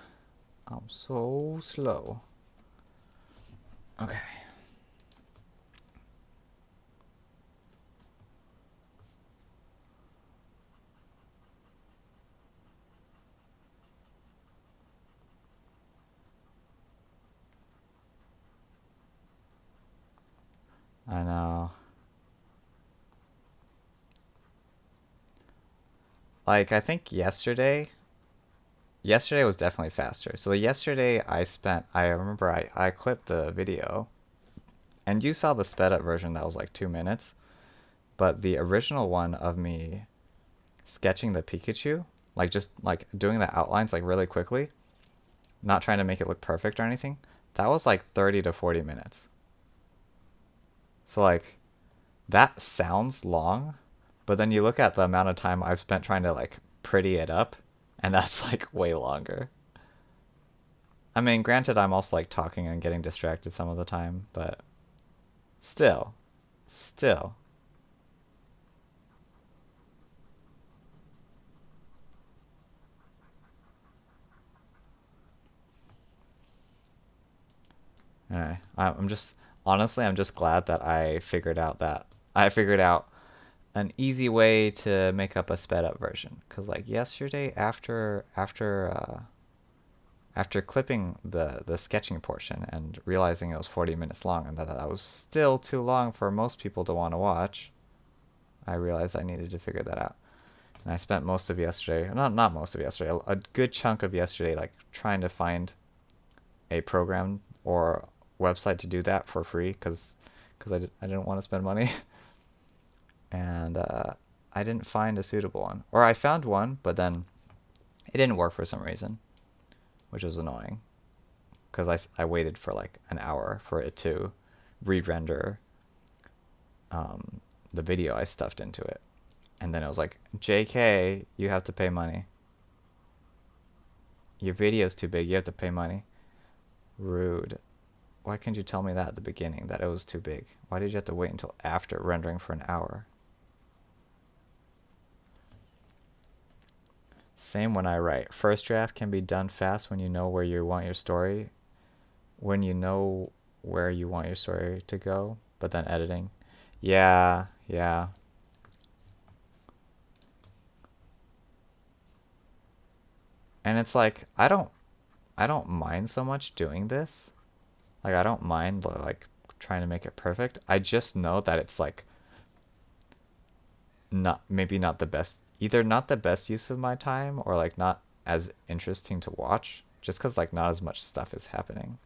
I'm so slow. Okay. I know. Like, I think yesterday yesterday was definitely faster. So yesterday I remember I clipped the video, and you saw the sped up version that was like 2 minutes, but the original one of me sketching the Pikachu, like just like doing the outlines like really quickly, not trying to make it look perfect or anything, that was like 30 to 40 minutes. So like that sounds long, but then you look at the amount of time I've spent trying to like pretty it up, and that's like way longer. I mean, granted, I'm also like talking and getting distracted some of the time, but still, still. I'm just honestly, I'm just glad that I figured out an easy way to make up a sped up version. Cause like yesterday, after clipping the sketching portion and realizing it was 40 minutes long and that was still too long for most people to want to watch, I realized I needed to figure that out. And I spent most of yesterday, not most of yesterday, a good chunk of yesterday, like trying to find a program or website to do that for free, because I didn't want to spend money. And I didn't find a suitable one. Or I found one, but then it didn't work for some reason, which was annoying. Because I waited for like an hour for it to re-render the video I stuffed into it. And then it was like, JK, you have to pay money. Your video's too big, you have to pay money. Rude. Why couldn't you tell me that at the beginning, that it was too big? Why did you have to wait until after rendering for an hour? Same when I write. First draft can be done fast when you know where you want your story, when you know where you want your story to go, but then editing. Yeah, yeah. And it's like I don't mind so much doing this. Like I don't mind like trying to make it perfect. I just know that it's like not maybe not the best, either not the best use of my time or like not as interesting to watch just cuz like not as much stuff is happening.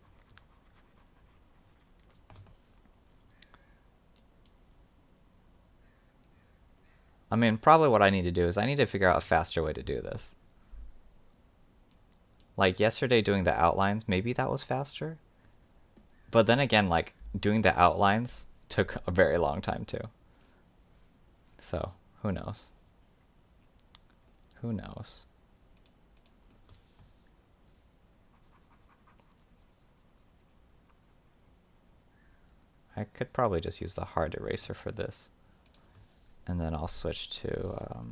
I mean, probably what I need to do is I need to figure out a faster way to do this. Like yesterday doing the outlines, maybe that was faster. But then again, like doing the outlines took a very long time too. So, who knows? Who knows? I could probably just use the hard eraser for this. And then I'll switch to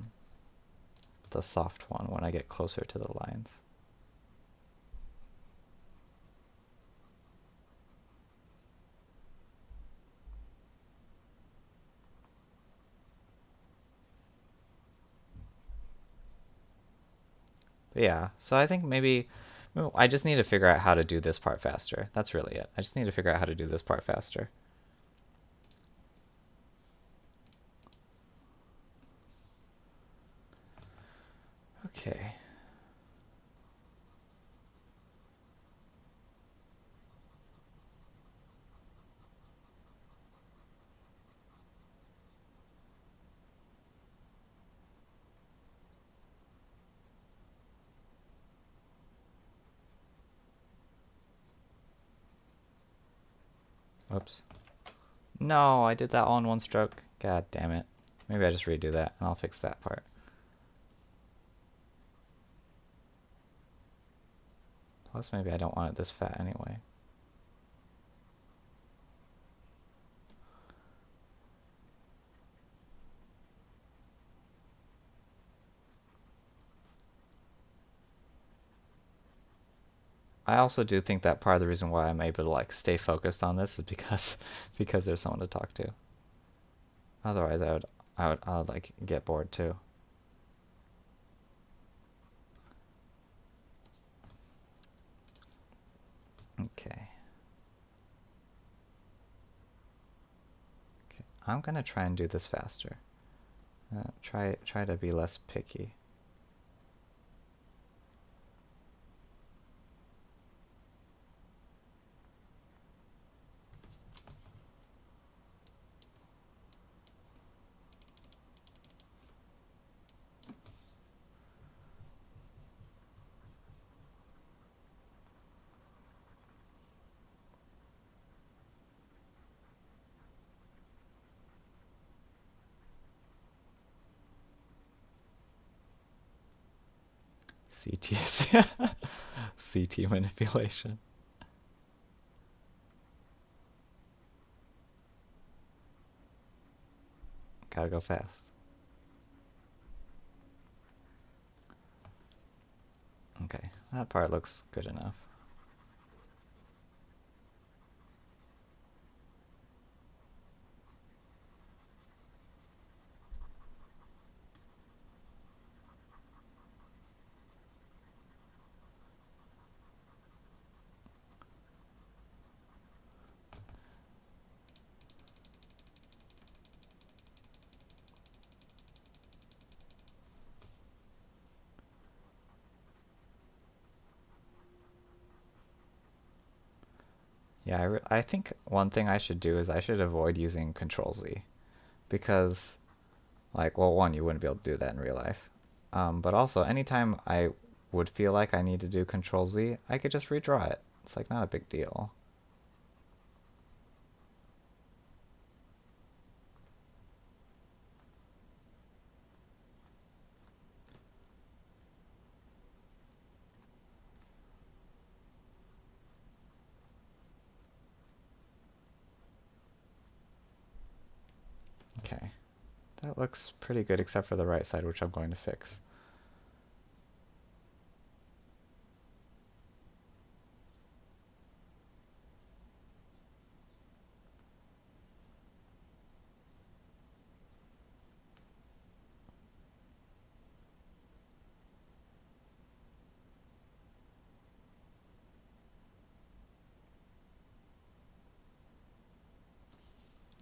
the soft one when I get closer to the lines. But yeah, so I think maybe I just need to figure out how to do this part faster. That's really it. I just need to figure out how to do this part faster. Okay. Whoops. No, I did that all in one stroke. God damn it. Maybe I just redo that and I'll fix that part. Plus, maybe I don't want it this fat anyway. I also do think that part of the reason why I'm able to like stay focused on this is because because there's someone to talk to. Otherwise, I would like get bored too. Okay. Okay. I'm gonna try and do this faster. Try to be less picky. CT CT manipulation. Gotta go fast. Okay, that part looks good enough. Yeah, I think one thing I should do is I should avoid using Control Z because, like, well, one, you wouldn't be able to do that in real life. But also, anytime I would feel like I need to do Control Z, I could just redraw it. It's like not a big deal. Okay, that looks pretty good except for the right side, which I'm going to fix.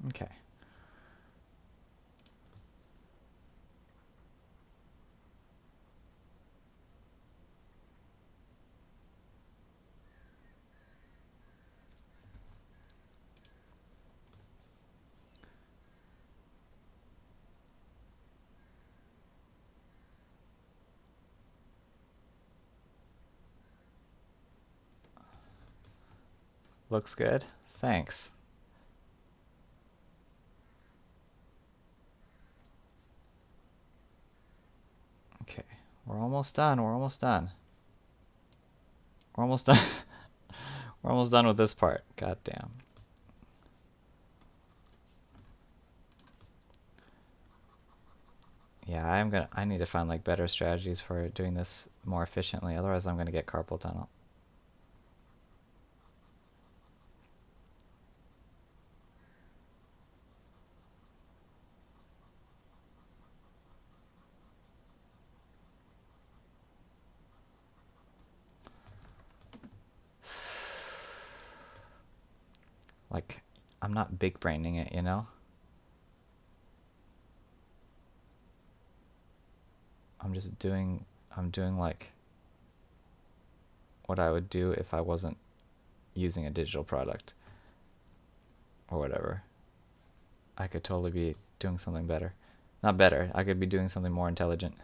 Okay. Looks good. Thanks. Okay, we're almost done. We're almost done. We're almost done. We're almost done with this part. God damn. Yeah, I need to find like better strategies for doing this more efficiently. Otherwise, I'm gonna get carpal tunnel. Like, I'm not big braining it, you know? I'm doing like what I would do if I wasn't using a digital product or whatever. I could totally be doing something better. Not better, I could be doing something more intelligent.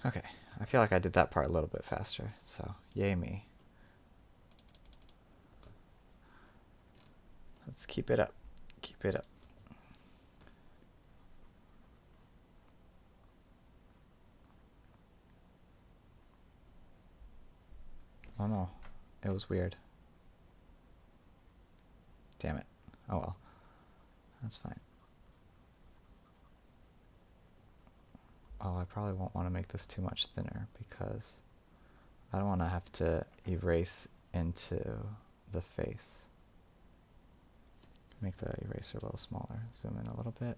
Okay, I feel like I did that part a little bit faster, so yay me. Let's keep it up. Keep it up. Oh no, it was weird. Damn it. Oh well, that's fine. Oh, I probably won't want to make this too much thinner because I don't want to have to erase into the face. Make the eraser a little smaller. Zoom in a little bit.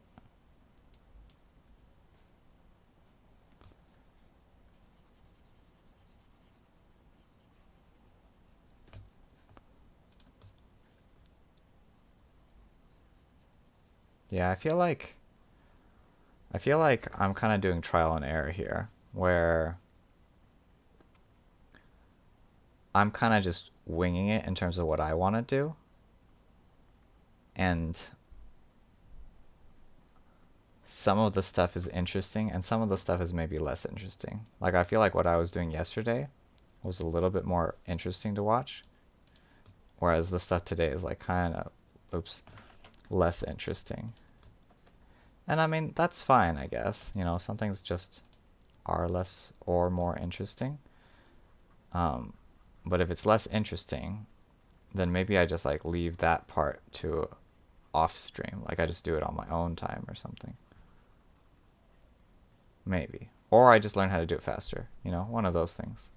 Yeah, I feel like I'm kind of doing trial and error here, where I'm kind of just winging it in terms of what I want to do, and some of the stuff is interesting, and some of the stuff is maybe less interesting. Like, I feel like what I was doing yesterday was a little bit more interesting to watch, whereas the stuff today is like kind of, oops, less interesting. And I mean, that's fine, I guess. You know, some things just are less or more interesting. Um, but if it's less interesting, then maybe I just like leave that part to off stream. Like I just do it on my own time or something. Maybe. Or I just learn how to do it faster. You know, one of those things.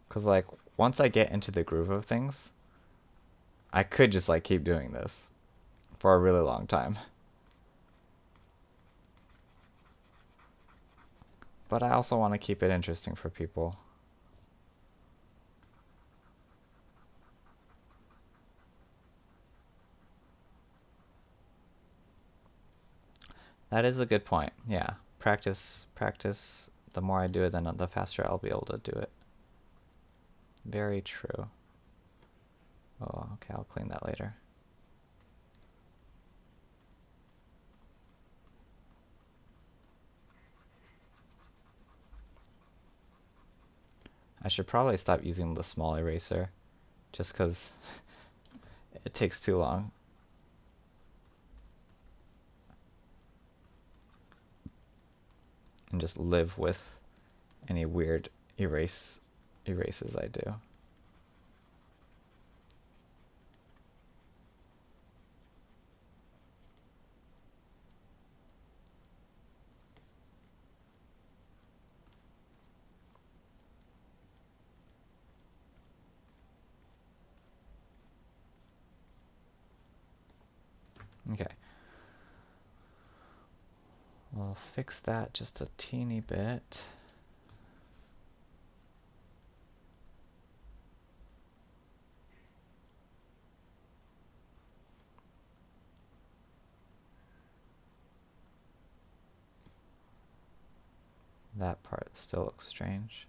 Because, like, once I get into the groove of things, I could just, like, keep doing this for a really long time. But I also want to keep it interesting for people. That is a good point. Yeah. Practice, practice. The more I do it, then the faster I'll be able to do it. Very true. Oh, okay, I'll clean that later. I should probably stop using the small eraser, just because it takes too long. And just live with any weird erases I do. Okay. We'll fix that just a teeny bit. That part still looks strange.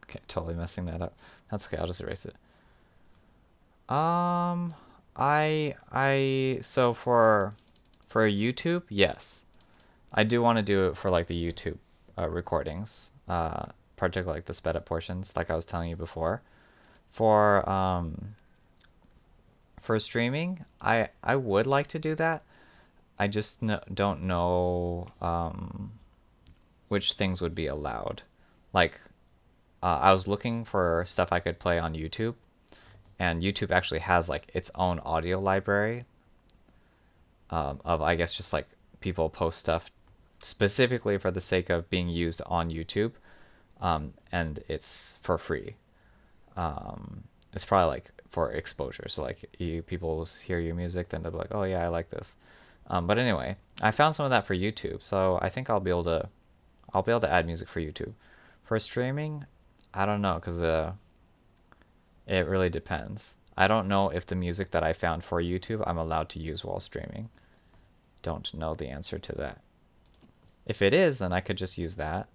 Okay, totally messing that up. That's okay, I'll just erase it. So for YouTube, yes. I do want to do it for like the YouTube recordings, particularly like the sped up portions, like I was telling you before. For for streaming, I would like to do that. I just don't know which things would be allowed. Like, I was looking for stuff I could play on YouTube, and YouTube actually has like its own audio library of, I guess, just like people post stuff specifically for the sake of being used on YouTube, and it's for free. It's probably like for exposure. So like people hear your music, then they'll be like, oh yeah, I like this. But anyway, I found some of that for YouTube, so I think I'll be able to add music for YouTube. For streaming, I don't know, because it really depends. I don't know if the music that I found for YouTube I'm allowed to use while streaming. Don't know the answer to that. If it is, then I could just use that.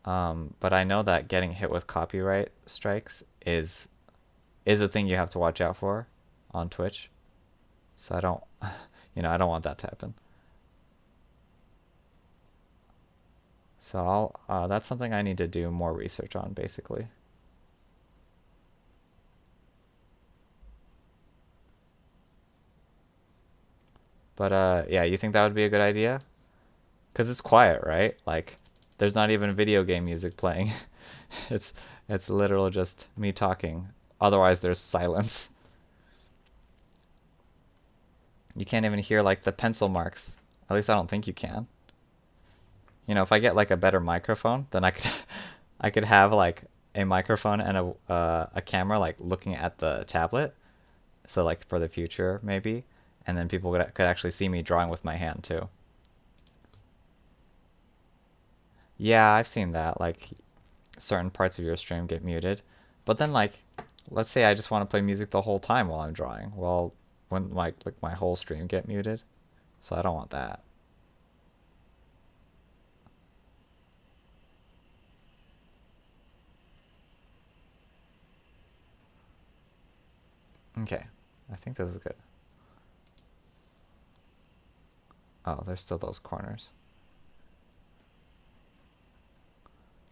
But I know that getting hit with copyright strikes is a thing you have to watch out for on Twitch. So I don't, I don't want that to happen. So that's something I need to do more research on, basically. But yeah, you think that would be a good idea? Because it's quiet, right? Like, there's not even video game music playing. it's it's literal just me talking. Otherwise, there's silence. You can't even hear like the pencil marks. At least I don't think you can. You know, if I get like a better microphone, then I could I could have like a microphone and a camera like looking at the tablet. So like for the future maybe, and then people could actually see me drawing with my hand too. Yeah, I've seen that. Like certain parts of your stream get muted, but then like let's say I just want to play music the whole time while I'm drawing. Well, wouldn't like my whole stream get muted? So I don't want that. Okay, I think this is good. Oh, there's still those corners.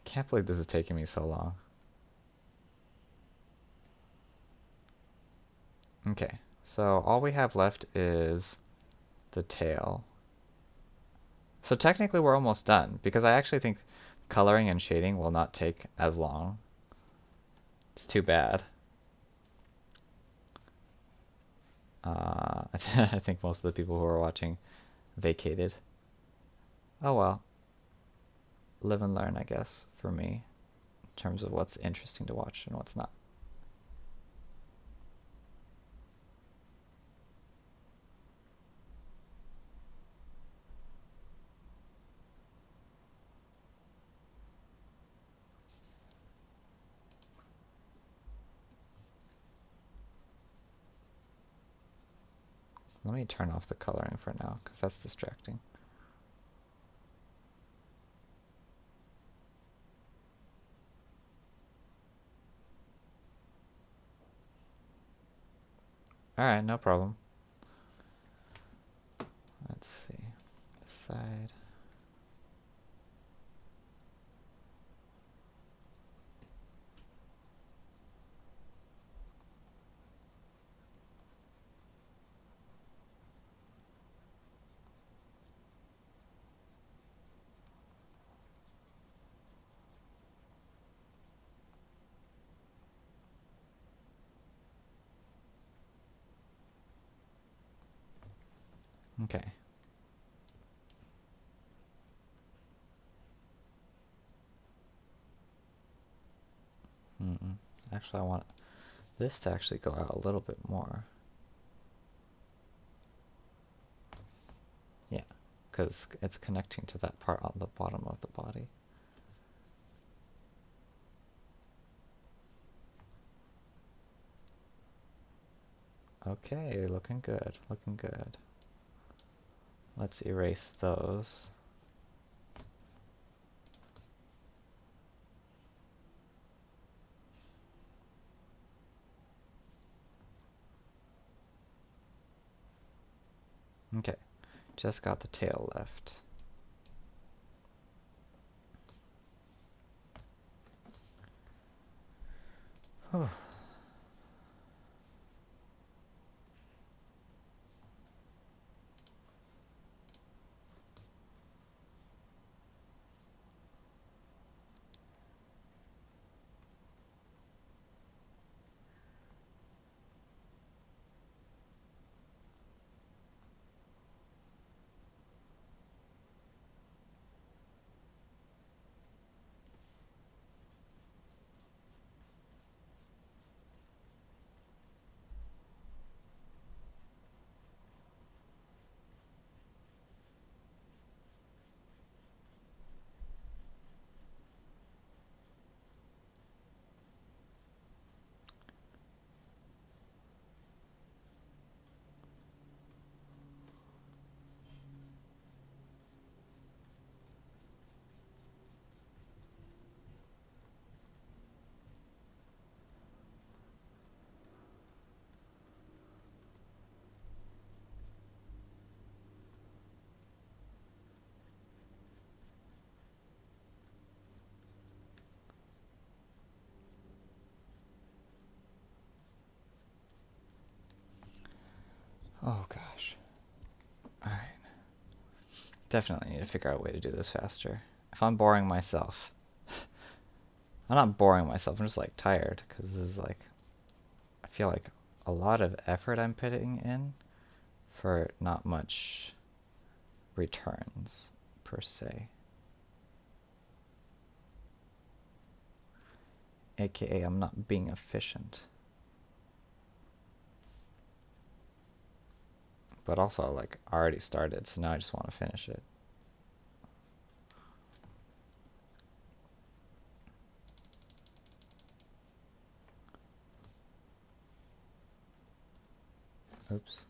Can't believe this is taking me so long. Okay, so all we have left is the tail. So technically we're almost done, because I actually think coloring and shading will not take as long. It's too bad. I think most of the people who are watching vacated. Oh well, live and learn, I guess, for me, in terms of what's interesting to watch and what's not. Let me turn off the coloring for now, because that's distracting. Alright, no problem. Let's see. This side. Okay. Mm-mm. Actually, I want this to actually go out a little bit more. Yeah, because it's connecting to that part on the bottom of the body. Okay, looking good, looking good. Let's erase those. Okay, just got the tail left. Whew. definitely need to figure out a way to do this faster. If I'm boring myself, I'm not boring myself, I'm just like tired, because this is like, I feel like a lot of effort I'm putting in for not much returns, per se. AKA, I'm not being efficient. But also, like, I already started, so now I just want to finish it. Oops.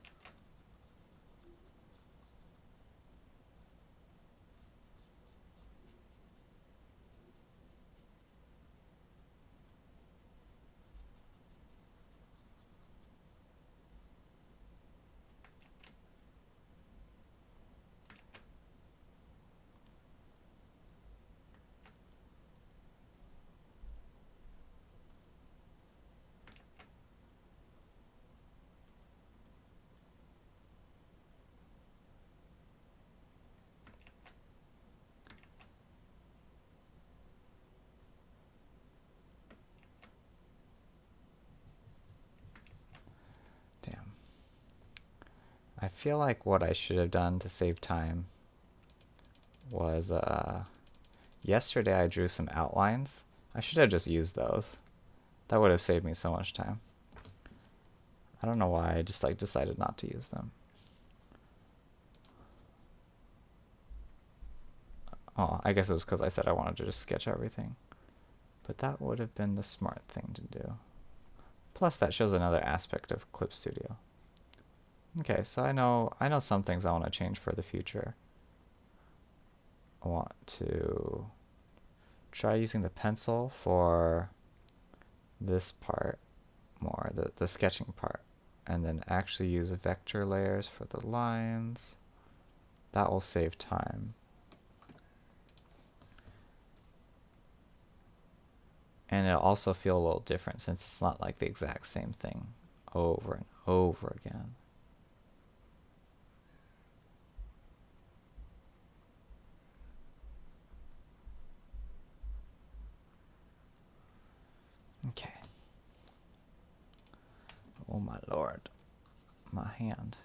Damn. I feel like what I should have done to save time was, yesterday I drew some outlines. I should have just used those. That would have saved me so much time. I don't know why I just like decided not to use them. Oh, I guess it was because I said I wanted to just sketch everything. But that would have been the smart thing to do. Plus, that shows another aspect of Clip Studio. Okay, so I know some things I want to change for the future. I want to try using the pencil for this part more, the sketching part, and then actually use vector layers for the lines. That will save time. And it'll also feel a little different since it's not like the exact same thing over and over again. Okay. Oh my lord. My hand.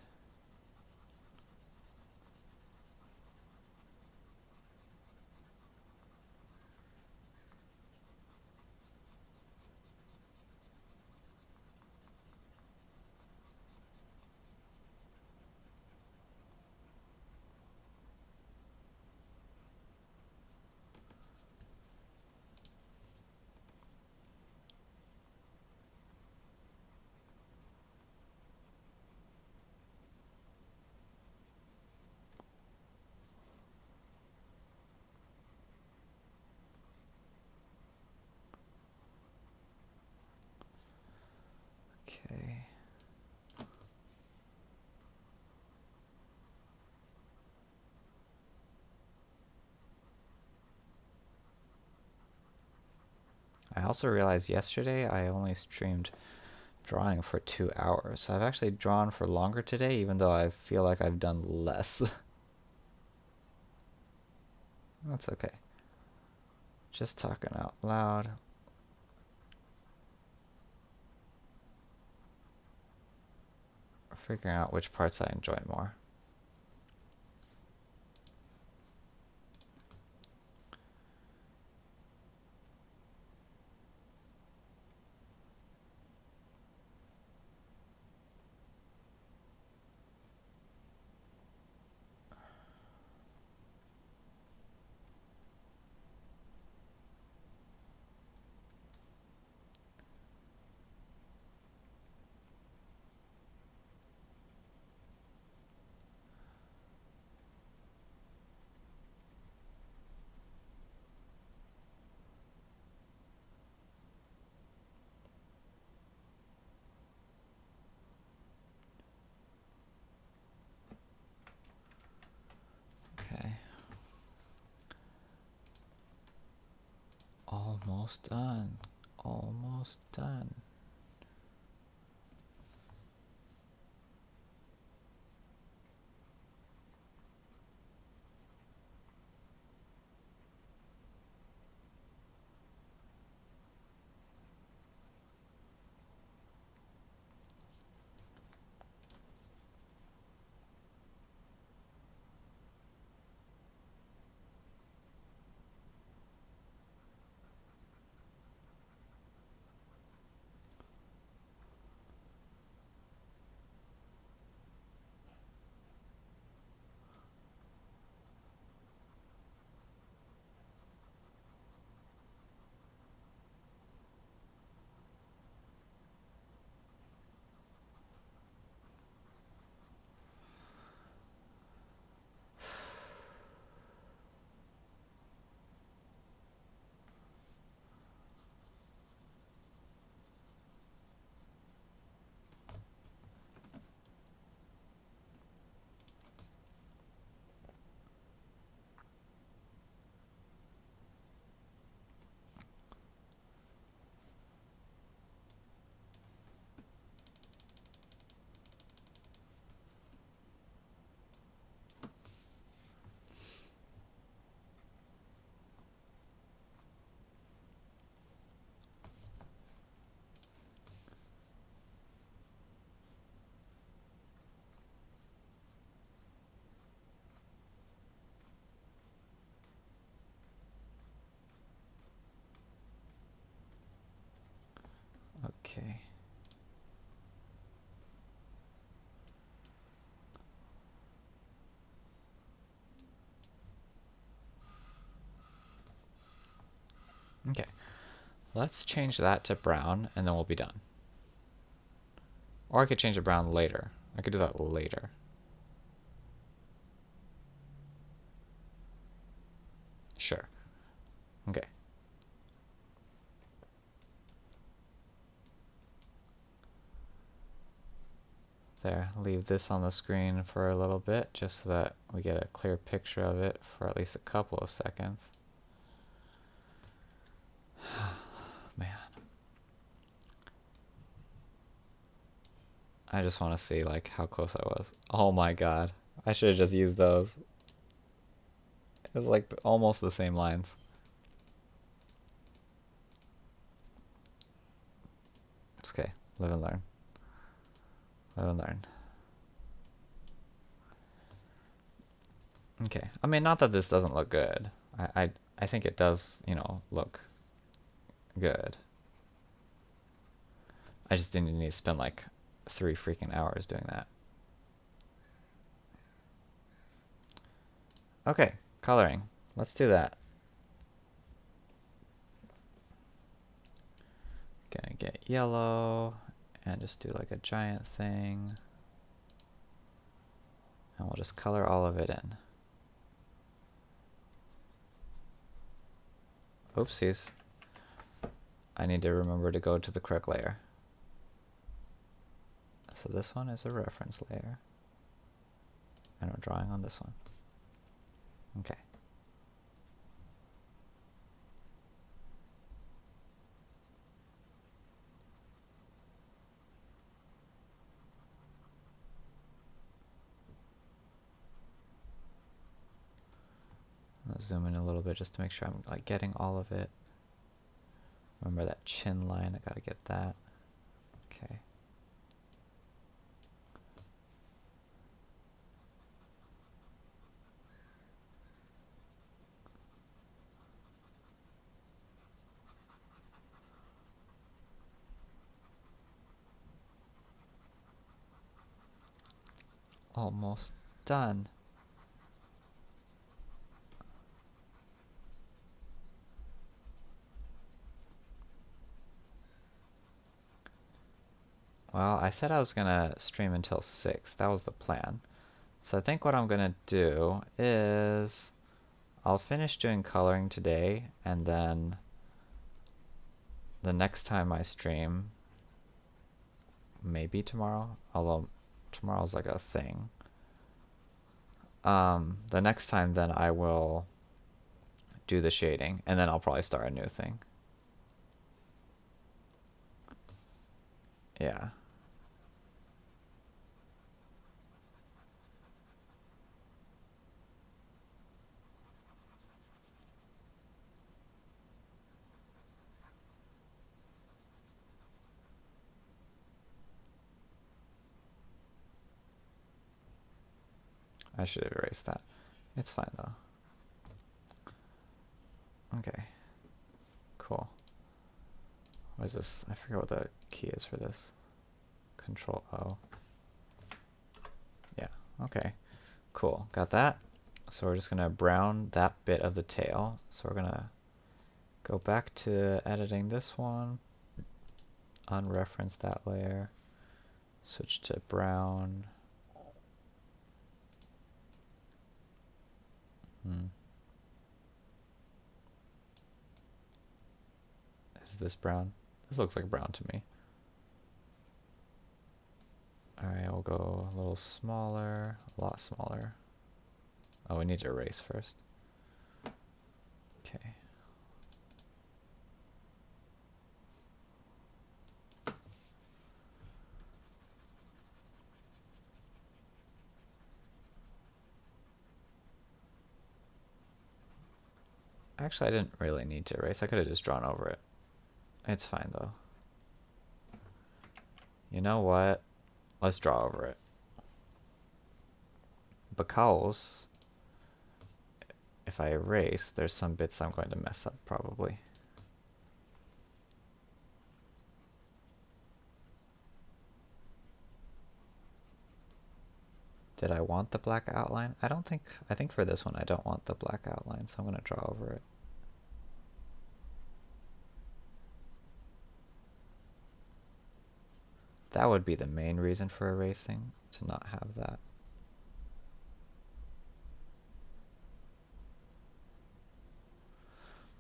Okay. I also realized yesterday I only streamed drawing for 2 hours. So I've actually drawn for longer today, even though I feel like I've done less. That's okay. Just talking out loud. Figuring out which parts I enjoy more. Okay. Almost done. Almost done. Okay. Okay. Let's change that to brown, and then we'll be done. Or I could change it brown later. I could do that later. Sure. Okay. There, leave this on the screen for a little bit, just so that we get a clear picture of it for at least a couple of seconds. Man. I just want to see like how close I was. Oh my god. I should have just used those. It was like almost the same lines. It's okay. Live and learn. Live and learn. Okay. I mean, not that this doesn't look good. I think it does, you know, look good. I just didn't need to spend like 3 freaking hours doing that. Okay, coloring. Let's do that. Gonna get yellow and just do like a giant thing. And we'll just color all of it in. Oopsies. I need to remember to go to the correct layer. So this one is a reference layer. And we're drawing on this one. Okay. I'm gonna zoom in a little bit just to make sure I'm like getting all of it. Remember that chin line, I gotta get that. Okay. Almost done. Well, I said I was gonna stream until 6. That was the plan. So I think what I'm gonna do is I'll finish doing coloring today, and then the next time I stream, maybe tomorrow, although tomorrow's like a thing. The next time then I will do the shading, and then I'll probably start a new thing. Yeah. I should have erased that. It's fine though. Okay. Cool. What is this? I forget what the key is for this. Control O. Yeah. Okay. Cool. Got that. So we're just gonna brown that bit of the tail. So we're gonna go back to editing this one. Unreference that layer. Switch to brown. Is this brown? This looks like brown to me. Alright, we'll go a little smaller, a lot smaller. Oh, we need to erase first. Okay. Actually, I didn't really need to erase. I could have just drawn over it. It's fine though. You know what? Let's draw over it. Because if I erase, there's some bits I'm going to mess up probably. Did I want the black outline? I think for this one I don't want the black outline, so I'm going to draw over it. That would be the main reason for erasing, to not have that.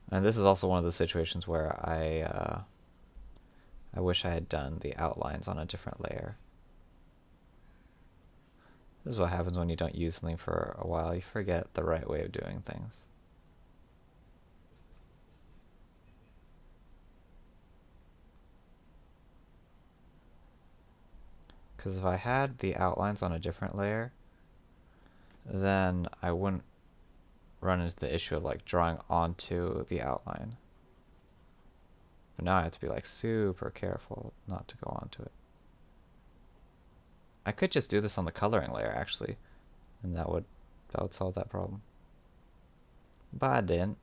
And this is also one of the situations where I wish I had done the outlines on a different layer. This is what happens when you don't use something for a while. You forget the right way of doing things. Because if I had the outlines on a different layer, then I wouldn't run into the issue of like drawing onto the outline. But now I have to be like super careful not to go onto it. I could just do this on the coloring layer actually, and that would solve that problem. But I didn't.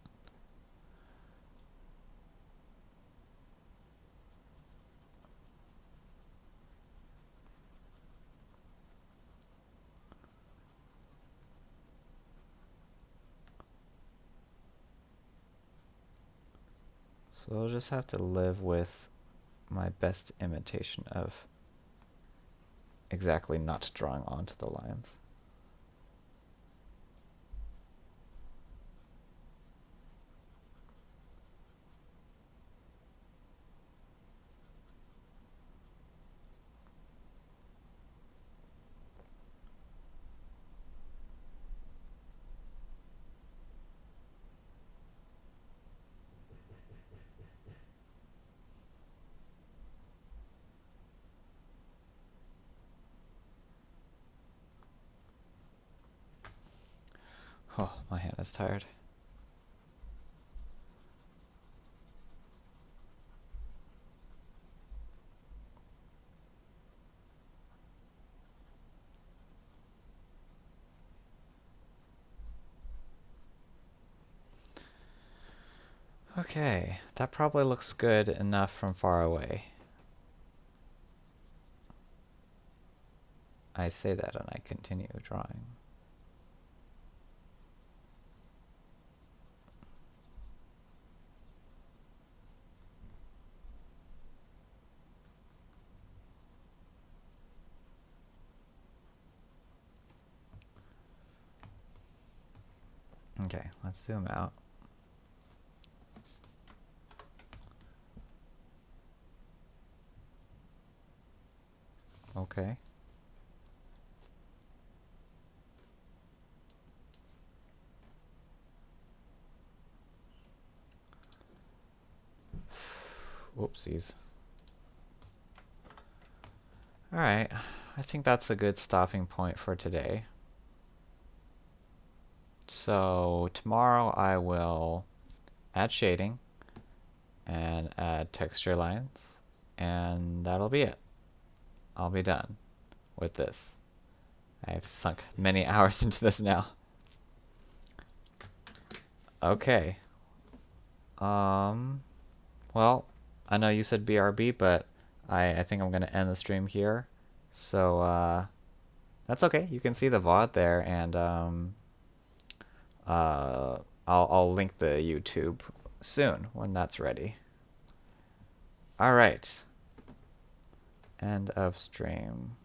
So I'll just have to live with my best imitation of exactly not drawing onto the lines. Oh, my hand is tired. Okay, that probably looks good enough from far away. I say that and I continue drawing. Okay, let's zoom out. Okay. Whoopsies. Alright, I think that's a good stopping point for today. So tomorrow I will add shading and add texture lines, and that'll be it. I'll be done with this. I've sunk many hours into this now. Okay. Well, I know you said BRB, but I think I'm gonna end the stream here. So that's okay. You can see the VOD there, and I'll link the YouTube soon when that's ready. All right. End of stream.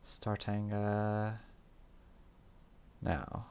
Starting now.